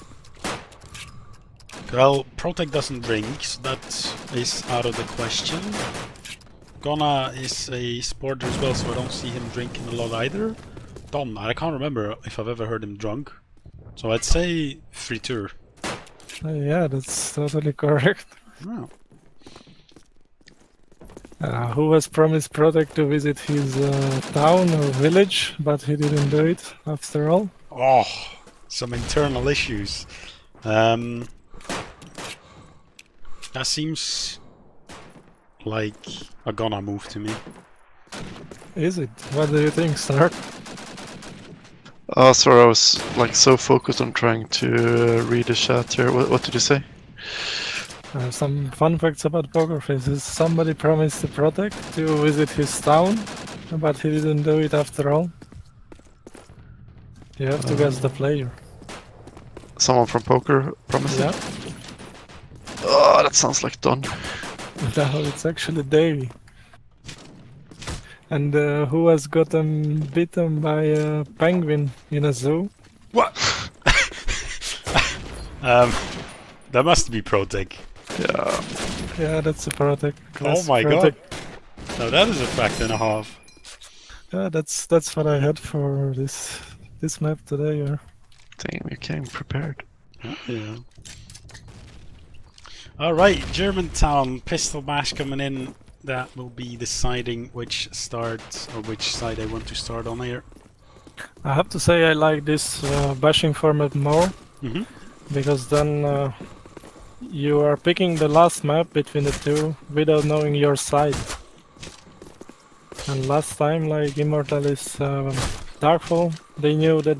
Well, Protect doesn't drink, so that is out of the question. Gonna is a sporter as well, so I don't see him drinking a lot either. Dom, I can't remember if I've ever heard him drunk. So I'd say Fritur. Yeah, that's totally correct. Oh. Who has promised Protect to visit his town or village, but he didn't do it after all? Oh, some internal issues. That seems like a gonna move to me. Is it? What do you think, Stark? Sorry, I was like so focused on trying to read the chat here. What did you say? Some fun facts about Pokerfaces. Somebody promised to Protect to visit his town, but he didn't do it after all. You have to guess the player. Someone from Poker promised Yeah. it? Oh, that sounds like Don. No, it's actually Davey. And who has gotten bitten by a penguin in a zoo? What? That must be Protect. Yeah. Yeah, that's a Protect. Oh my god. Now that is a fact and a half. Yeah, that's what I had for this map today. Yeah. Damn, you came prepared. Yeah. Alright, Germantown, Pistol Bash coming in. That will be deciding which start or which side I want to start on here. I have to say I like this bashing format more, because then you are picking the last map between the two without knowing your side. And last time, like Immortalis Darkfall, they knew that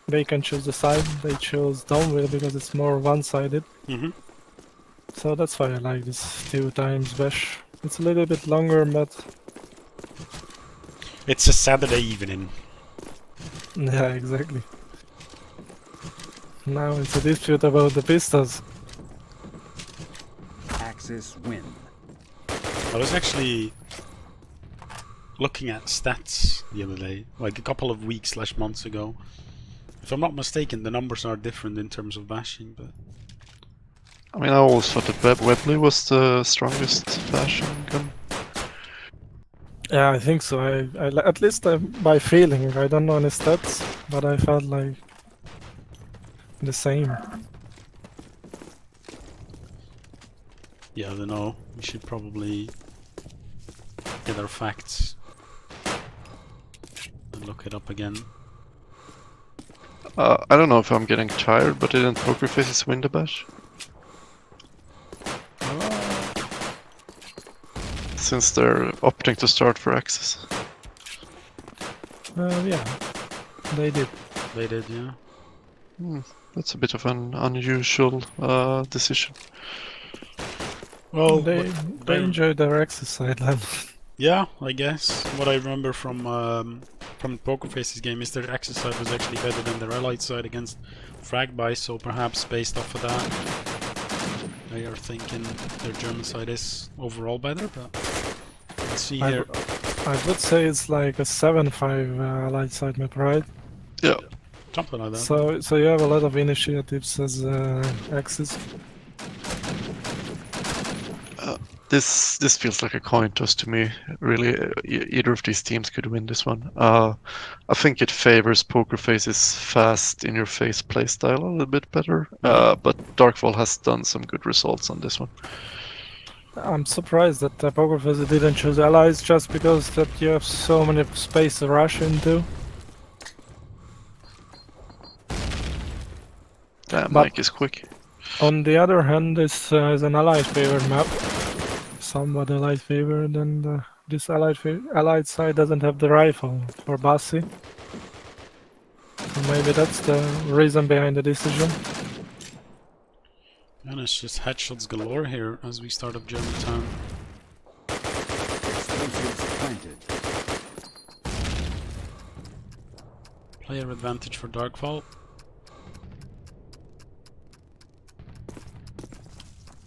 they can choose the side. They chose Downwheel because it's more one-sided. So that's why I like this 2 times bash. It's a little bit longer, but It's a Saturday evening. yeah, exactly. Now it's a dispute about the pistols. Axis win. I was actually looking at stats the other day, like a couple of weeks / months ago. If I'm not mistaken, the numbers are different in terms of bashing, but I mean, I always thought that Webley was the strongest bashing gun. Yeah, I think so. At least by feeling. I don't know any stats, but I felt like the same. yeah, I don't know. We should probably get our facts and look it up again. I don't know if I'm getting tired, but didn't Pokerfaces win the batch? Since they're opting to start for Axis. Yeah, they did. They did, yeah. That's a bit of an unusual decision. Well, They enjoy their exercise level. yeah, I guess. What I remember from Pokerface's game is their Axis side was actually better than their Allied side against Fragby, so perhaps based off of that, they are thinking their German side is overall better, but let's see here. I would say it's like a 7-5 Allied side map, right? Yeah. Something like that. So you have a lot of initiatives as Axis. This feels like a coin toss to me. Really, either of these teams could win this one. I think it favors Pokerface's fast, in-your-face playstyle a little bit better. But Darkfall has done some good results on this one. I'm surprised that Pokerfaces didn't choose allies just because that you have so many space to rush into. Damn, But- Mike is quick. On the other hand, this is an allied favored map. Somewhat allied favored, and this allied side doesn't have the rifle for Bassi. So maybe that's the reason behind the decision. And it's just headshots galore here as we start up Germantown. Explosives planted. Player advantage for Darkfall.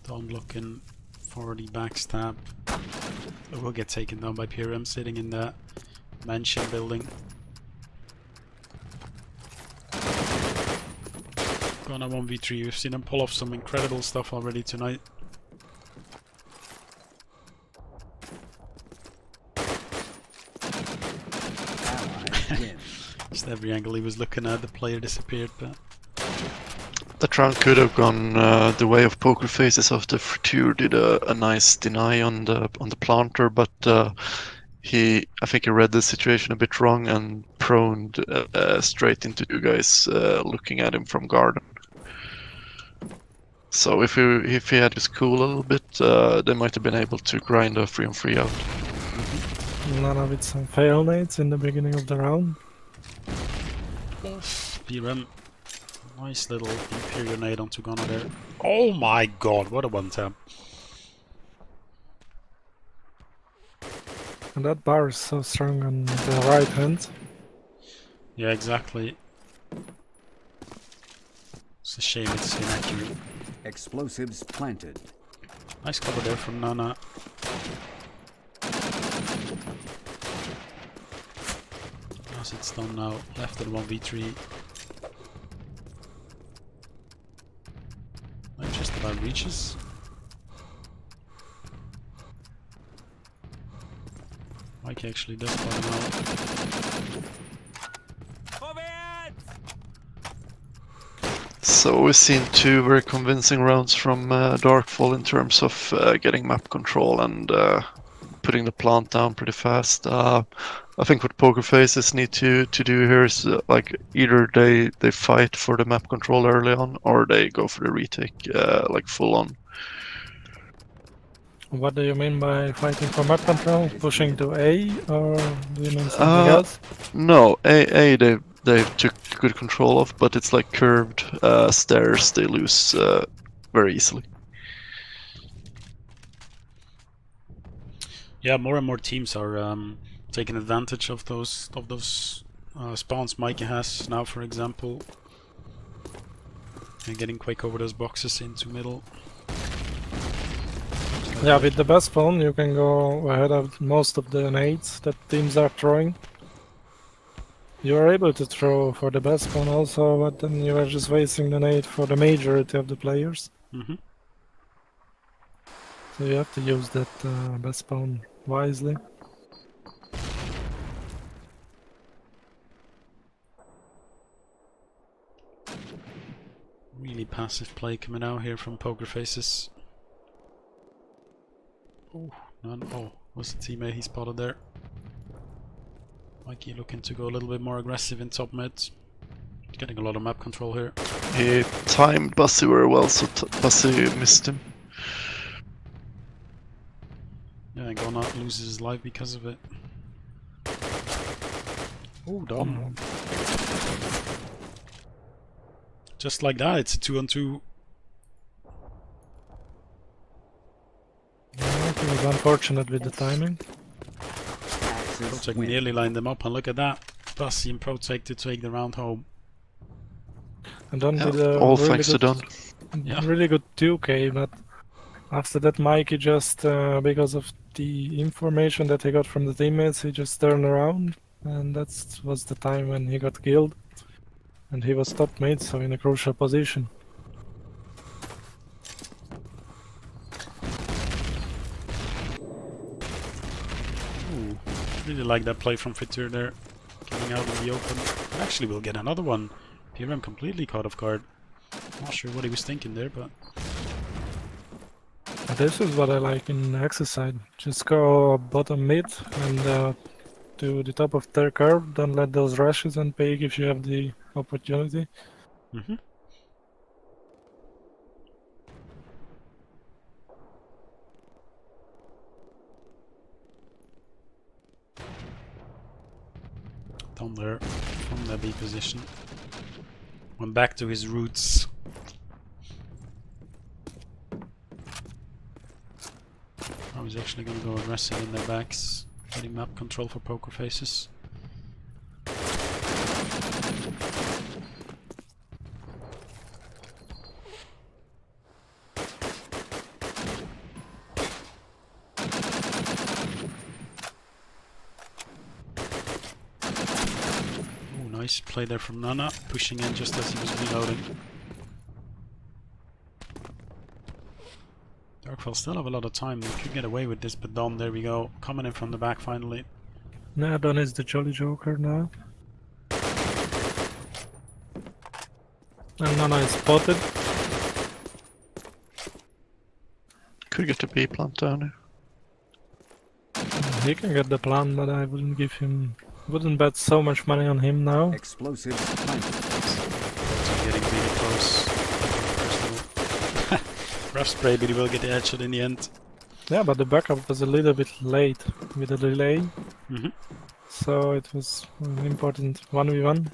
Don't looking for the backstab. It will get taken down by PRM sitting in that mansion building. Gonna 1v3. We've seen him pull off some incredible stuff already tonight. Ally win. Just every angle he was looking at, the player disappeared. But That round could have gone the way of Pokerfaces after Friture did a nice deny on the planter, but I think he read the situation a bit wrong and proned straight into two guys looking at him from garden. So if he had his cool a little bit, they might have been able to grind a 3-on-3 out. Nana with some fail nades in the beginning of the round. PRM, nice little Imperial nade onto Gunner there. Oh my god, what a one tap. And that bar is so strong on the right hand. Yeah, exactly. It's a shame it's inaccurate. Explosives planted. Nice cover there from Nana. As it's done now, left at 1v3. Like just about reaches. Mike actually does find him out. So we've seen two very convincing rounds from Darkfall in terms of getting map control and putting the plant down pretty fast. I think what Pokerfaces need to do here is like either they fight for the map control early on or they go for the retake like full on. What do you mean by fighting for map control? Pushing to A, or do you mean something else? No, A they took good control of, but it's like curved stairs they lose very easily. Yeah, more and more teams are taking advantage of those spawns Mikey has now, for example, and getting quick over those boxes into middle. Yeah, with the best spawn you can go ahead of most of the nades that teams are throwing. You are able to throw for the best spawn also, but then you are just wasting the nade for the majority of the players. So you have to use that best spawn wisely. Really passive play coming out here from Pokerfaces. Oh, none. Oh, was the teammate he spotted there? Mikey looking to go a little bit more aggressive in top mid. Getting a lot of map control here. He timed Bussy very well, so Bussy missed him. Yeah, and Gonna loses his life because of it. Oh, dumb. Just like that, it's a 2-on-2. Yeah, it was unfortunate with the timing. Protect nearly lined them up, and look at that. Bussy and Protect to take the round home. And Don did all really thanks to good, Don. Yeah. really good 2K, but after that Mikey just, because of the information that he got from the teammates, he just turned around, and that was the time when he got killed. And he was top mate, so in a crucial position. Ooh, really like that play from Fritur there. Getting out in the open. Actually, we'll get another one. PRM completely caught off guard. Not sure what he was thinking there, but... This is what I like in exercise. Just go bottom mid and to the top of their curve. Don't let those rushes and peek if you have the opportunity. Mm-hmm. Down there from the B position. Went back to his roots. I was actually gonna go aggressive in their backs, getting map control for Pokerfaces. Oh, nice play there from Nana, pushing in just as he was reloading. Darkfall still have a lot of time, they could get away with this, but Dom, there we go, coming in from the back finally. Nah, Don is the Jolly Joker now. And Nana is spotted. Could get the B plant down here. He can get the plan, but I wouldn't give him... Wouldn't bet so much money on him now. Explosives planted. Getting really close. Rough spray, but he will get the headshot in the end. Yeah, but the backup was a little bit late with the delay. Mm-hmm. So it was an important 1v1.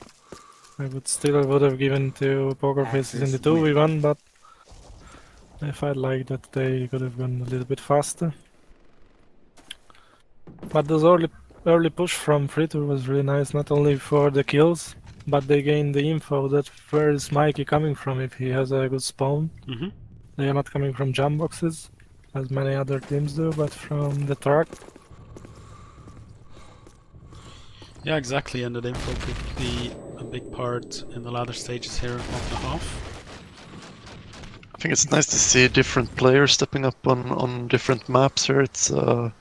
I would have given to Pokerfaces in the 2v1, but I felt like that they could have gone a little bit faster. But this early push from Fritur was really nice, not only for the kills, but they gained the info that where is Mikey coming from if he has a good spawn. Mm-hmm. They are not coming from jump boxes, as many other teams do, but from the truck. Yeah, exactly, and that info could be a big part in the latter stages here of the half. I think it's nice to see different players stepping up on different maps here. It's all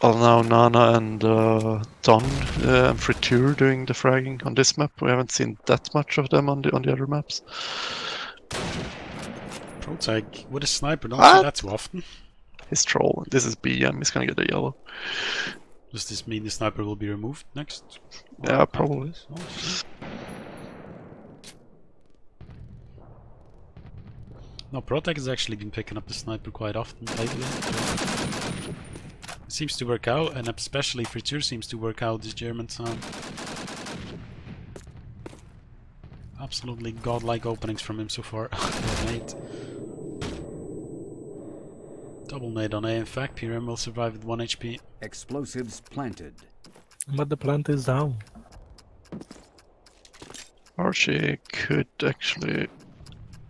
now Nana and Don and Fritur doing the fragging on this map. We haven't seen that much of them on the other maps. Protag with a sniper, don't see that too often. He's troll. This is BM, he's gonna get a yellow. Does this mean the sniper will be removed next? Yeah, probably. Oh, shit. No, Protag has actually been picking up the sniper quite often lately. It seems to work out, and especially Fritur seems to work out this German sound. Absolutely godlike openings from him so far. Nade. Double nade on A. In fact, PRM will survive with 1 HP. Explosives planted. But the plant is down. Archie could actually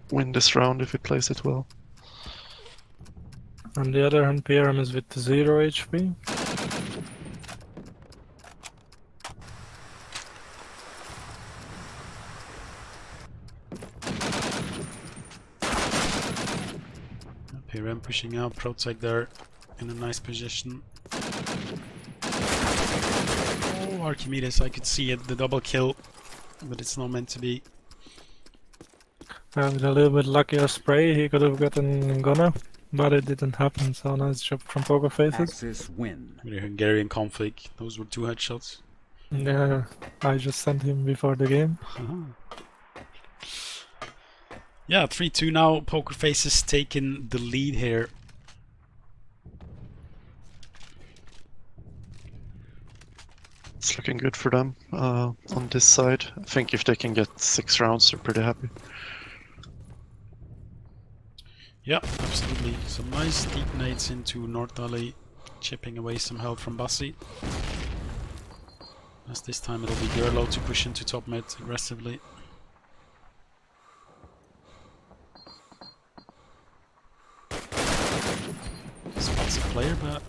win this round if he plays it well. On the other hand, PRM is with 0 HP. PRM pushing out, Protag there in a nice position. Oh, Archimedes, I could see it, the double kill, but it's not meant to be. With a little bit luckier spray, he could have gotten Gunner, but it didn't happen, so nice job from Pokerfaces. Axis win. Really Hungarian config, those were 2 headshots. Yeah, I just sent him before the game. Yeah, 3-2 now. Pokerfaces taking the lead here. It's looking good for them on this side. I think if they can get 6 rounds, they're pretty happy. Yeah, absolutely. Some nice deep nades into North Alley, chipping away some health from Bassi. As this time it'll be Gerlo to push into top mid aggressively. Spots a player, but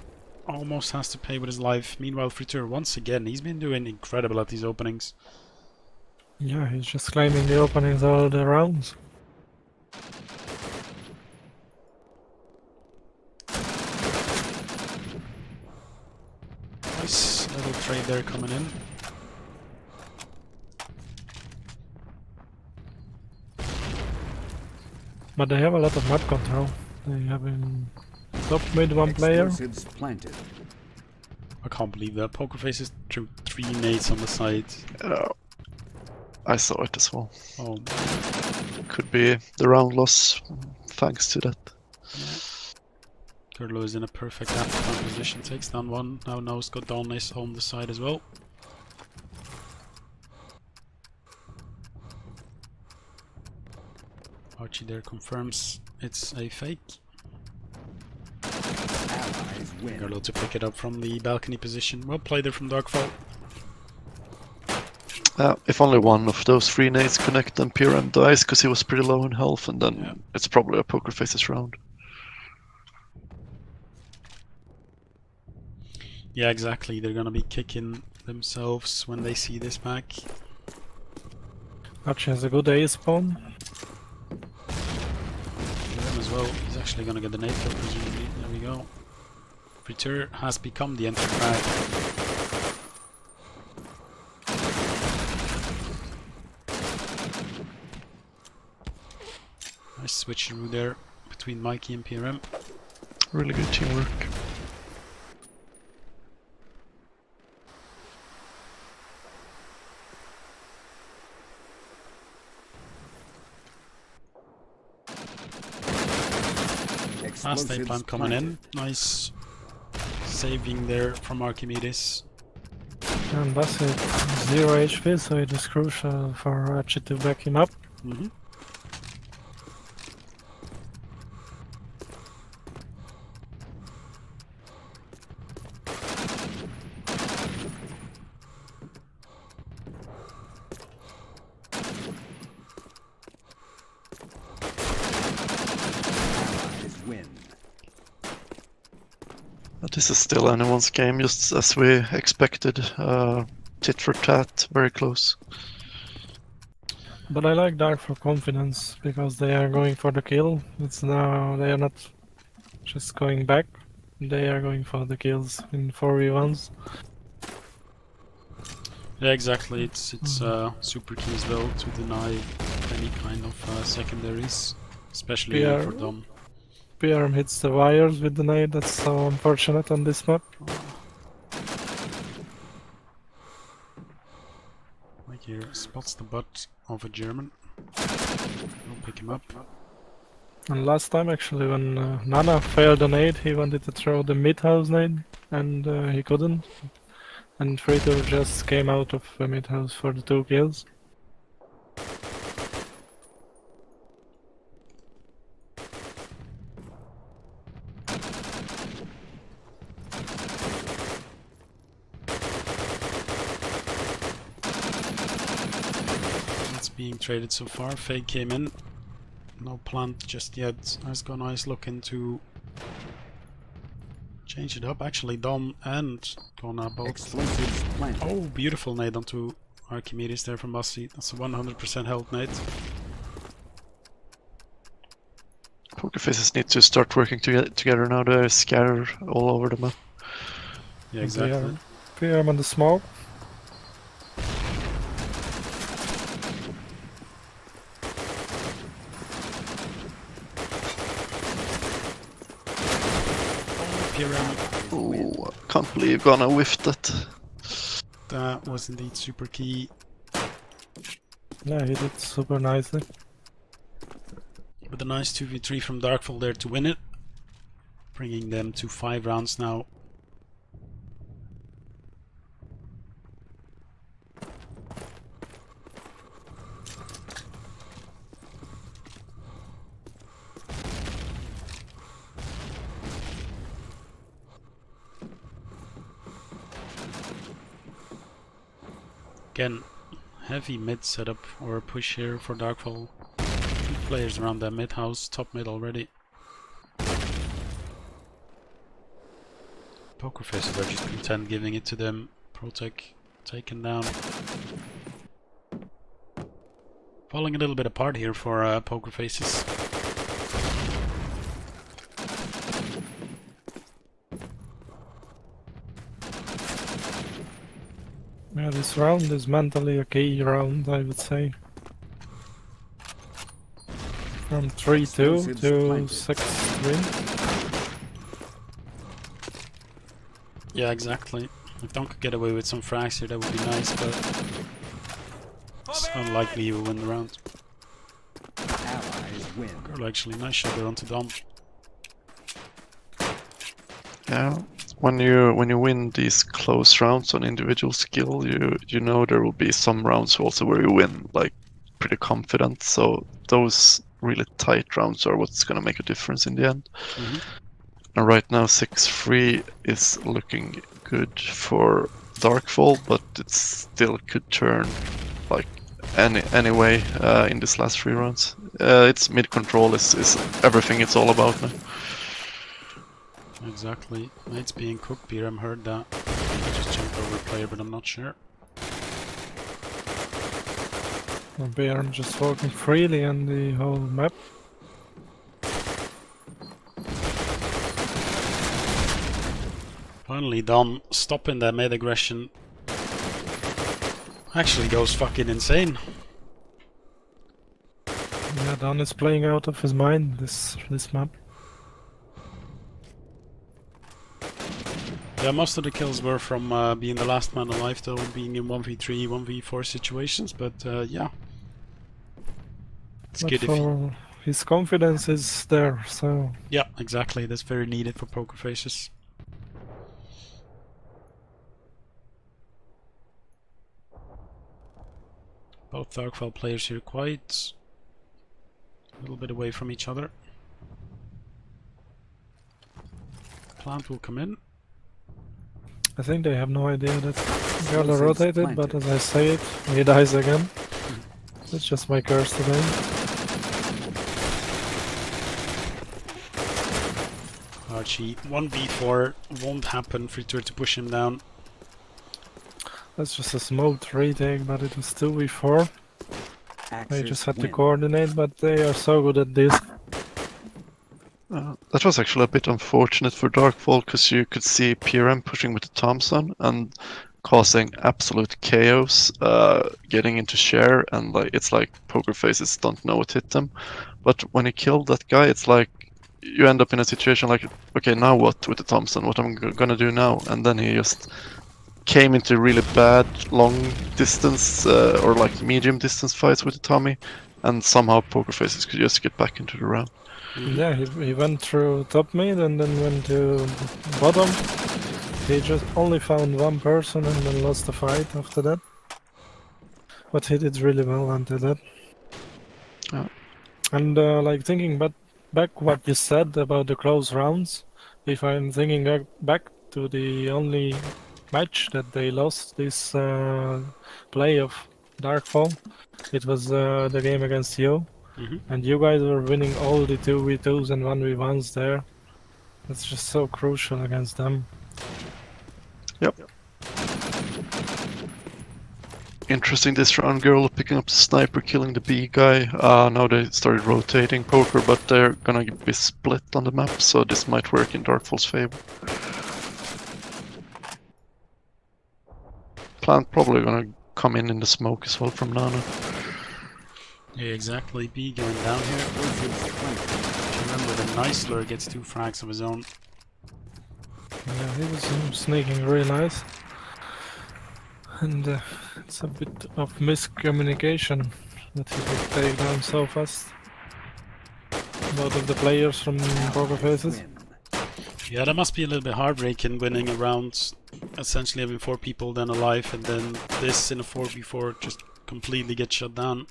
almost has to pay with his life. Meanwhile, Fritur, once again, he's been doing incredible at these openings. Yeah, he's just claiming the openings all the rounds. Nice little trade there coming in. But they have a lot of map control. They have in top mid one player. Explosives planted. I can't believe that. Pokerfaces threw 3 nades on the side. I saw it as well. Oh, Could be the round loss thanks to that. Gerlo is in a perfect half position, takes down one. Now knows Godon is on the side as well. Archie there confirms it's a fake. Allies win. Gerlo to pick it up from the balcony position. Well played there from Darkfall. If only one of those 3 nades connect, then PRM dies because he was pretty low in health, and then it's probably a Pokerfaces round. Yeah, exactly. They're gonna be kicking themselves when they see this back. Archie has a good A spawn. Him as well. He's actually gonna get the nade kill, presumably. There we go. Fritur has become the entry frag. Nice switcheroo there between Mikey and PRM. Really good teamwork. Last day plan coming in. Nice saving there from Archimedes. And Bassi 0 HP, so it is crucial for Archie to back him up. Win. But this is still anyone's game, just as we expected. Tit for tat, very close. But I like Dark for confidence because they are going for the kill. It's now they are not just going back; they are going for the kills in 4v1s. Yeah, exactly. It's super key as well to deny any kind of secondaries, especially for Dom. PRM hits the wires with the nade. That's so unfortunate on this map. Like here, spots the butt of a German. Don't pick him up. And last time, actually, when Nana failed a nade, he wanted to throw the mid-house nade, and he couldn't. And Fritur just came out of the mid-house for the 2 kills. It's being traded so far. Fake came in. No plant just yet. Has gone nice looking to change it up. Actually, Dom and Kona both. Explosives planted. Oh, beautiful nade onto Archimedes there from Bassi. That's a 100% health nade. Pokerfaces need to start working together now. They're scattered all over the map. Yeah, exactly. PRM on the smoke. PRM. Oh, I can't believe Ghana whiffed that. That was indeed super key. Yeah, he did super nicely. With a nice 2v3 from Darkfall there to win it. Bringing them to 5 rounds now. Again, heavy mid setup or push here for Darkfall. 2 players around that mid house, top mid already. Pokerfaces are just content giving it to them. Protec taken down. Falling a little bit apart here for Pokerfaces. Yeah, this round is mentally a key round, I would say. From 3-2 to Explosives planted. 6-3. Yeah, exactly. If Don could get away with some frags here, that would be nice, but it's unlikely he will win the round. Allies win. Girl, actually, nice shot there onto Dom. Yeah, when you win these close rounds on individual skill, you know there will be some rounds also where you win like pretty confident. So those really tight rounds are what's gonna make a difference in the end. And right now 6-3 is looking good for Darkfall, but it still could turn like any way in this last 3 rounds. Its mid control is everything it's all about now. Exactly. Mates being cooked, BRM heard that. I just jumped over player, but I'm not sure. Bayern just walking freely on the whole map. Finally, Dom stopping that mid aggression. Actually goes fucking insane. Yeah, Don is playing out of his mind this map. Yeah, most of the kills were from being the last man alive, though, and being in 1v3, 1v4 situations, but yeah. It's But good if he... for his confidence is there, so... Yeah, exactly. That's very needed for Pokerfaces. Both Darkfall players here quite a little bit away from each other. Plant will come in. I think they have no idea that Gala rotated, but as I say it, he dies again. It's just my curse today. Archie, 1v4 won't happen. Free to push him down. That's just a smoked retake, but it was 2v4. They just had to coordinate, but they are so good at this. That was actually a bit unfortunate for Darkfall, because you could see PRM pushing with the Thompson and causing absolute chaos, getting into share, and like it's like Pokerfaces don't know what hit them. But when he killed that guy, it's like you end up in a situation like, okay, now what with the Thompson? What am I gonna do now? And then he just came into really bad long distance or like medium distance fights with the Tommy, and somehow Pokerfaces could just get back into the round. Yeah, he went through top mid and then went to bottom. He just only found one person and then lost the fight after that. But he did really well until that. Yeah. And like thinking back what you said about the close rounds, if I'm thinking back to the only match that they lost this play of Darkfall, it was the game against you. And you guys were winning all the 2v2s and 1v1s there. That's just so crucial against them. Yep. Interesting this round, Girl picking up the sniper, killing the B guy. Now they started rotating Poker, but they're gonna be split on the map, so this might work in Darkfall's favor. Plant probably gonna come in the smoke as well from Nana. Yeah, exactly. B going down here. Remember, the Nicler gets 2 frags of his own. Yeah, he was sneaking really nice. And it's a bit of miscommunication that he could take down so fast. Both of the players from Pokerfaces. Win. Yeah, that must be a little bit heartbreaking winning a round, essentially having 4 people then alive, and then this in a 4v4 just completely gets shut down.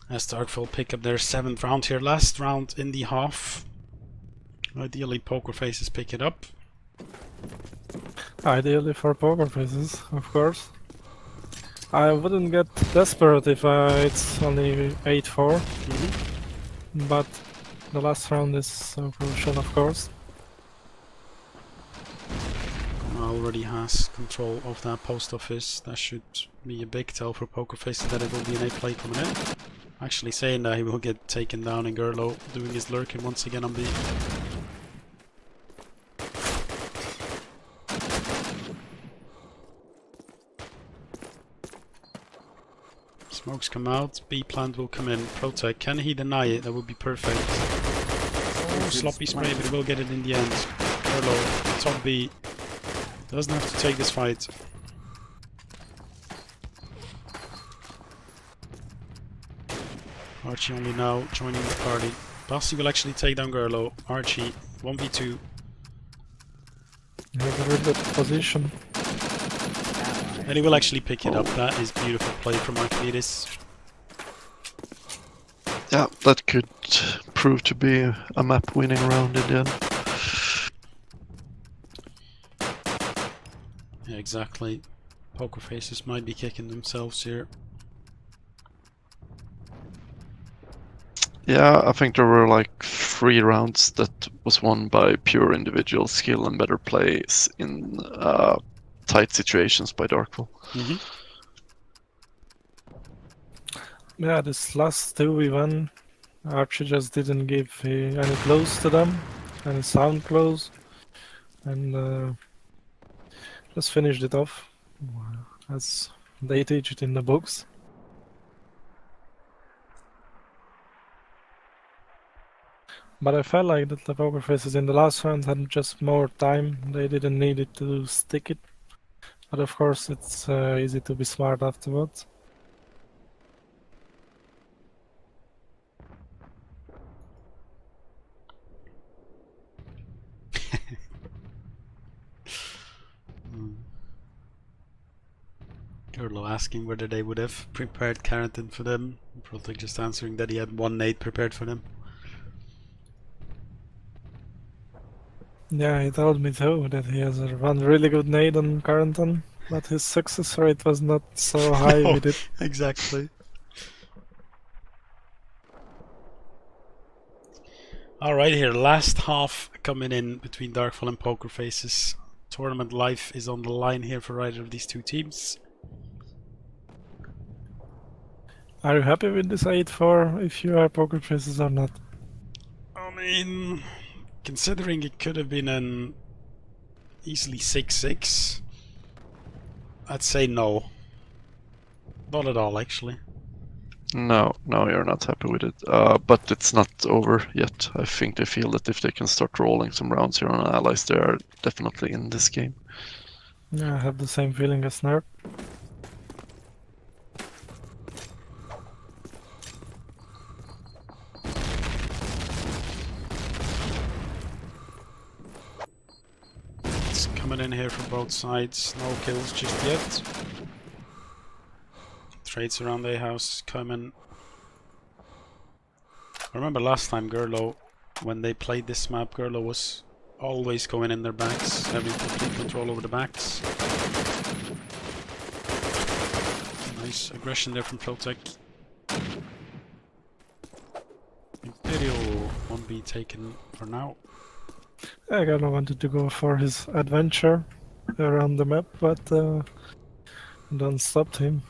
As Darkfall pick up their 7th round here, last round in the half. Ideally Pokerfaces pick it up. Ideally for Pokerfaces, of course. I wouldn't get desperate if it's only 8-4, but the last round is so crucial, of course. Already has control of that post office. That should be a big tell for Pokerfaces that it will be an A play coming in. Actually saying that he will get taken down, and Gerlo doing his lurking once again on B. Smokes come out, B plant will come in. Protect, can he deny it? That would be perfect. Oh, sloppy spray, but he will get it in the end. Gerlo, top B. Doesn't have to take this fight. Archie only now joining the party. Bassi will actually take down Gerlo. Archie, 1v2. He has a really good position. And he will actually pick it up. That is beautiful play from Archimedes. Yeah, that could prove to be a map winning round in the end. Yeah, exactly. Pokerfaces might be kicking themselves here. Yeah, I think there were like 3 rounds that was won by pure individual skill and better plays in tight situations by Darkfall. Yeah, this last 2 we won, Archie just didn't give any close to them, any sound close, and just finished it off, as they teach it in the books. But I felt like that the Pokerfaces in the last round had just more time. They didn't need it to stick it. But of course, it's easy to be smart afterwards. Gerlo asking whether they would have prepared Carrington for them. Protect just answering that he had 1 nade prepared for them. Yeah, he told me too that he has one really good nade on Carrington, but his success rate was not so high with it. Exactly. Alright, here, last half coming in between Darkfall and Pokerfaces. Tournament life is on the line here for either of these 2 teams. Are you happy with this 8-4 if you are Pokerfaces or not? I mean, considering it could have been an easily 6-6, I'd say no. Not at all, actually. No, you're not happy with it. But it's not over yet. I think they feel that if they can start rolling some rounds here on allies, they are definitely in this game. Yeah, I have the same feeling as Nerd. It's coming in here from both sides. No kills just yet. Trades around A house coming. I remember last time Gerlo, when they played this map, Gerlo was always going in their backs, having complete control over the backs. Nice aggression there from Protec. Imperial 1B taken for now. I kind of wanted to go for his adventure around the map, but don't stop him.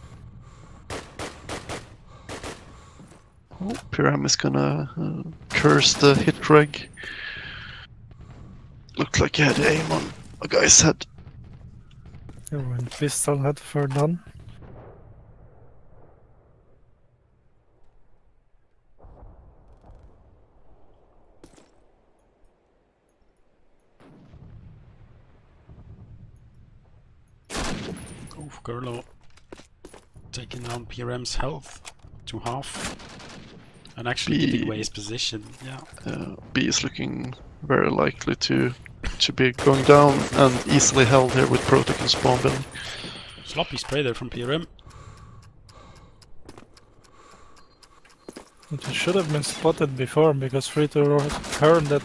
Oh, Pyram is gonna curse the hit reg. Looked like he had aim on a guy's head. Yeah, when pistol had for done. Oof, Gurlo taking down PRM's health to half. And actually giving away his position, yeah. B is looking very likely to be going down and easily held here with Protec and spawn building. Sloppy spray there from PRM. It should have been spotted before, because Free2 heard that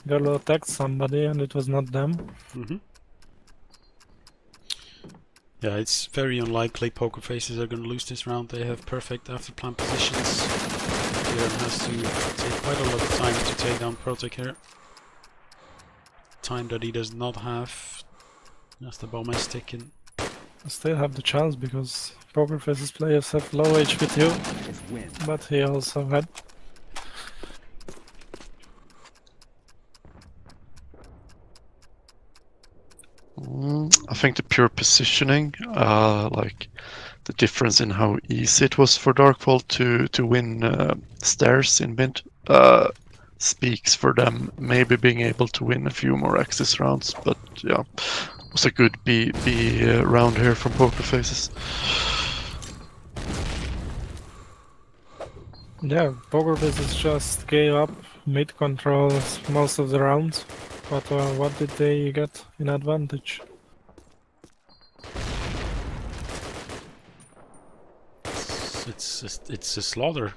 Gurlo attacked somebody and it was not them. Yeah, it's very unlikely Pokerfaces are going to lose this round. They have perfect after plant positions. PRM has to take quite a lot of time to take down Protec here. Time that he does not have. As the bomb is ticking. I still have the chance because Pokerfaces players have low HP too, Allies win. but he also had. I think the pure positioning, like the difference in how easy it was for Darkfall to win stairs in mid, speaks for them maybe being able to win a few more Axis rounds. But yeah, it was a good B round here from Pokerfaces. Yeah, Pokerfaces just gave up mid controls most of the rounds, but what did they get in advantage? It's a slaughter.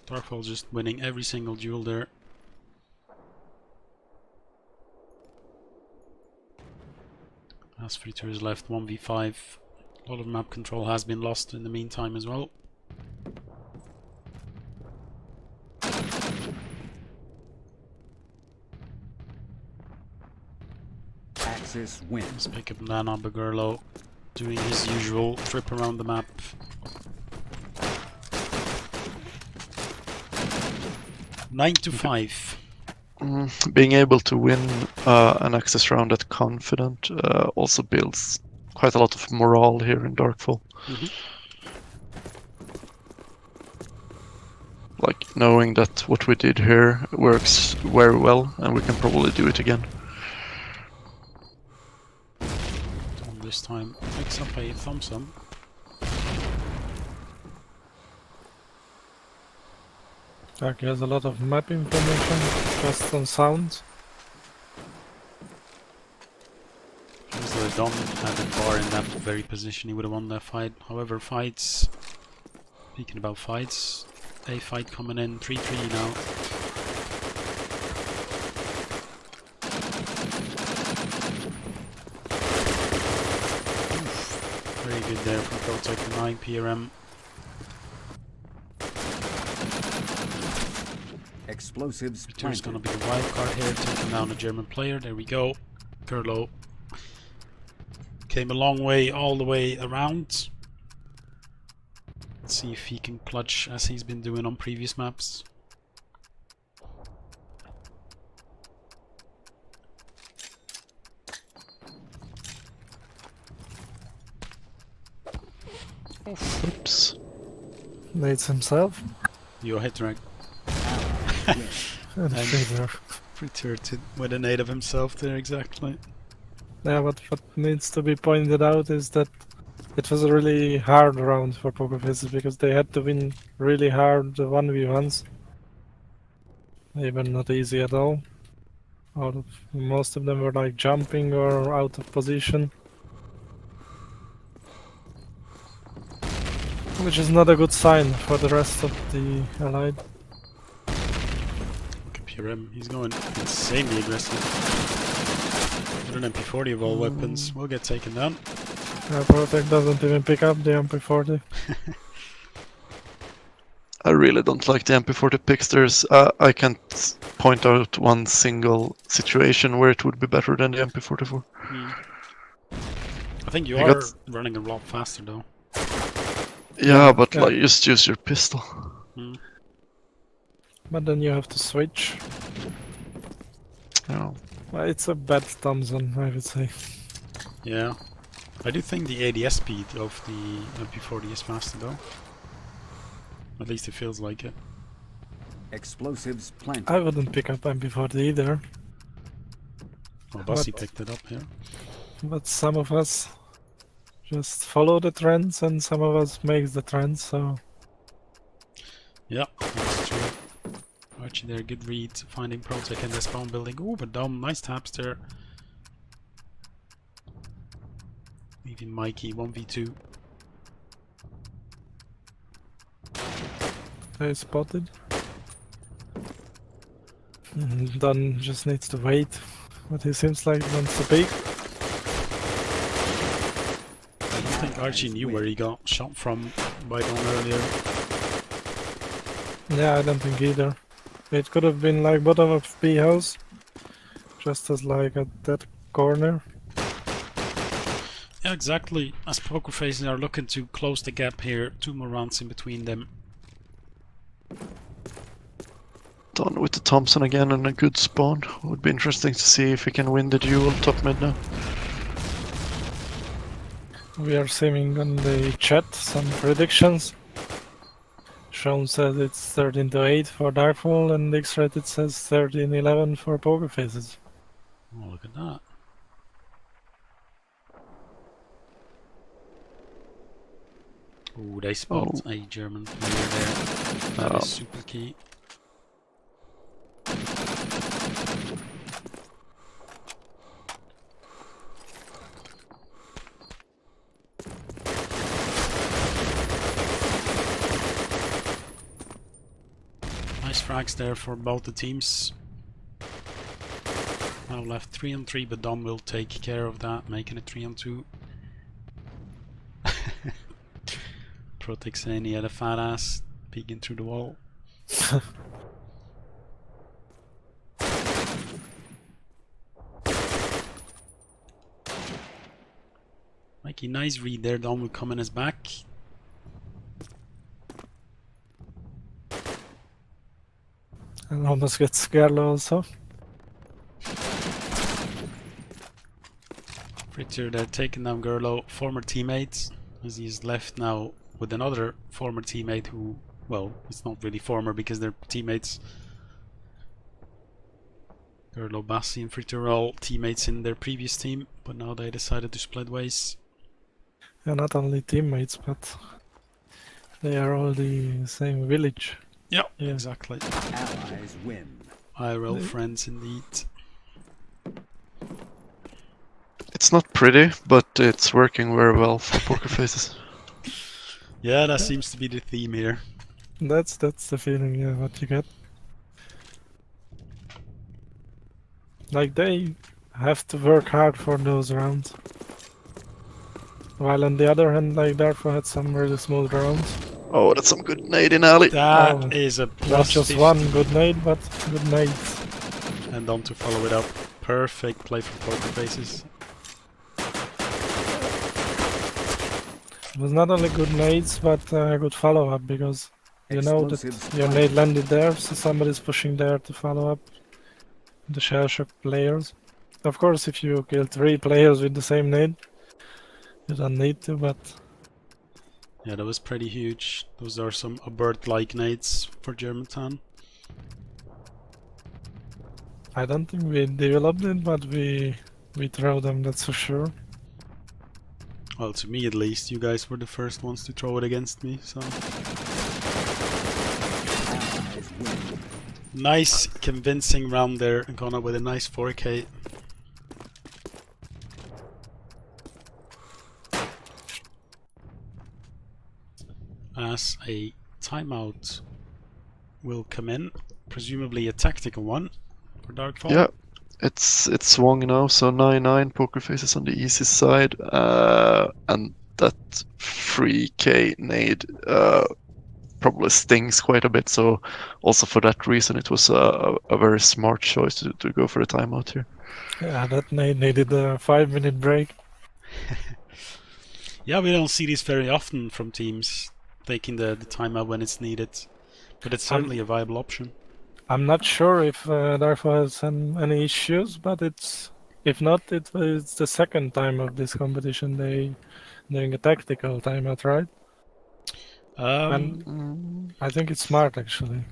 Darkfall just winning every single duel there. As Free2 is left 1v5. A lot of map control has been lost in the meantime as well. Axis wins. Let's pick up Nana Bagurlo doing his usual trip around the map. Nine to 5. Being able to win an Axis round at confident also builds quite a lot of morale here in Darkfall. Like knowing that what we did here works very well and we can probably do it again. This time picks up a Thompson. He has a lot of map information just on sound. Feels though Dom had a bar in that very position, he would have won that fight. However, fights. Speaking about fights, a fight coming in 3-3 now. Very good there from Protec to 9 PRM. Explosives There's planted. going to be a wild card here, taking down a German player. There we go. Gurlo came a long way, all the way around. Let's see if he can clutch as he's been doing on previous maps. Oops. Nates himself. Your hit rank. And Fraser. Returned with a nade of himself there, exactly. Yeah, what needs to be pointed out is that it was a really hard round for Pokerfaces because they had to win really hard 1v1s. They were not easy at all. Most of them were like jumping or out of position. Which is not a good sign for the rest of the Allied. Look at PRM, he's going insanely aggressive. With an MP40 of all weapons, will get taken down. Protec doesn't even pick up the MP40. I really don't like the MP40 picks. I can't point out one single situation where it would be better than the MP44. I think you I are got- running a lot faster though. Yeah, but Yeah. like just use your pistol. But then you have to switch. Yeah. Well, it's a bad Thompson, I would say. Yeah. I do think the ADS speed of the MP40 is faster though. At least it feels like it. Explosives planted. I wouldn't pick up MP40 either, Well, Bussy But- picked it up here. but some of us just follow the trends, and some of us makes the trends. So Yeah, that's true. Archie there, good read, finding Protec in the spawn building. Ooh, but dumb, nice taps there. Leaving Mikey 1v2. they spotted. Don just needs to wait, but he seems like he wants to peek. I don't think Archie knew where he got shot from by Don earlier. Yeah, I don't think either. It could have been like bottom of B house, just as like at that corner. Yeah, exactly. As Pokerfaces are looking to close the gap here, 2 more rounds in between them. Done with the Thompson again and a good spawn. Would be interesting to see if he can win the duel top mid now. We are seeing on the chat some predictions. Sean says it's 13-8 for Darkfall, and X-Rated says 13-11 for Pokerfaces. Oh, look at that. Ooh, they spot a German player there. That is super key. Nice frags there for both the teams. Now left 3-on-3, but Dom will take care of that, making it 3-on-2. Protec saying he had a fat ass peeking through the wall. Mikey, nice read there. Dom will come in his back. And almost gets scared also. Fritter there taking down Gerlo, former teammates, as he's left now with another former teammate who, well, it's not really former because they're teammates. Gerlo, Bassi and Fritter are all teammates in their previous team, but now they decided to split ways. Yeah, not only teammates, but they are all the same village. Yeah, Yeah. exactly. Allies win. IRL friends indeed. It's not pretty, but it's working very well for Pokerfaces. Yeah, that seems to be the theme here. That's the feeling, yeah, what you get. Like they have to work hard for those rounds. While on the other hand, like Darkfall had some really smooth rounds. Oh, that's some good nade in alley. That is a Not plus just 50. one good nade, but good nades. And on to follow it up. Perfect play for Pokerfaces. It was not only good nades, but good follow-up, because you know that Explosives your nade landed there, so somebody's pushing there to follow up the shell shock players. Of course, if you kill 3 players with the same nade, you don't need to, but Yeah, that was pretty huge. Those are some bird-like nades for Germantown. I don't think we developed it, but we throw them, that's for sure. Well, to me at least, you guys were the first ones to throw it against me, so... allies win. Nice, convincing round there, and gone up with a nice 4K. As a timeout will come in, presumably a tactical one for Darkfall. Yeah, it's swung now, so 9-9 Pokerfaces on the easy side, and that 3k nade probably stings quite a bit. So also for that reason, it was a very smart choice to go for the timeout here. Yeah, that nade needed a 5-minute break. Yeah, we don't see this very often from teams taking the timeout when it's needed, but it's certainly a viable option. I'm not sure if Darkfall has any issues, but if not, it's the second time of this competition they doing a tactical timeout, right? And I think it's smart actually.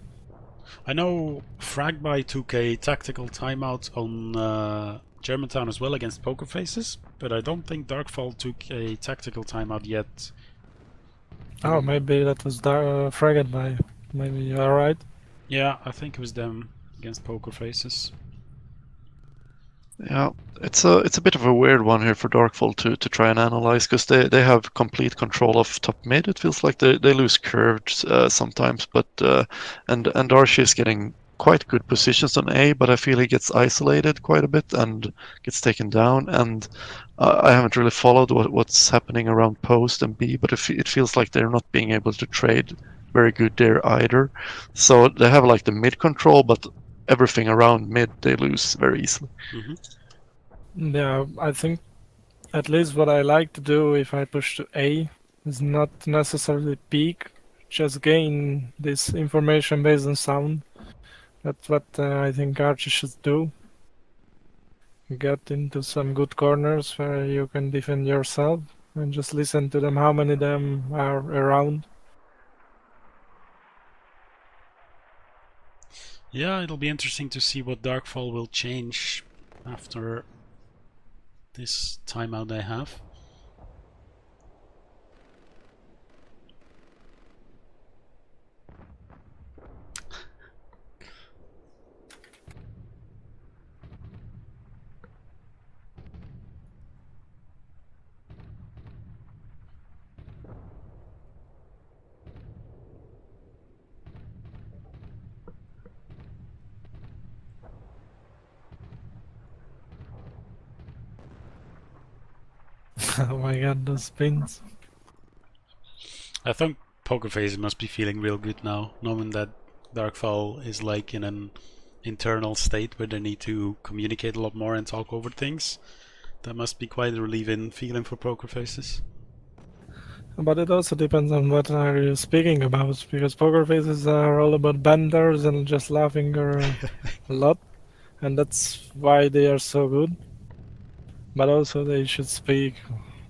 I know Frag by 2K tactical timeout on Germantown as well against Pokerfaces, but I don't think Darkfall took a tactical timeout yet. Oh, maybe that was Fragate by. Maybe you're right. Yeah, I think it was them against Pokerfaces. Yeah, it's a bit of a weird one here for Darkfall to try and analyze, because they have complete control of top mid. It feels like they lose curves sometimes, but and Archie is getting quite good positions on A, but I feel he gets isolated quite a bit and gets taken down. And I haven't really followed what's happening around post and B, but it feels like they're not being able to trade very good there either. So they have like the mid control, but everything around mid they lose very easily. Yeah, I think at least what I like to do if I push to A is not necessarily peek, just gain this information based on sound. That's what I think Archie should do. Get into some good corners where you can defend yourself and just listen to them, how many of them are around. Yeah, it'll be interesting to see what Darkfall will change after this timeout they have. Oh my god, those spins. I think Pokerface must be feeling real good now, knowing that Darkfall is like in an internal state where they need to communicate a lot more and talk over things. That must be quite a relieving feeling for Pokerfaces. But it also depends on what are you speaking about, because poker faces are all about benders and just laughing a lot, and that's why they are so good. But also they should speak,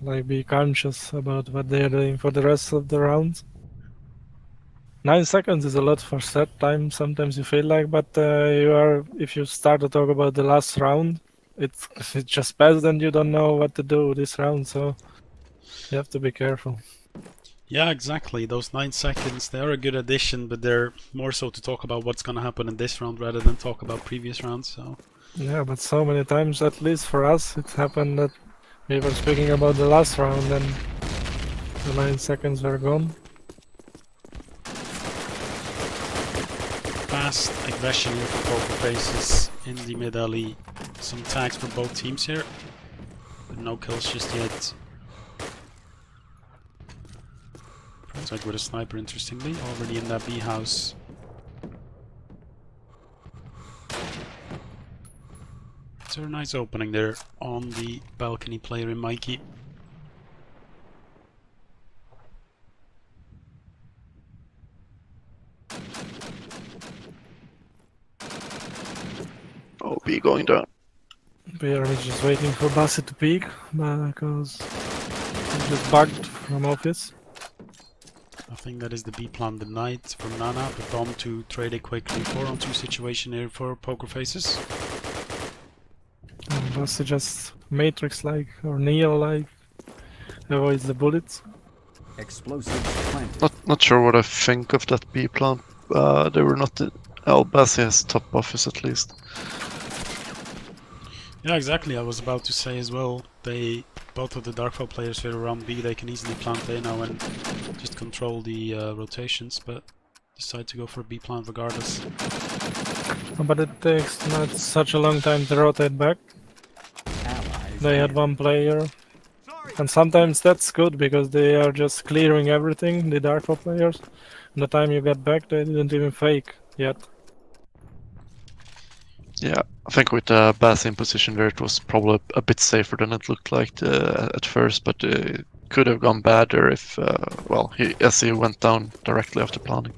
like be conscious about what they are doing for the rest of the rounds. 9 seconds is a lot for set time, sometimes you feel like, but if you start to talk about the last round, it's just passed and you don't know what to do this round, so you have to be careful. Yeah, exactly. Those 9 seconds, they are a good addition, but they're more so to talk about what's gonna happen in this round rather than talk about previous rounds, so... Yeah, but so many times, at least for us, it happened that we were speaking about the last round and the 9 seconds were gone. Fast aggression here for Pokerfaces in the mid alley. Some tags for both teams here, but no kills just yet. Outside with a sniper, interestingly, already in that B house. It's a nice opening there on the balcony player in Mikey. Oh, B going down. We are just waiting for Bassett to peek because he just bugged from office. I think that is the B plan denied from Nana, but bomb to trade it quickly. 4-on-2 situation here for Pokerfaces. And Bassett just Matrix-like or Neo-like avoids the bullets. Explosives planted. Not sure what I think of that B plant. They were not. Bassi has top office at least. Yeah, exactly. I was about to say as well. Both of the Darkfall players were around B. They can easily plant A now and just control the rotations, but decide to go for a B plant regardless. But it takes not such a long time to rotate back. Allies They had one player. And sometimes that's good because they are just clearing everything, the Darkfall players. And the time you get back, they didn't even fake yet. Yeah, I think with Bass in position there, it was probably a bit safer than it looked like at first, but it could have gone better if, he went down directly after planning.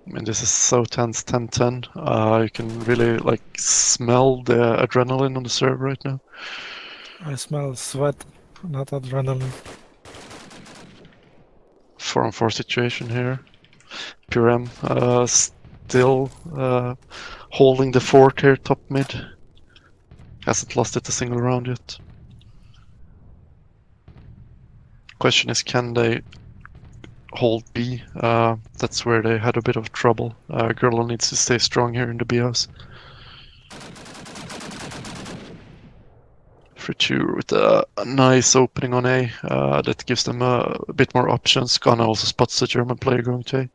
I mean, this is so tense, 10-10. You can really smell the adrenaline on the server right now. I smell sweat, not adrenaline. 4-on-4 situation here. Purem still holding the fort here, top mid. Hasn't lost it a single round yet. Question is, can they hold B? That's where they had a bit of trouble. Gurlo needs to stay strong here in the B house. Friture with a nice opening on A. That gives them a bit more options. Ghana also spots the German player going to A.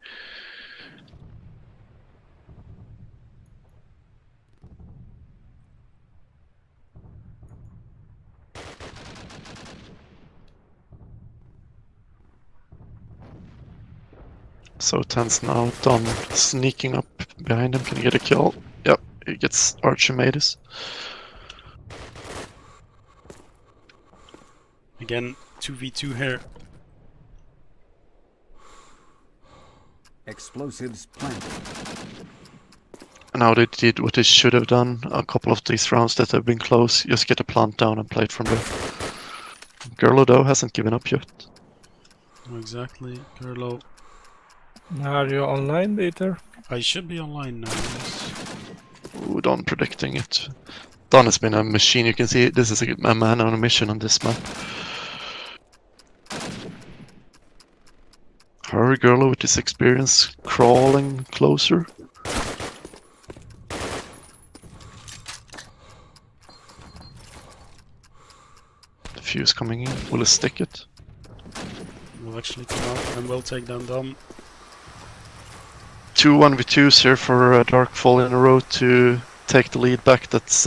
So tense now. Don sneaking up behind him. Can he get a kill? Yep, he gets Archimedes. Again, 2v2 here. Explosives planted. And now they did what they should have done a couple of these rounds that have been close. Just get a plant down and play it from there. Gurlo though hasn't given up yet. Exactly, Gurlo. Are you online later? I should be online now. Yes. Ooh, Don predicting it. Don has been a machine. You can see this is a man on a mission on this map. Hurry, Gurlo, with his experience crawling closer. The fuse coming in. Will he stick it? We'll actually come out and we'll take down Dom. 2 1v2s here for Darkfall in a row to take the lead back. That's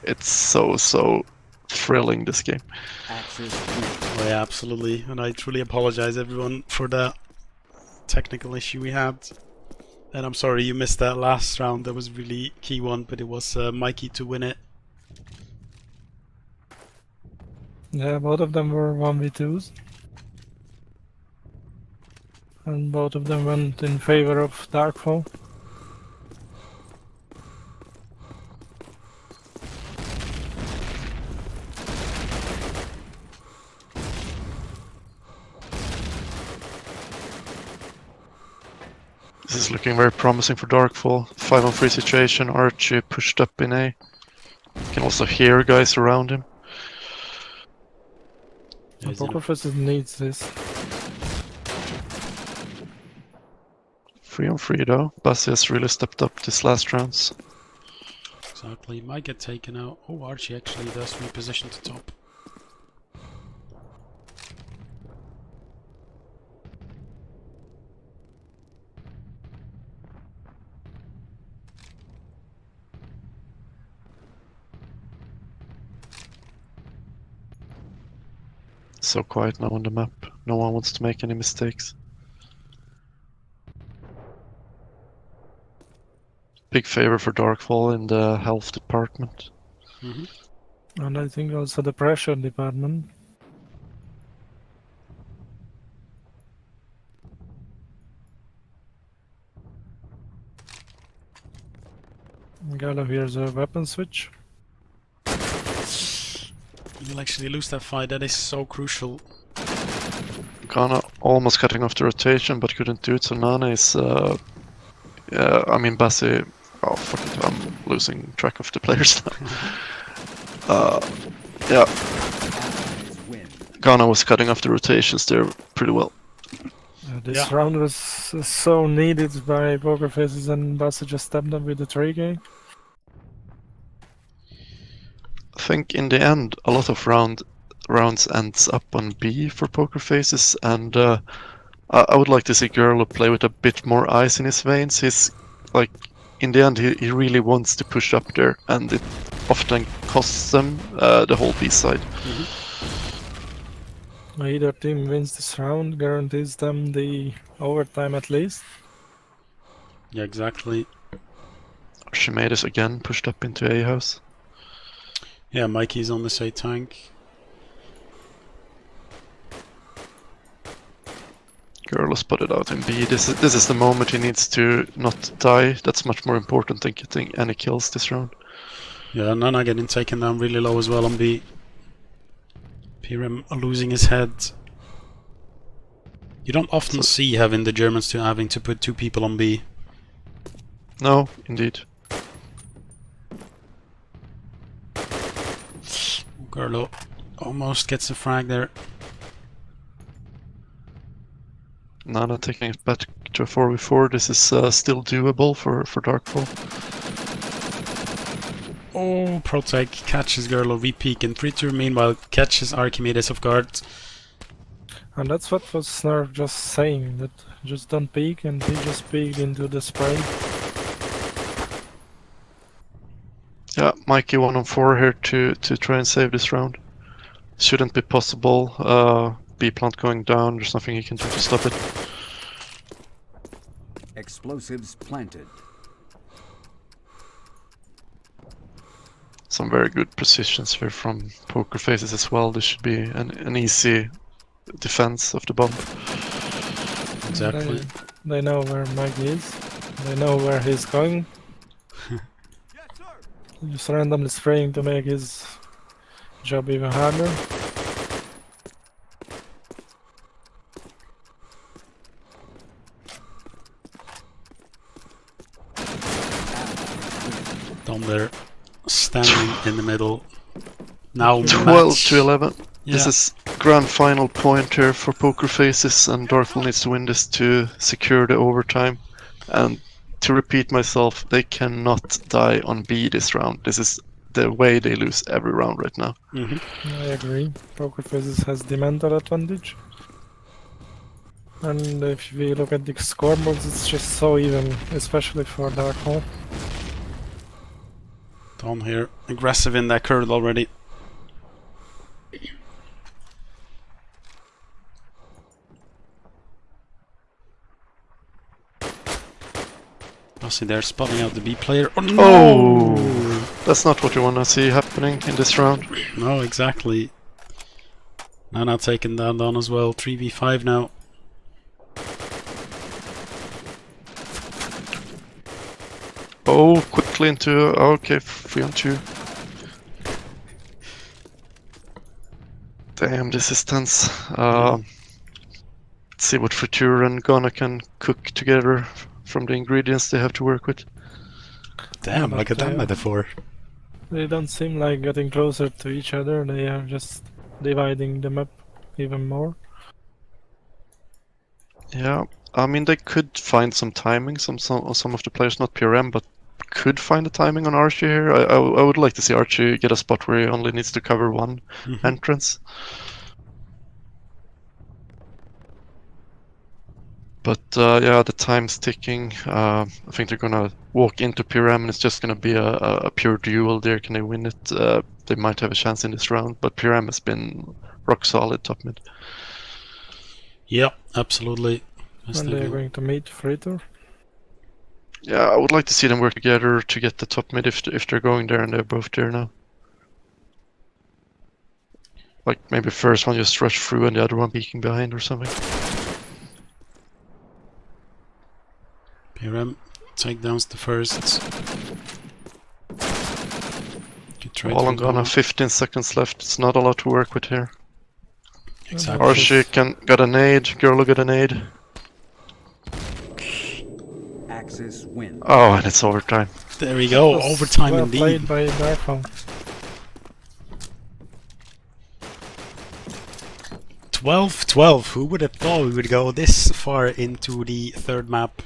it's so thrilling, this game. Oh yeah, absolutely. And I truly apologize everyone for that technical issue we had. And I'm sorry you missed that last round. That was a really key one, but it was Mikey to win it. Yeah, both of them were 1v2s. And both of them went in favor of Darkfall. This is looking very promising for Darkfall. 5-on-3 situation. Archie pushed up in A. You can also hear guys around him. Pokerfaces needs this. 3-on-3 though. Bassi has really stepped up this last rounds. Exactly. Might get taken out. Oh, Archie actually does reposition to top. So quiet now on the map. No one wants to make any mistakes. Big favor for Darkfall in the health department. And I think also the pressure department. Gala, here's a weapon switch. You'll actually lose that fight. That is so crucial. Ghana almost cutting off the rotation, but couldn't do it. So Nana is, I mean Bassi. Oh fuck it, I'm losing track of the players now. Yeah. Ghana was cutting off the rotations there pretty well. This round was so needed by Pokerfaces, and Bassi just stepped up with the 3K. I think in the end, a lot of rounds ends up on B for Pokerfaces, and I would like to see Gurlo play with a bit more ice in his veins. He's like, in the end, he really wants to push up there, and it often costs them the whole B side. Either team wins this round, guarantees them the overtime at least. Yeah, exactly. Archimedes again pushed up into A house. Yeah, Mikey's on the A tank. Gurlo spotted out in B. This is the moment he needs to not die. That's much more important than getting any kills this round. Yeah, Nana getting taken down really low as well on B. Piram losing his head. You don't often see the Germans having to put 2 people on B. No, indeed. Gerlo almost gets a frag there. Nana taking it back to a 4v4. This is still doable for Darkfall. Oh, Protec catches Gerlo V-peak in 3-2. Meanwhile, catches Archimedes off guard. And that's what was Snarf just saying, that just don't peek, and he just peeked into the spray. Yeah, Mikey 1 on 4 here to try and save this round. Shouldn't be possible. B plant going down, there's nothing he can do to stop it. Explosives planted. Some very good positions here from Pokerfaces as well. This should be an easy defense of the bomb. Exactly. They know where Mike is. They know where he's going. Just randomly spraying to make his job even harder. Down there, standing in the middle. Now 12 to 11. Yeah. This is grand final point here for Pokerfaces, and Darkfall needs to win this to secure the overtime. And to repeat myself, they cannot die on B this round. This is the way they lose every round right now. I agree. Pokerfaces has the mental advantage. And if we look at the scoreboards, it's just so even, especially for Darkfall. Down here, aggressive in that curve already. Bossy there spotting out the B player. Oh no! Oh! That's not what you want to see happening in this round. No, exactly. Now taken down as well. 3v5 now. Oh, quickly into... Okay, 3 on 2. Damn, this is tense. Let's see what Friture and Ghana can cook together from the ingredients they have to work with. Damn, But, look at that metaphor. They don't seem like getting closer to each other. They are just dividing the map even more. Yeah, I mean they could find some timing, some of the players, not PRM, but could find the timing on Archie here. I would like to see Archie get a spot where he only needs to cover one entrance. But yeah, the time's ticking. I think they're gonna walk into PRM and it's just gonna be a pure duel there. Can they win it? They might have a chance in this round, but PRM has been rock solid top mid. Yeah, absolutely. And they're going to meet Fritter. Yeah, I would like to see them work together to get the top mid if they're going there and they're both there now. Like maybe first one just rush through and the other one peeking behind or something. PRM takedowns the first. All on Ghana, 15 seconds left. It's not a lot to work with here. Exactly. Archie got a nade, Girl got a nade. Axis win. Oh, and it's overtime. There we go, overtime Well indeed. played by Darkfall. 12-12. Who would have thought we would go this far into the third map?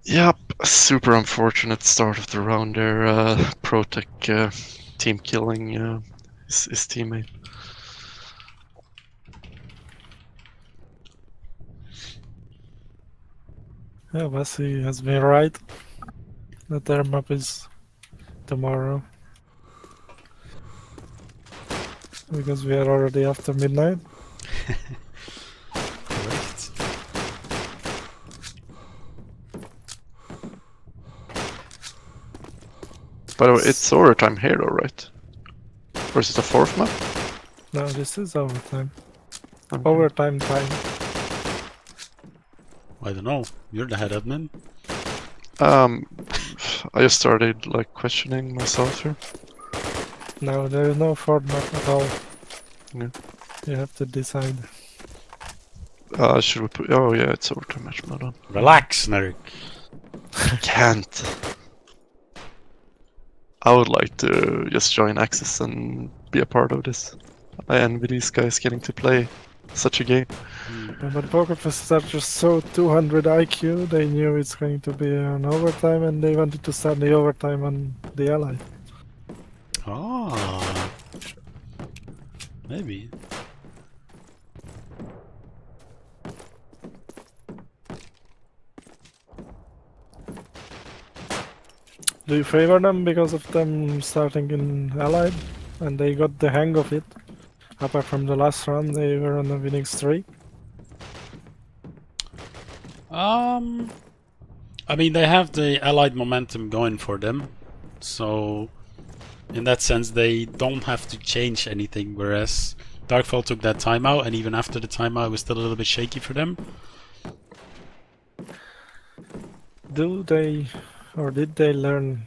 Yep, super unfortunate start of the round there. Protec team killing his teammate. Yeah, Bessie has been right. The third map is tomorrow. Because we are already after midnight. Correct. By the way, it's overtime here though, right? Or is it a fourth map? No, this is overtime. Okay. Overtime time. I don't know. You're the head admin. I just started like questioning myself here. No, there is no fourth map at all. Yeah. You have to decide. Should we put... Oh yeah, it's overtime match mode on. Relax, Nerk. Can't. I would like to just join Axis and be a part of this. I envy these guys getting to play such a game. But Pokerfaces are just so 200 IQ, they knew it's going to be an overtime and they wanted to start the overtime on the Allied. Ah, maybe. Do you favor them because of them starting in Allied and they got the hang of it? Apart from the last round, they were on a winning streak. I mean, they have the Allied momentum going for them, so in that sense they don't have to change anything, whereas Darkfall took that timeout, and even after the timeout it was still a little bit shaky for them. Do they, or did they learn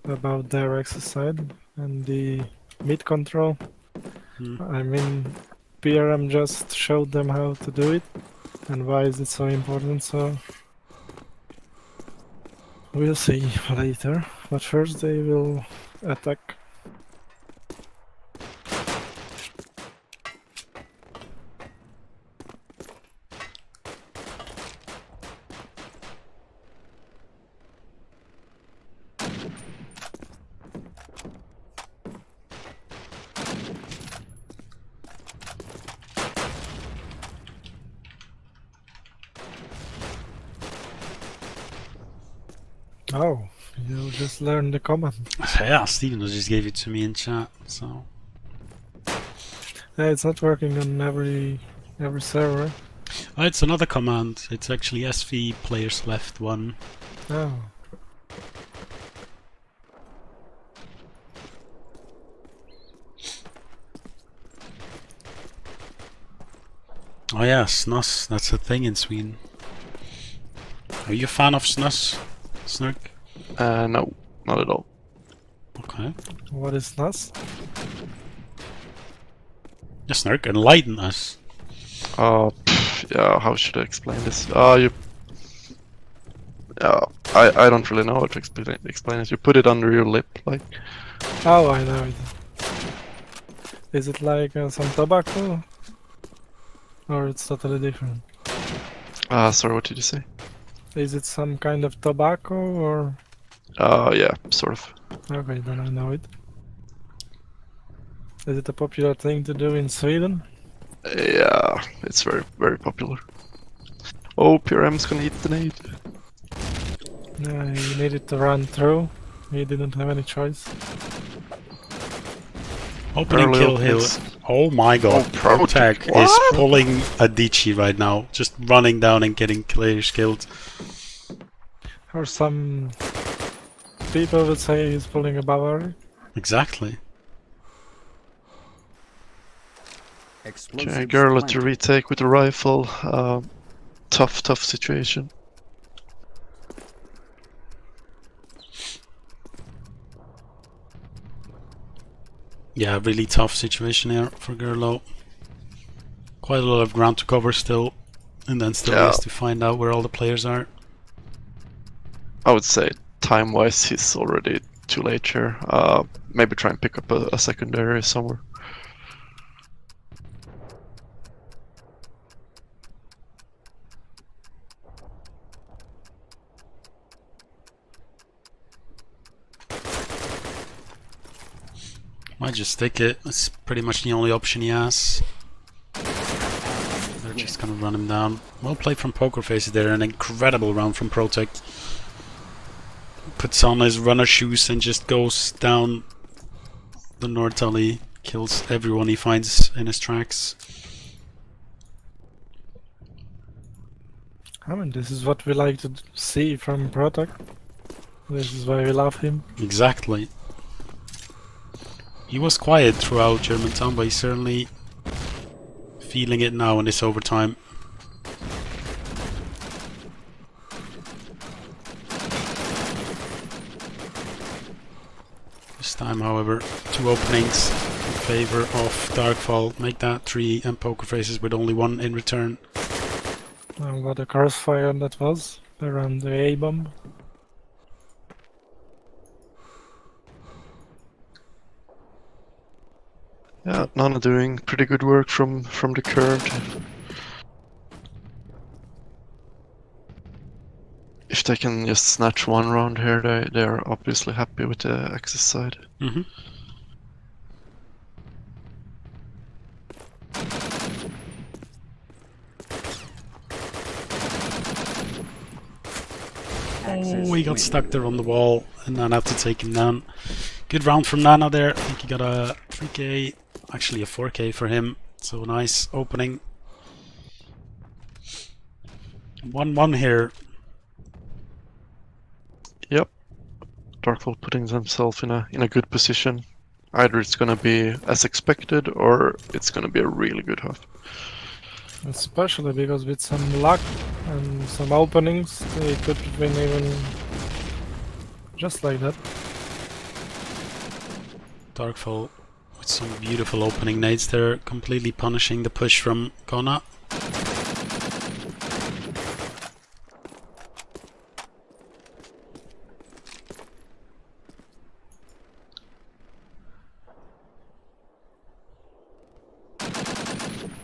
about their Axis side and the mid control? I mean, PRM just showed them how to do it, and why is it so important, so we'll see later, but first they will attack. Oh, you just learned the command. Yeah, Steven just gave it to me in chat, so... Yeah, it's not working on every server. Oh, it's another command. It's actually SV players left 1. Oh. Oh yeah, snus. That's a thing in Sweden. Are you a fan of snus, Snurk? No, not at all. Okay. What is NAS? Yeah, Snurk, enlighten us. Yeah, how should I explain this? I don't really know how to explain it. You put it under your lip, like... Oh, I know it. Is it like some tobacco? Or it's totally different? Sorry, what did you say? Is it some kind of tobacco or... Yeah, sort of. Okay, then I know it. Is it a popular thing to do in Sweden? Yeah, it's very, very popular. Oh, PRM's gonna eat the nade. Yeah, he needed to run through. He didn't have any choice. Opening Early kill hill. openings. Oh my god, Oh, Protag what? is pulling a Dichi right now. Just running down and getting players killed. Or some people would say he's pulling a Bavaria. Exactly. Okay, Gerla to retake with the rifle. Tough situation. Yeah, really tough situation here for Gerlo. Quite a lot of ground to cover still. And then still has to find out where all the players are. I would say time-wise he's already too late here. Maybe try and pick up a secondary somewhere. Might just stick it. It's pretty much the only option he has. They're just gonna run him down. Well played from Pokerfaces there. An incredible round from Protect. Puts on his runner shoes and just goes down the North Alley. Kills everyone he finds in his tracks. I mean, this is what we like to see from Protect. This is why we love him. Exactly. He was quiet throughout Germantown, but he's certainly feeling it now in this overtime. This time, however, 2 openings in favor of Darkfall. Make that 3 and Pokerfaces with only 1 in return. What a crossfire that was around the A bomb. Yeah, Nana doing pretty good work from the curve. If they can just snatch one round here, they are obviously happy with the Axis side. Mm-hmm. Oh, he got stuck there on the wall, and Nana had to take him down. Good round from Nana there. I think he got a 3k, actually a 4k for him. So nice opening. 1-1 here. Yep. Darkfall putting themselves in a good position. Either it's gonna be as expected, or it's gonna be a really good half. Especially because with some luck and some openings, they could win even just like that. Darkfall with some beautiful opening nades there, completely punishing the push from Kona.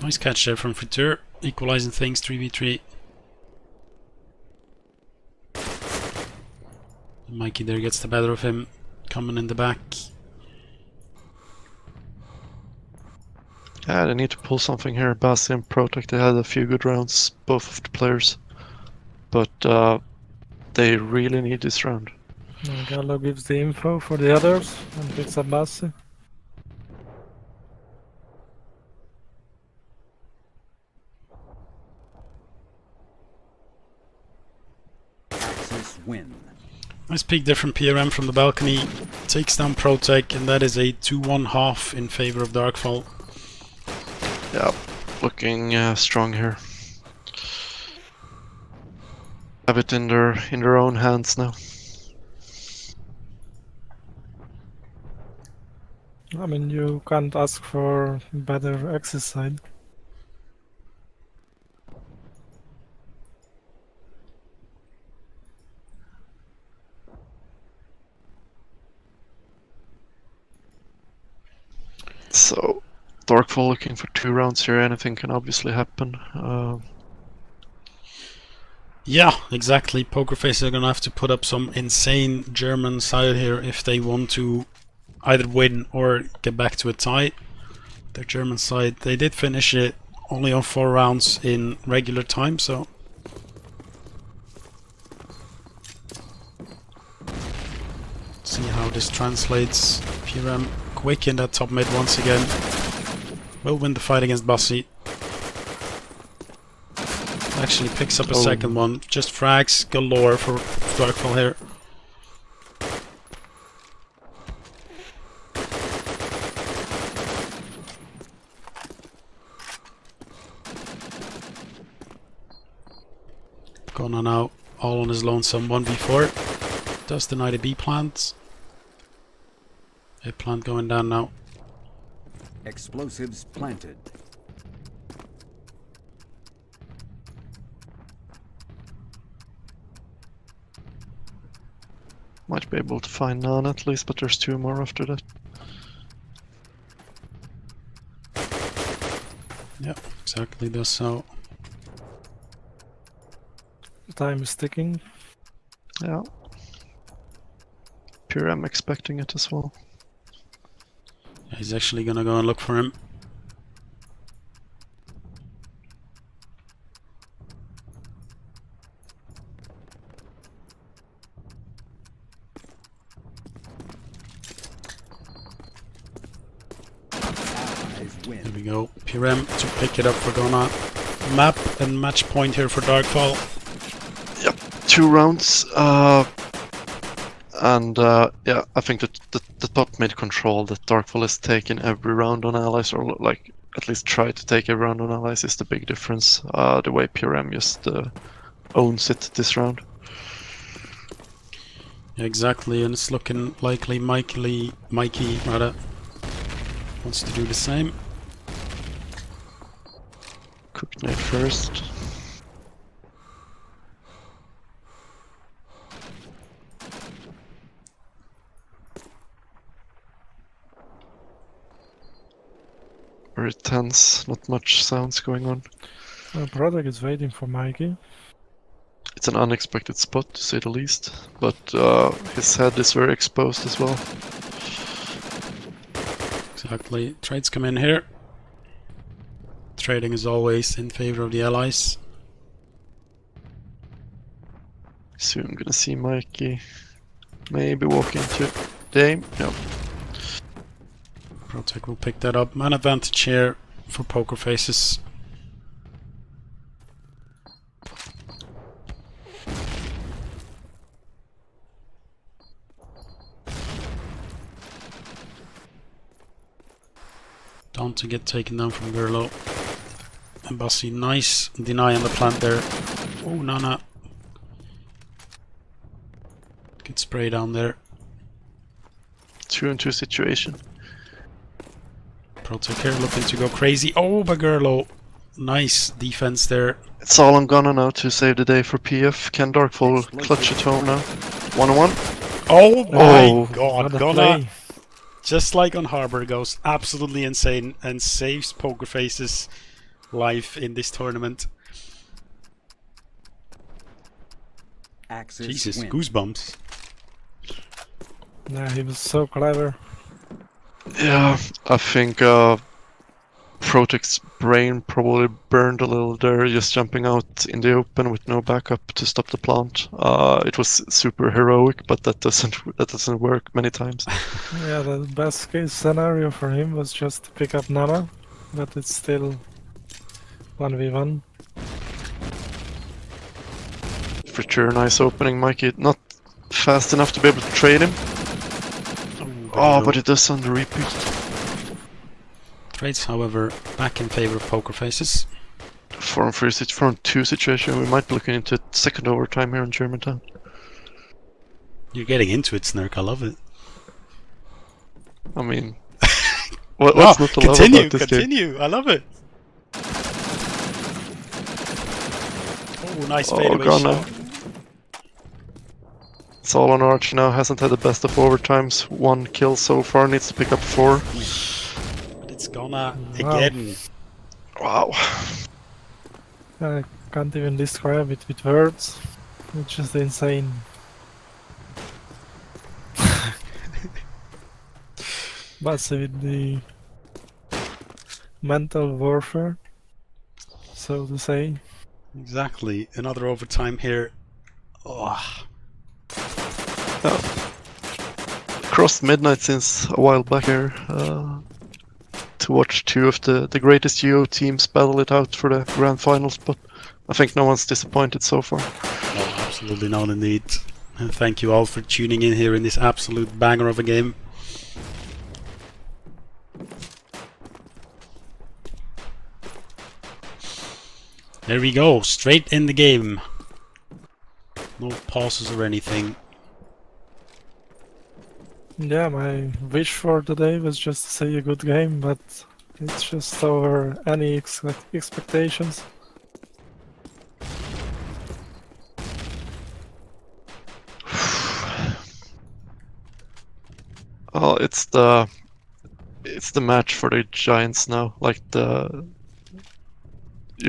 Nice catch there from Fritur, equalizing things 3v3. Mikey there gets the better of him, coming in the back. Yeah, they need to pull something here. Basi and Protect, they had a few good rounds, both of the players. But they really need this round. Gallo gives the info for the others and picks up Bassi. Axis win. Nice peek there from PRM from the balcony. Takes down Protec, and that is a 2-1 half in favor of Darkfall. Yeah, looking strong here. Have it in their own hands now. I mean, you can't ask for better Axis side. So, Darkfall looking for 2 rounds here. Anything can obviously happen. Yeah, exactly. Pokerfaces are gonna have to put up some insane German side here if they want to either win or get back to a tie. Their German side, they did finish it only on 4 rounds in regular time, so see how this translates. PRM quick in that top mid once again. Will win the fight against Bassi. Actually picks up a second one. Just frags galore for Darkfall here. Going on now, all on his lonesome 1v4. Does deny the B plant. A plant going down now. Explosives planted. Might be able to find none at least, but there's 2 more after that. Yep, exactly does so. The time is ticking. Yeah. Pure I'm expecting it as well. Yeah, he's actually gonna go and look for him. There we go. PRM to pick it up for Gona. Map and match point here for Darkfall. Yep, 2 rounds. Yeah, I think that the top mid control that Darkfall has taken every round on allies, or like at least try to take every round on allies, is the big difference. The way PRM just owns it this round. Yeah, exactly, and it's looking likely Mikey rather wants to do the same. Cook nade first. Very tense, not much sounds going on. Product is waiting for Mikey. It's an unexpected spot, to say the least, but his head is very exposed as well. Exactly. Trades come in here. Trading is always in favor of the allies. Soon I'm gonna see Mikey maybe walk into the aim. No. Protec will pick that up. Man advantage here for Pokerfaces. Down to get taken down from Gerlo. And Bassi, nice deny on the plant there. Oh, Nana. Good spray down there. 2-on-2 situation. Protec here looking to go crazy. Oh, by Gerlo. Nice defense there. It's all on Gunner now to save the day for PF. Can Darkfall clutch it home now? 1-on-1. Oh my What god, a Gunna, play. just like on Harbor, goes absolutely insane and saves Pokerface's life in this tournament. Axis Jesus, win. goosebumps. Yeah, he was so clever. Yeah, I think Protec's brain probably burned a little there, just jumping out in the open with no backup to stop the plant. It was super heroic, but that doesn't work many times. Yeah, the best case scenario for him was just to pick up Nana, but it's still 1v1. For sure, nice opening, Mikey. Not fast enough to be able to trade him. Oh, but it does on the repeat. Trades, however, back in favor of Pokerfaces. Form 2 situation, we might be looking into second overtime here in Germantown. You're getting into it, Snurk. I love it. I mean, what's not to love about this game? Continue. I love it. Oh, nice fadeaway God, shot. no. It's all on Arch now, hasn't had the best of overtimes. 1 kill so far, needs to pick up 4. But it's gonna again. Wow. I can't even describe it with words. It's just insane. But with the mental warfare, so to say. Exactly. Another overtime here. Oh. Crossed midnight since a while back here to watch 2 of the greatest UO teams battle it out for the grand finals, but I think no one's disappointed so far. No, absolutely not indeed. And thank you all for tuning in here in this absolute banger of a game. There we go, straight in the game. No pauses or anything. Yeah, my wish for today was just to say a good game, but it's just over any expectations. Oh, it's the match for the Giants now. Like you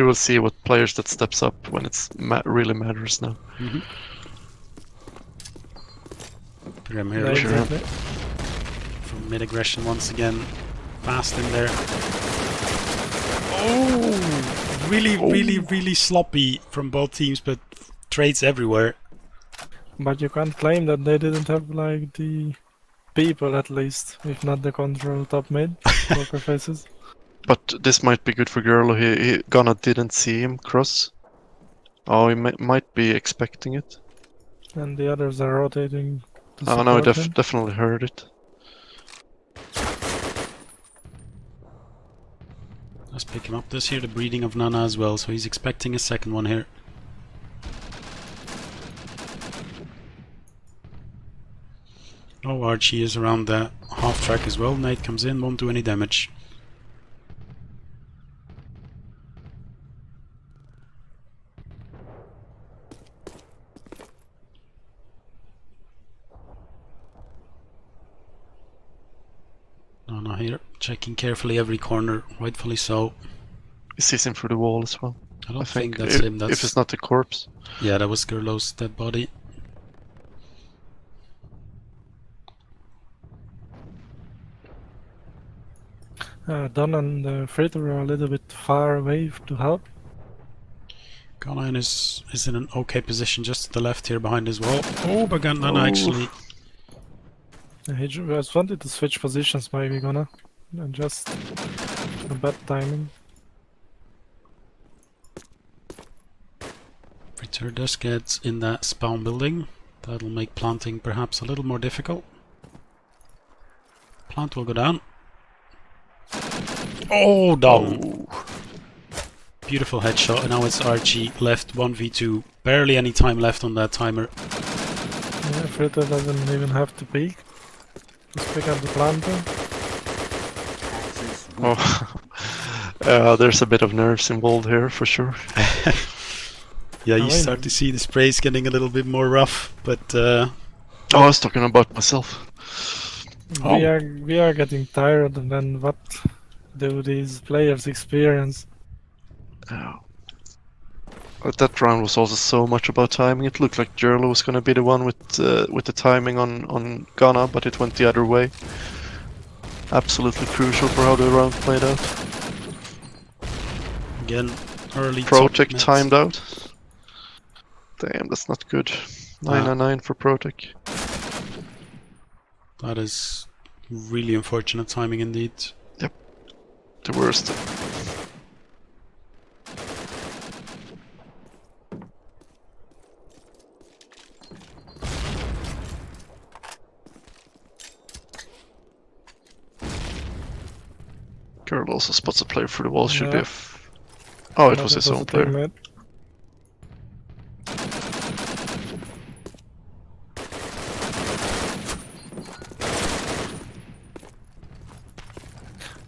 will see what players that steps up when it's really matters now. Mm-hmm. Grim here, Yeah, look exactly. from mid aggression once again. Fast in there. Oh! Really sloppy from both teams, but trades everywhere. But you can't claim that they didn't have like the people at least, if not the control top mid, Pokerfaces. But this might be good for Gerlo. He Gunna didn't see him cross. Oh, he might be expecting it. And the others are rotating to Oh no, he support him. definitely heard it. Let's pick him up. This here, the breeding of Nana as well, so he's expecting a second one here. Oh, Archie is around the half track as well. Knight comes in, won't do any damage. Ghana here, checking carefully every corner, rightfully so. He sees him through the wall as well. I don't I think think that's him. That's if it's not the corpse. yeah, that was Gerlo's dead body. Don and Fritter are a little bit far away to help. Ghana is in an okay position just to the left here behind his wall. Oh, but Ghana actually. He just wanted to switch positions, maybe gonna. And just a bad timing. Fritter does get in that spawn building. That'll make planting perhaps a little more difficult. Plant will go down. Oh, down. Oh. Beautiful headshot, and now it's Archie left 1v2. Barely any time left on that timer. Yeah, Fritter doesn't even have to peek. Just pick up the planter. Axis Oh. There's a bit of nerves involved here for sure. Yeah, you I start know. to see the sprays getting a little bit more rough, but Oh, I was talking about myself. Oh. We are getting tired, and then what do these players experience? But that round was also so much about timing. It looked like Gerlo was going to be the one with the timing on Ghana, but it went the other way. Absolutely crucial for how the round played out. again, early Protec top timed nets. out. Damn, that's not good. 9-9 for Protec. That is really unfortunate timing indeed. The worst. Girl also spots a player through the wall. Should be Yeah. Oh, it was his own a player. teammate.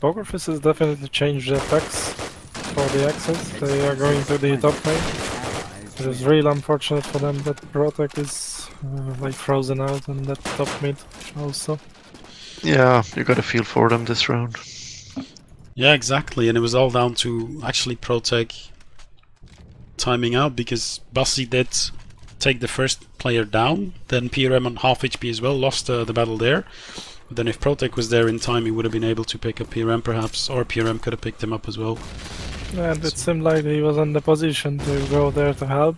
Pokerfaces definitely changed the attacks for the access. They are going to the top main. It is really unfortunate for them that Protec is like frozen out on that top mid also. Yeah, you got a feel for them this round. Yeah, exactly, and it was all down to actually Protec timing out, because Bassi did take the first player down, then PRM on half HP as well, lost the battle there. But then if Protec was there in time, he would have been able to pick up PRM perhaps, or PRM could have picked him up as well. And it seemed like he was in the position to go there to help.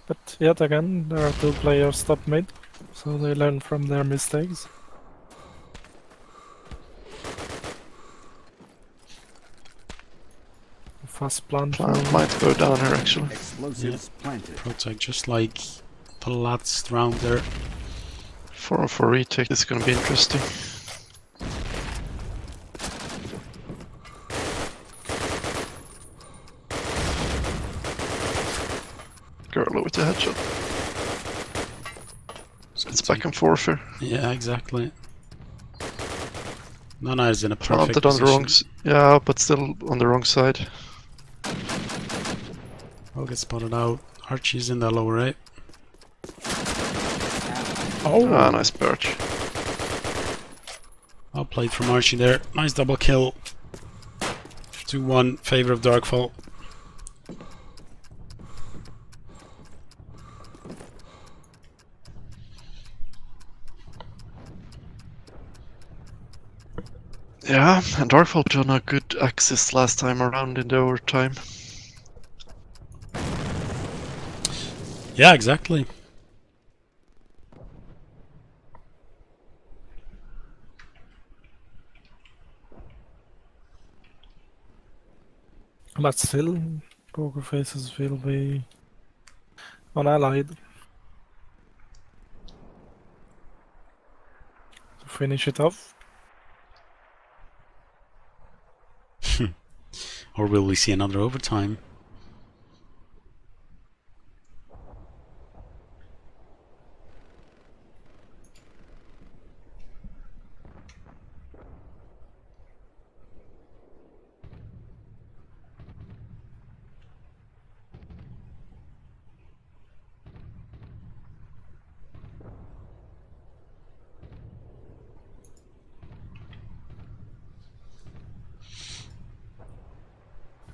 But yet again, there are two players top mid, so they learn from their mistakes. Fast plant. Plant might go down here actually. explosives planted. Protec just like the last round there. 4-4 retake. This is gonna be interesting. Gerlo with the headshot. It's back and forth here. Yeah, exactly. Nana is in a perfect Planted on the wrong position. yeah, but still on the wrong side. I'll get spotted out. Archie's in that lower right. Oh, Ah, nice perch. well played from Archie there. Nice double kill. 2-1 favor of Darkfall. Yeah, and Darkfall put on a good axis last time around in the overtime. Yeah, exactly. But still, Pokerfaces will be unallied to finish it off. Or will we see another overtime?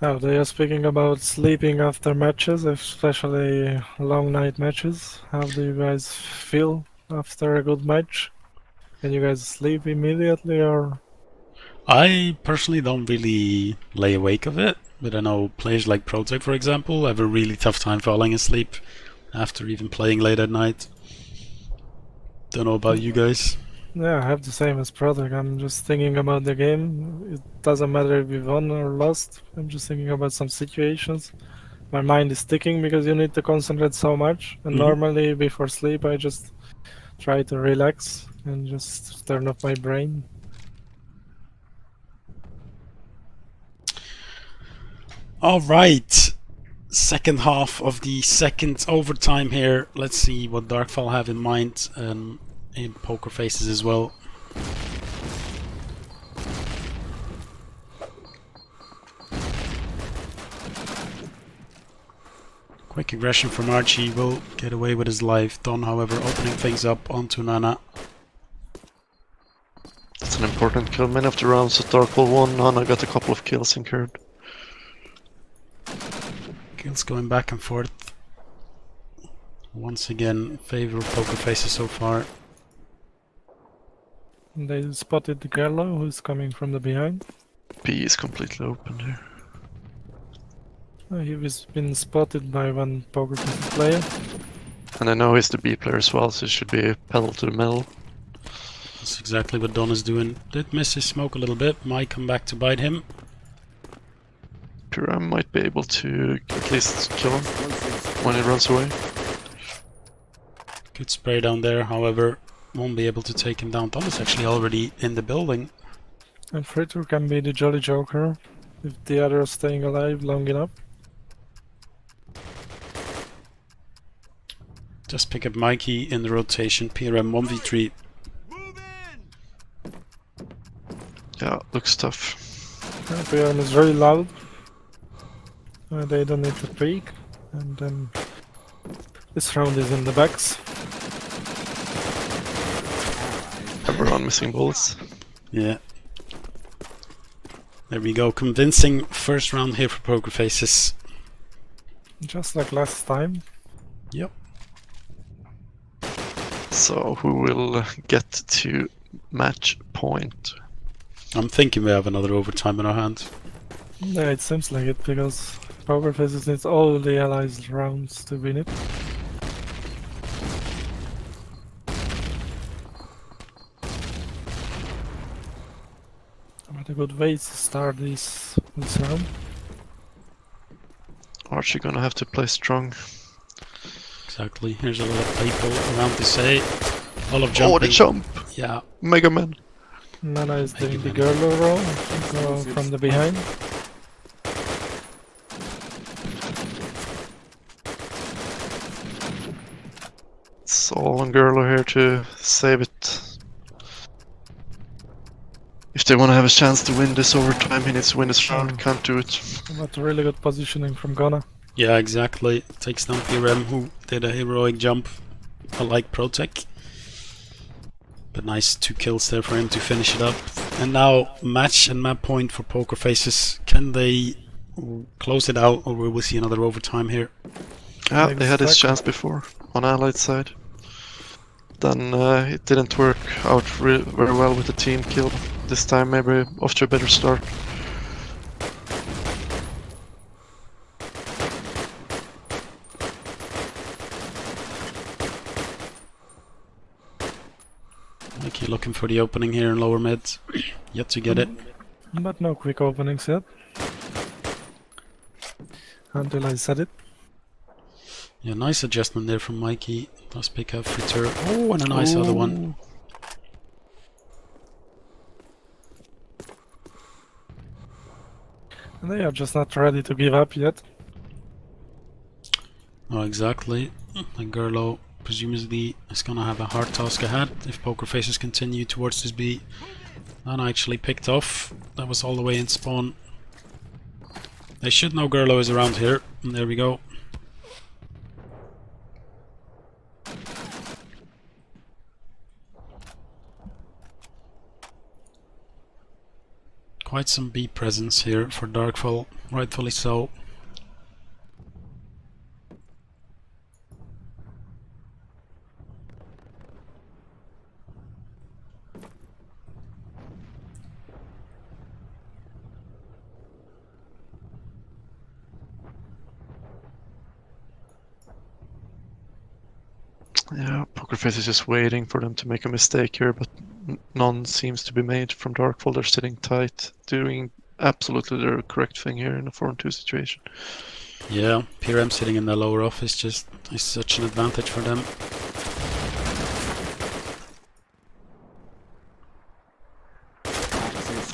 Oh, they are speaking about sleeping after matches, especially long night matches. How do you guys feel after a good match? Can you guys sleep immediately or? I personally don't really lay awake of it, but I know players like Protect, for example, have a really tough time falling asleep after even playing late at night. Don't know about you guys. Yeah, I have the same as Product. I'm just thinking about the game. It doesn't matter if we won or lost. I'm just thinking about some situations. My mind is ticking because you need to concentrate so much. And normally before sleep, I just try to relax and just turn off my brain. All right, second half of the second overtime here. Let's see what Darkfall have in mind, in Pokerfaces as well. Quick aggression from Archie will get away with his life. Don, however, opening things up onto Nana. It's an important kill. Many of the rounds at Darkfall won. Nana got a couple of kills in CoD. Kills going back and forth. Once again, favor of Pokerfaces so far. They spotted the Gerlo who's coming from the behind. B is completely open here. He was been spotted by one Pokerfaces player. And I know he's the B player as well, so it should be pedal to the metal. That's exactly what Don is doing. Did miss his smoke a little bit. Might come back to bite him. Piram might be able to at least kill him when he runs away. Good spray down there, however, won't be able to take him down. Don is actually already in the building. And Fritter can be the Jolly Joker if the other is staying alive long enough. Just pick up Mikey in the rotation. PRM 1v3. Yeah, looks tough. PM is very loud. They don't need to peek. And then this round is in the backs. Everyone missing bullets. Yeah. There we go. Convincing first round here for Pokerfaces. Just like last time. Yep. So who will get to match point? I'm thinking we have another overtime in our hands. Yeah, it seems like it because Pokerfaces needs all the allies rounds to win it. But a good way to start this round. Archie gonna have to play strong. Exactly. Here's a lot of people around to say. All of jumping. Oh, the jump! Yeah. Mega Man! Nana is doing the Gerlo roll from the behind. It's all on Gerlo here to save it. If they want to have a chance to win this overtime, he needs to win this round. Can't do it. But really good positioning from Ghana. Yeah, exactly. Takes down PRM, who did a heroic jump, like Protec. But nice 2 kills there for him to finish it up. And now match and map point for Pokerfaces. Can they close it out, or will we see another overtime here? Yeah, they had his chance before on Allied side. Then it didn't work out very well with the team kill. This time maybe off to a better start. Mikey looking for the opening here in lower mid. Yet to get it. But no quick openings yet. Until I said it. Yeah, nice adjustment there from Mikey. Does pick up Fritter. Oh, and a nice other one. And they are just not ready to give up yet. Oh, exactly. And Gerlo presumably is gonna have a hard task ahead if Pokerfaces continue towards this B. And I actually picked off. That was all the way in spawn. They should know Gerlo is around here. And there we go. Quite some B presence here for Darkfall, rightfully so. Yeah, Pokerface is just waiting for them to make a mistake here, but none seems to be made from Darkfall. They're sitting tight, doing absolutely the correct thing here in a 4-2 situation. Yeah, PRM sitting in the lower office just is such an advantage for them.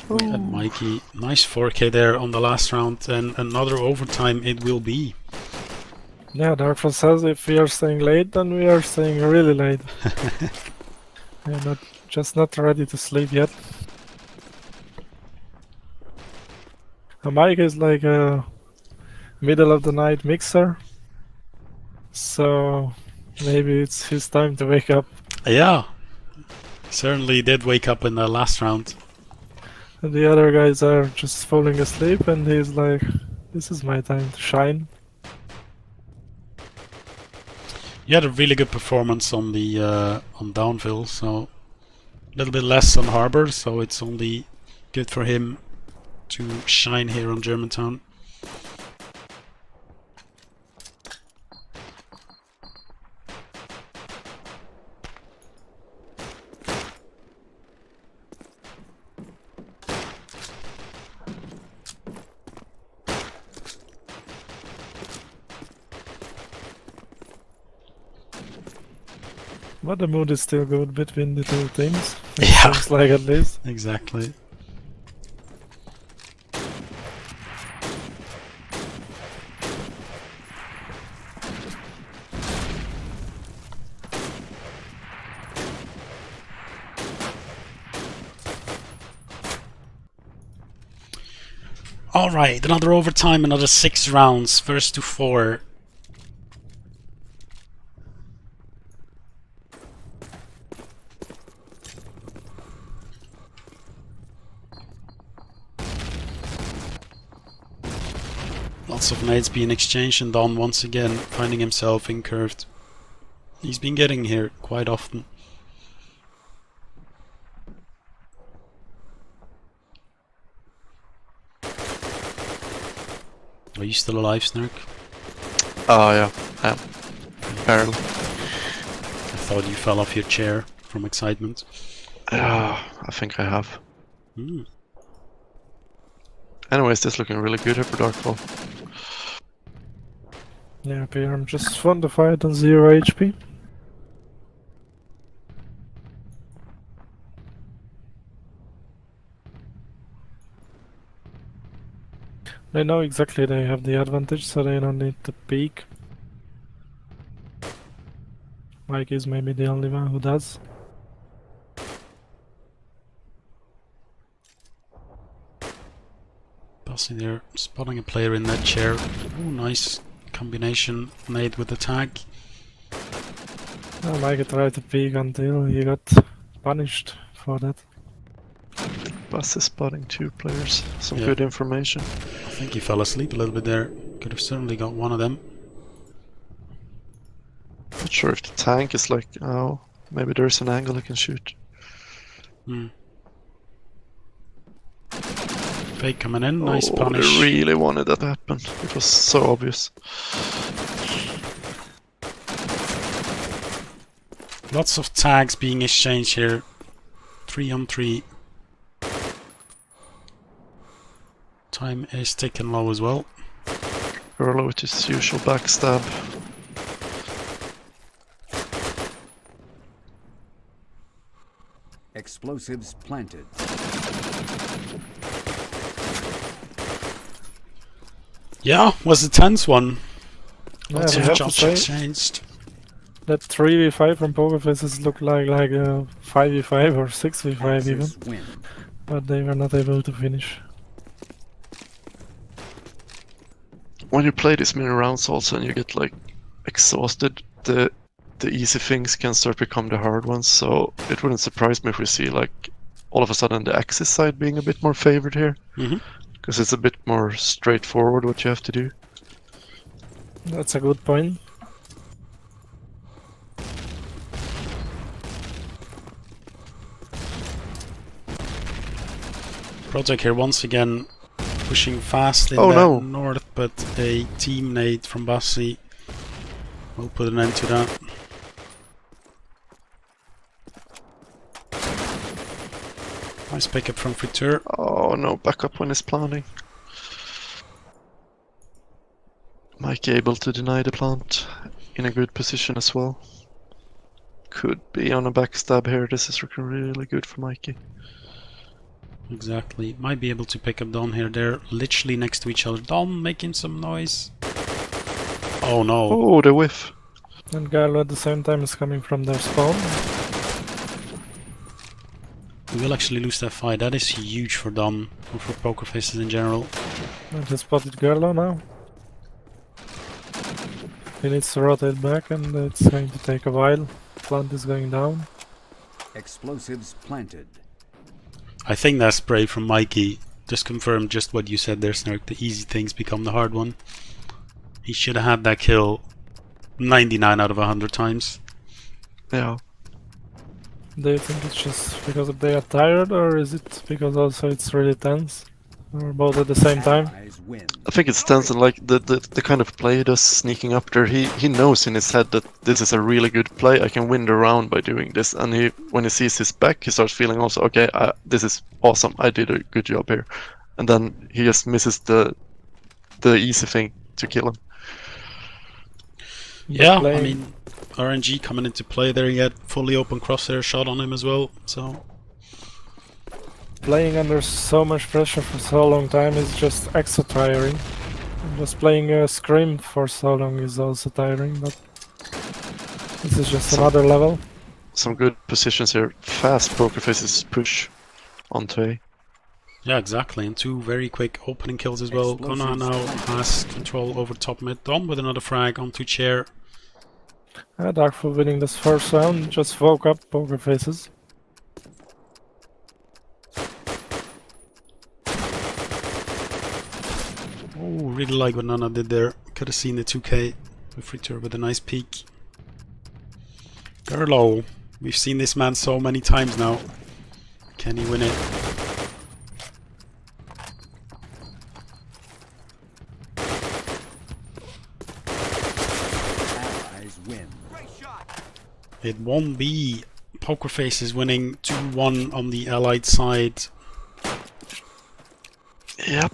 And Mikey, nice 4K there on the last round, and another overtime it will be. Yeah, Darkfall says if we are staying late, then we are staying really late. We're not ready to sleep yet. Mike is like a middle of the night mixer, so maybe it's his time to wake up. Yeah, certainly did wake up in the last round. And the other guys are just falling asleep, and he's like, this is my time to shine. You had a really good performance on the on Downville, so a little bit less on Harbor, so it's only good for him to shine here on Germantown. But the mood is still good between the two teams. Yeah. Seems like at least. Exactly. Alright, another overtime, another 6 rounds, first to 4. Lots of nades being exchanged, and Don once again finding himself incurved. He's been getting here quite often. Are you still alive, Snurk? Oh yeah, I am. Barely. I thought you fell off your chair from excitement. I think I have. Hmm. Anyways, this looking really good here for Darkfall. Yeah, PRM just won the fight on 0 HP. They know exactly they have the advantage, so they don't need to peek. Mike is maybe the only one who does. Passing there, spotting a player in that chair. Ooh, nice combination made with the tag. Mike tried to peek until he got punished for that. Bus is spotting 2 players. Some Yeah. good information. I think he fell asleep a little bit there. Could have certainly got one of them. Not sure if the tank is like, oh, maybe there's an angle I can shoot. Hmm. Fake coming in, nice Oh, punish. they really wanted that to happen. It was so obvious. Lots of tags being exchanged here. 3 on 3. Time is ticking low as well. Earlo with his usual backstab. Explosives planted. Yeah, was a tense one. Lots we of have to shots say exchanged. that 3v5 from Pokerfaces looked like a 5v5 or 6v5 even, Axis win. but they were not able to finish. When you play this many rounds also and you get like exhausted, the easy things can start to become the hard ones, so it wouldn't surprise me if we see like all of a sudden the Axis side being a bit more favored here. Because it's a bit more straightforward what you have to do. That's a good point. Project here once again pushing fast in no. north, but a team nade from Bassi will put an end to that. Nice pickup from Friteur. Oh no, back up when he's planting. Mikey able to deny the plant in a good position as well. Could be on a backstab here. This is looking really good for Mikey. Exactly. Might be able to pick up Don here. They're literally next to each other. Don making some noise. Oh no. Oh, the whiff. And Gallo at the same time is coming from their spawn. We will actually lose that fight. That is huge for Don, or for Pokerfaces in general. I just spotted Gerlo now. He needs to rotate back and it's going to take a while. Plant is going down. Explosives planted. I think that spray from Mikey just confirmed just what you said there, Snark. The easy things become the hard one. He should have had that kill 99 out of 100 times. Yeah. Do you think it's just because they are tired, or is it because also it's really tense? Or both at the same time? Allies win. I think it's tense and like the kind of play he does sneaking up there, he knows in his head that this is a really good play, I can win the round by doing this, and when he sees his back he starts feeling also, okay, this is awesome, I did a good job here. And then he just misses the easy thing to kill him. Yeah, I mean, RNG coming into play there, he had fully open crosshair shot on him as well, so... Playing under so much pressure for so long time is just extra tiring. And just playing a scrim for so long is also tiring, but this is just another level. Some good positions here. Fast Pokerfaces push onto A. Yeah, exactly, and two very quick opening kills as well. Kona now has control over top mid. Dom with another frag onto chair. Darkfall winning this first round, just woke up Pokerfaces. Oh, really like what Nana did there. Could have seen the 2k with Friteur with a nice peek. Gerlo, we've seen this man so many times now. Can he win it? Allies win. It won't be Pokerfaces winning 2-1 on the Allied side. Yep.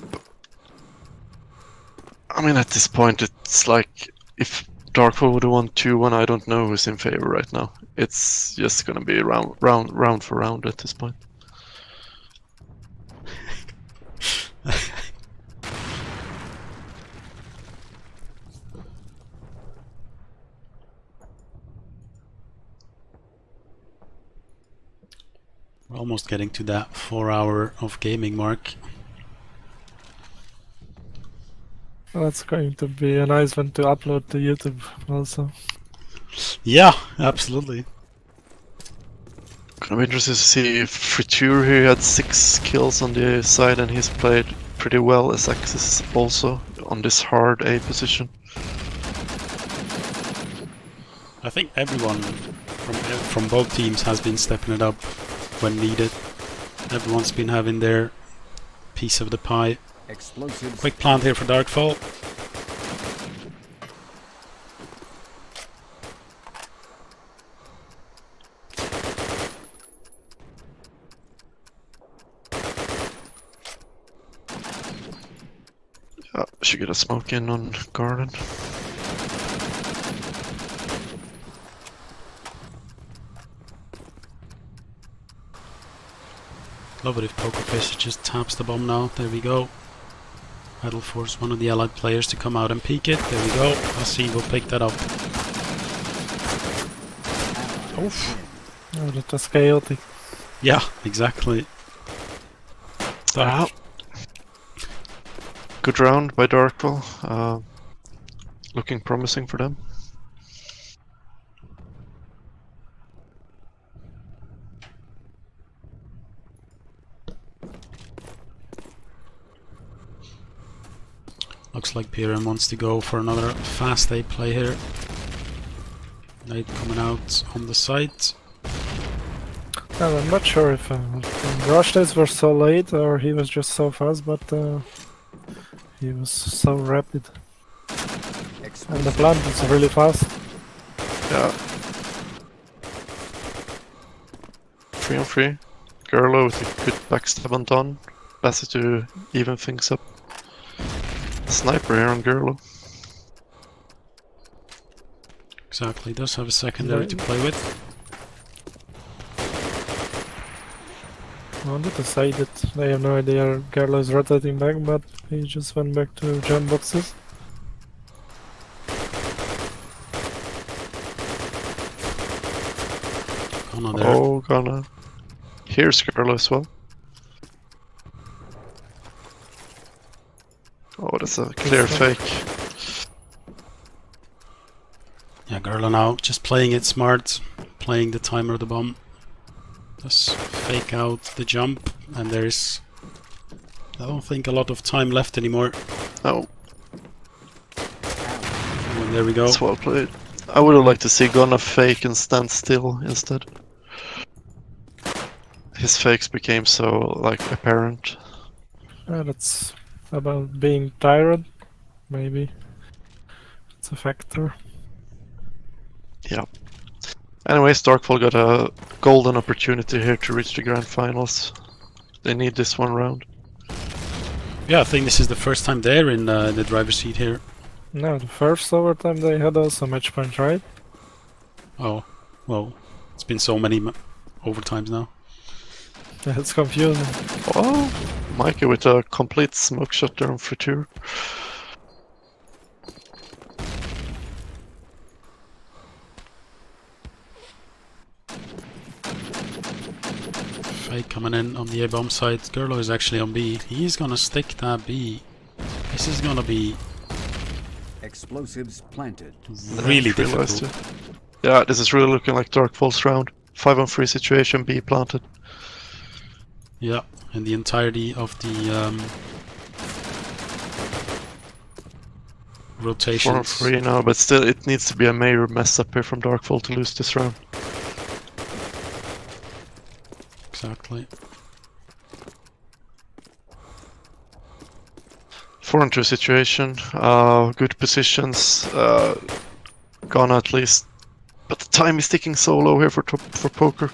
I mean, at this point, it's like if Darkfall would have won 2-1, I don't know who's in favor right now. It's just gonna be round for round at this point. We're almost getting to that 4 hour of gaming mark. That's going to be a nice one to upload to YouTube also. Yeah, absolutely. Gonna be interested to see if Friteur here had 6 kills on the side and he's played pretty well as Axis also on this hard A position. I think everyone from both teams has been stepping it up when needed. Everyone's been having their piece of the pie. Explosives. Quick plant here for Darkfall. Should get a smoke in on Garden. Love it if Pokerfaces just taps the bomb now. There we go. That'll force one of the allied players to come out and peek it. There we go. Bassi will pick that up. Oof. Oh, that was chaotic. Yeah, exactly. Wow. Good round by Darkfall. Looking promising for them. Looks like PRM wants to go for another fast A play here. Nade coming out on the site. And I'm not sure if rush days were so late or he was just so fast, but he was so rapid. And the plant is really fast. Yeah. 3 on 3. Gerlo with a good backstab on Don. Bassy to even things up. Sniper here on Gerlo. Exactly, does have a secondary to play with. I wanted to say that they have no idea Gerlo is rotating back, but he just went back to jump boxes. Gonna there. Oh, gonna. Here's Gerlo as well. Oh, that's a clear fake. Yeah, Gerlo now just playing it smart, playing the timer of the bomb. Just fake out the jump, and there's, I don't think, a lot of time left anymore. Oh, And there we go. that's well played. I would have liked to see Gonna fake and stand still instead. His fakes became so, like, apparent. That's about being tired, maybe. It's a factor. Yeah. Anyways, Darkfall got a golden opportunity here to reach the grand finals. They need this one round. Yeah, I think this is the first time they're in the driver's seat here. No, the first overtime they had also match point, right? Oh, well, it's been so many overtimes now. Yeah, it's confusing. Oh, Mikey with a complete smoke shot there on Friture. Fake coming in on the A-bomb side. Gerlo is actually on B. He's gonna stick that B. This is gonna be Explosives planted. really Realized difficult. it. Yeah, this is really looking like Darkfall's round. 5 on 3 situation, B planted. Yeah, in the entirety of the 4 on rotations. 3 now, but still it needs to be a major mess up here from Darkfall to lose this round. Exactly. 4 on 2 situation, good positions, gone at least. But the time is ticking so low here for poker.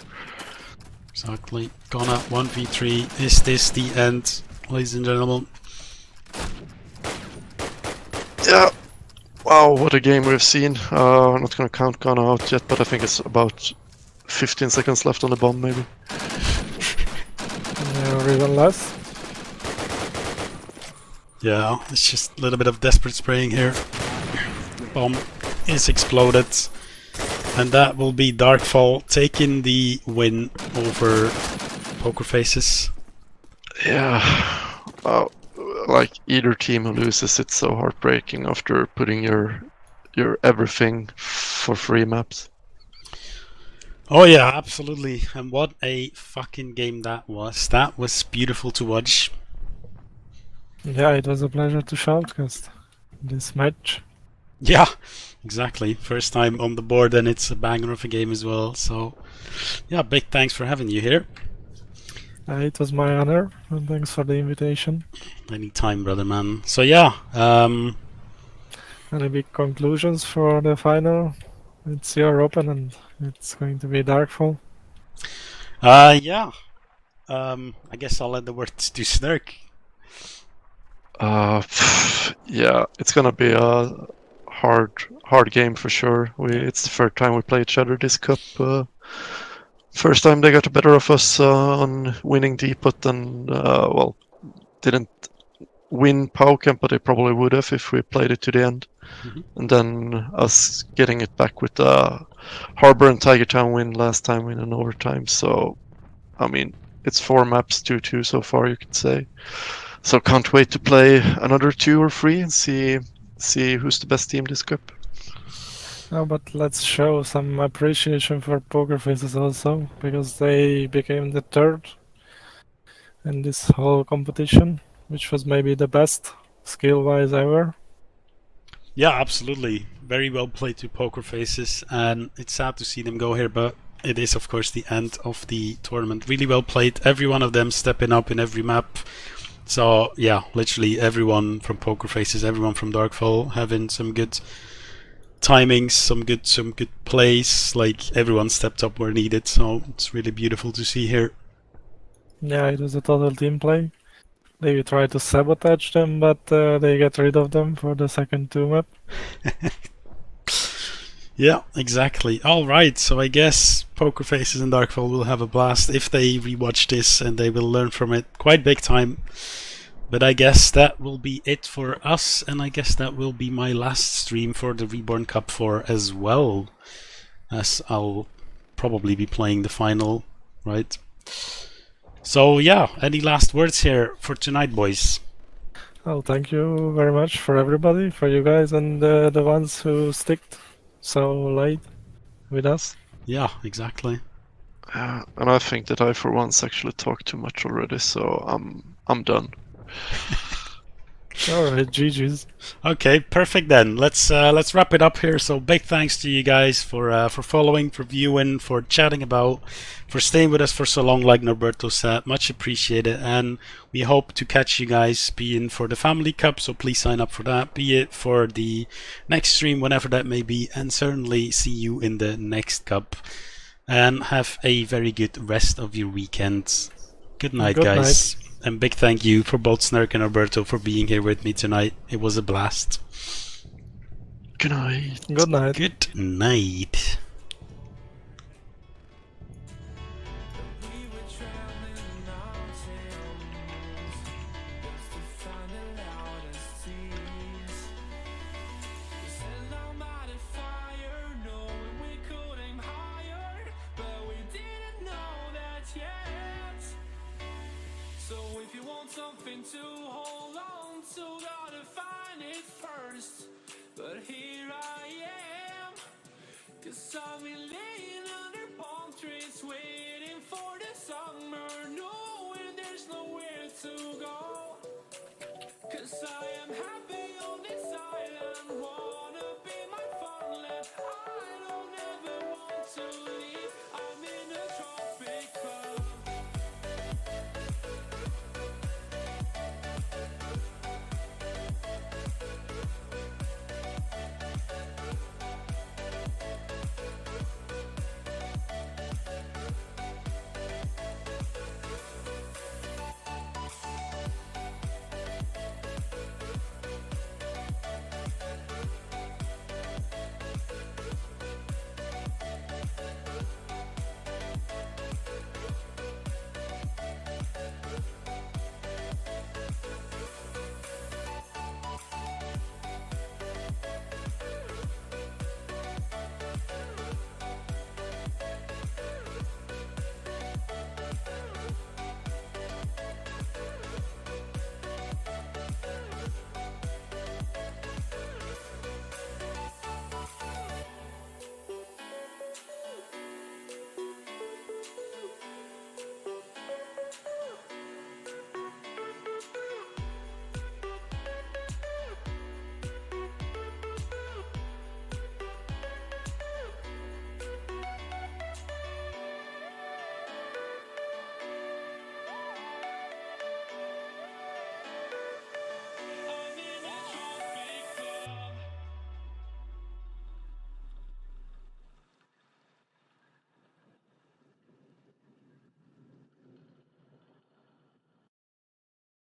Exactly. Gonna 1v3. Is this the end, ladies and gentlemen? Yeah. Wow, what a game we've seen. I'm not gonna count Ghana out yet, but I think it's about 15 seconds left on the bomb, maybe. Or even less. Yeah, it's just a little bit of desperate spraying here. Bomb is exploded. And that will be Darkfall taking the win over Pokerfaces. Yeah. Wow. Like either team who loses, it's so heartbreaking after putting your everything for 3 maps. Oh yeah, absolutely. And what a fucking game that was. That was beautiful to watch. Yeah, it was a pleasure to shoutcast this match. Yeah, exactly. First time on the board, and it's a banger of a game as well. So, yeah, big thanks for having you here. It was my honor, and thanks for the invitation. Anytime, brother man. So yeah, Any big conclusions for the final? It's your open, and it's going to be Darkfall. yeah. I guess I'll let the words to Snurk. Yeah, it's gonna be a hard game for sure. It's the third time we play each other this cup. First time they got the better of us on winning Depot, and well, didn't win Paukamp, but they probably would have if we played it to the end. Mhm. And then us getting it back with the Harbor and Tiger Town win last time in an overtime. So, I mean, it's 4 maps, 2-2 so far, you could say. So can't wait to play another 2 or 3 and see who's the best team this cup. Oh, but let's show some appreciation for Pokerfaces also, because they became the third in this whole competition, which was maybe the best skill-wise ever. Yeah, absolutely. Very well played to Pokerfaces, and it's sad to see them go here, but it is, of course, the end of the tournament. Really well played. Every one of them stepping up in every map. So, yeah, literally everyone from Pokerfaces, everyone from Darkfall having some good timings, some good plays. Like, everyone stepped up where needed, so it's really beautiful to see here. Yeah, it was a total team play. They try to sabotage them, but they get rid of them for the second 2 map. Yeah, exactly. Alright, so I guess Pokerfaces and Darkfall will have a blast if they rewatch this, and they will learn from it quite big time. But I guess that will be it for us, and I guess that will be my last stream for the Reborn Cup 4 as well, as I'll probably be playing the final, right? So yeah, any last words here for tonight, boys? Oh, thank you very much for everybody, for you guys and the ones who sticked so late with us. Yeah, exactly. And I think that I, for once, actually talked too much already, so I'm done. Alright, GG's. Okay, perfect then. Let's wrap it up here. So big thanks to you guys for following, for viewing, for chatting about, for staying with us for so long. Like Norberto said, much appreciated, and we hope to catch you guys, be in for the Family Cup. So please sign up for that. Be it for the next stream, whenever that may be, and certainly see you in the next cup. And have a very good rest of your weekend. Good night, Good guys. And big thank you for both Snurk and Alberto for being here with me tonight. It was a blast. Good night. Good night. Good night. We were traveling mountains just to find the loudest seas. We set down by the fire, knowing we could aim higher, but we didn't know that yet. So if you want something to hold on to, gotta find it first. But here I am, 'cause I've been laying under palm trees, waiting for the summer, knowing there's nowhere to go. 'Cause I am happy.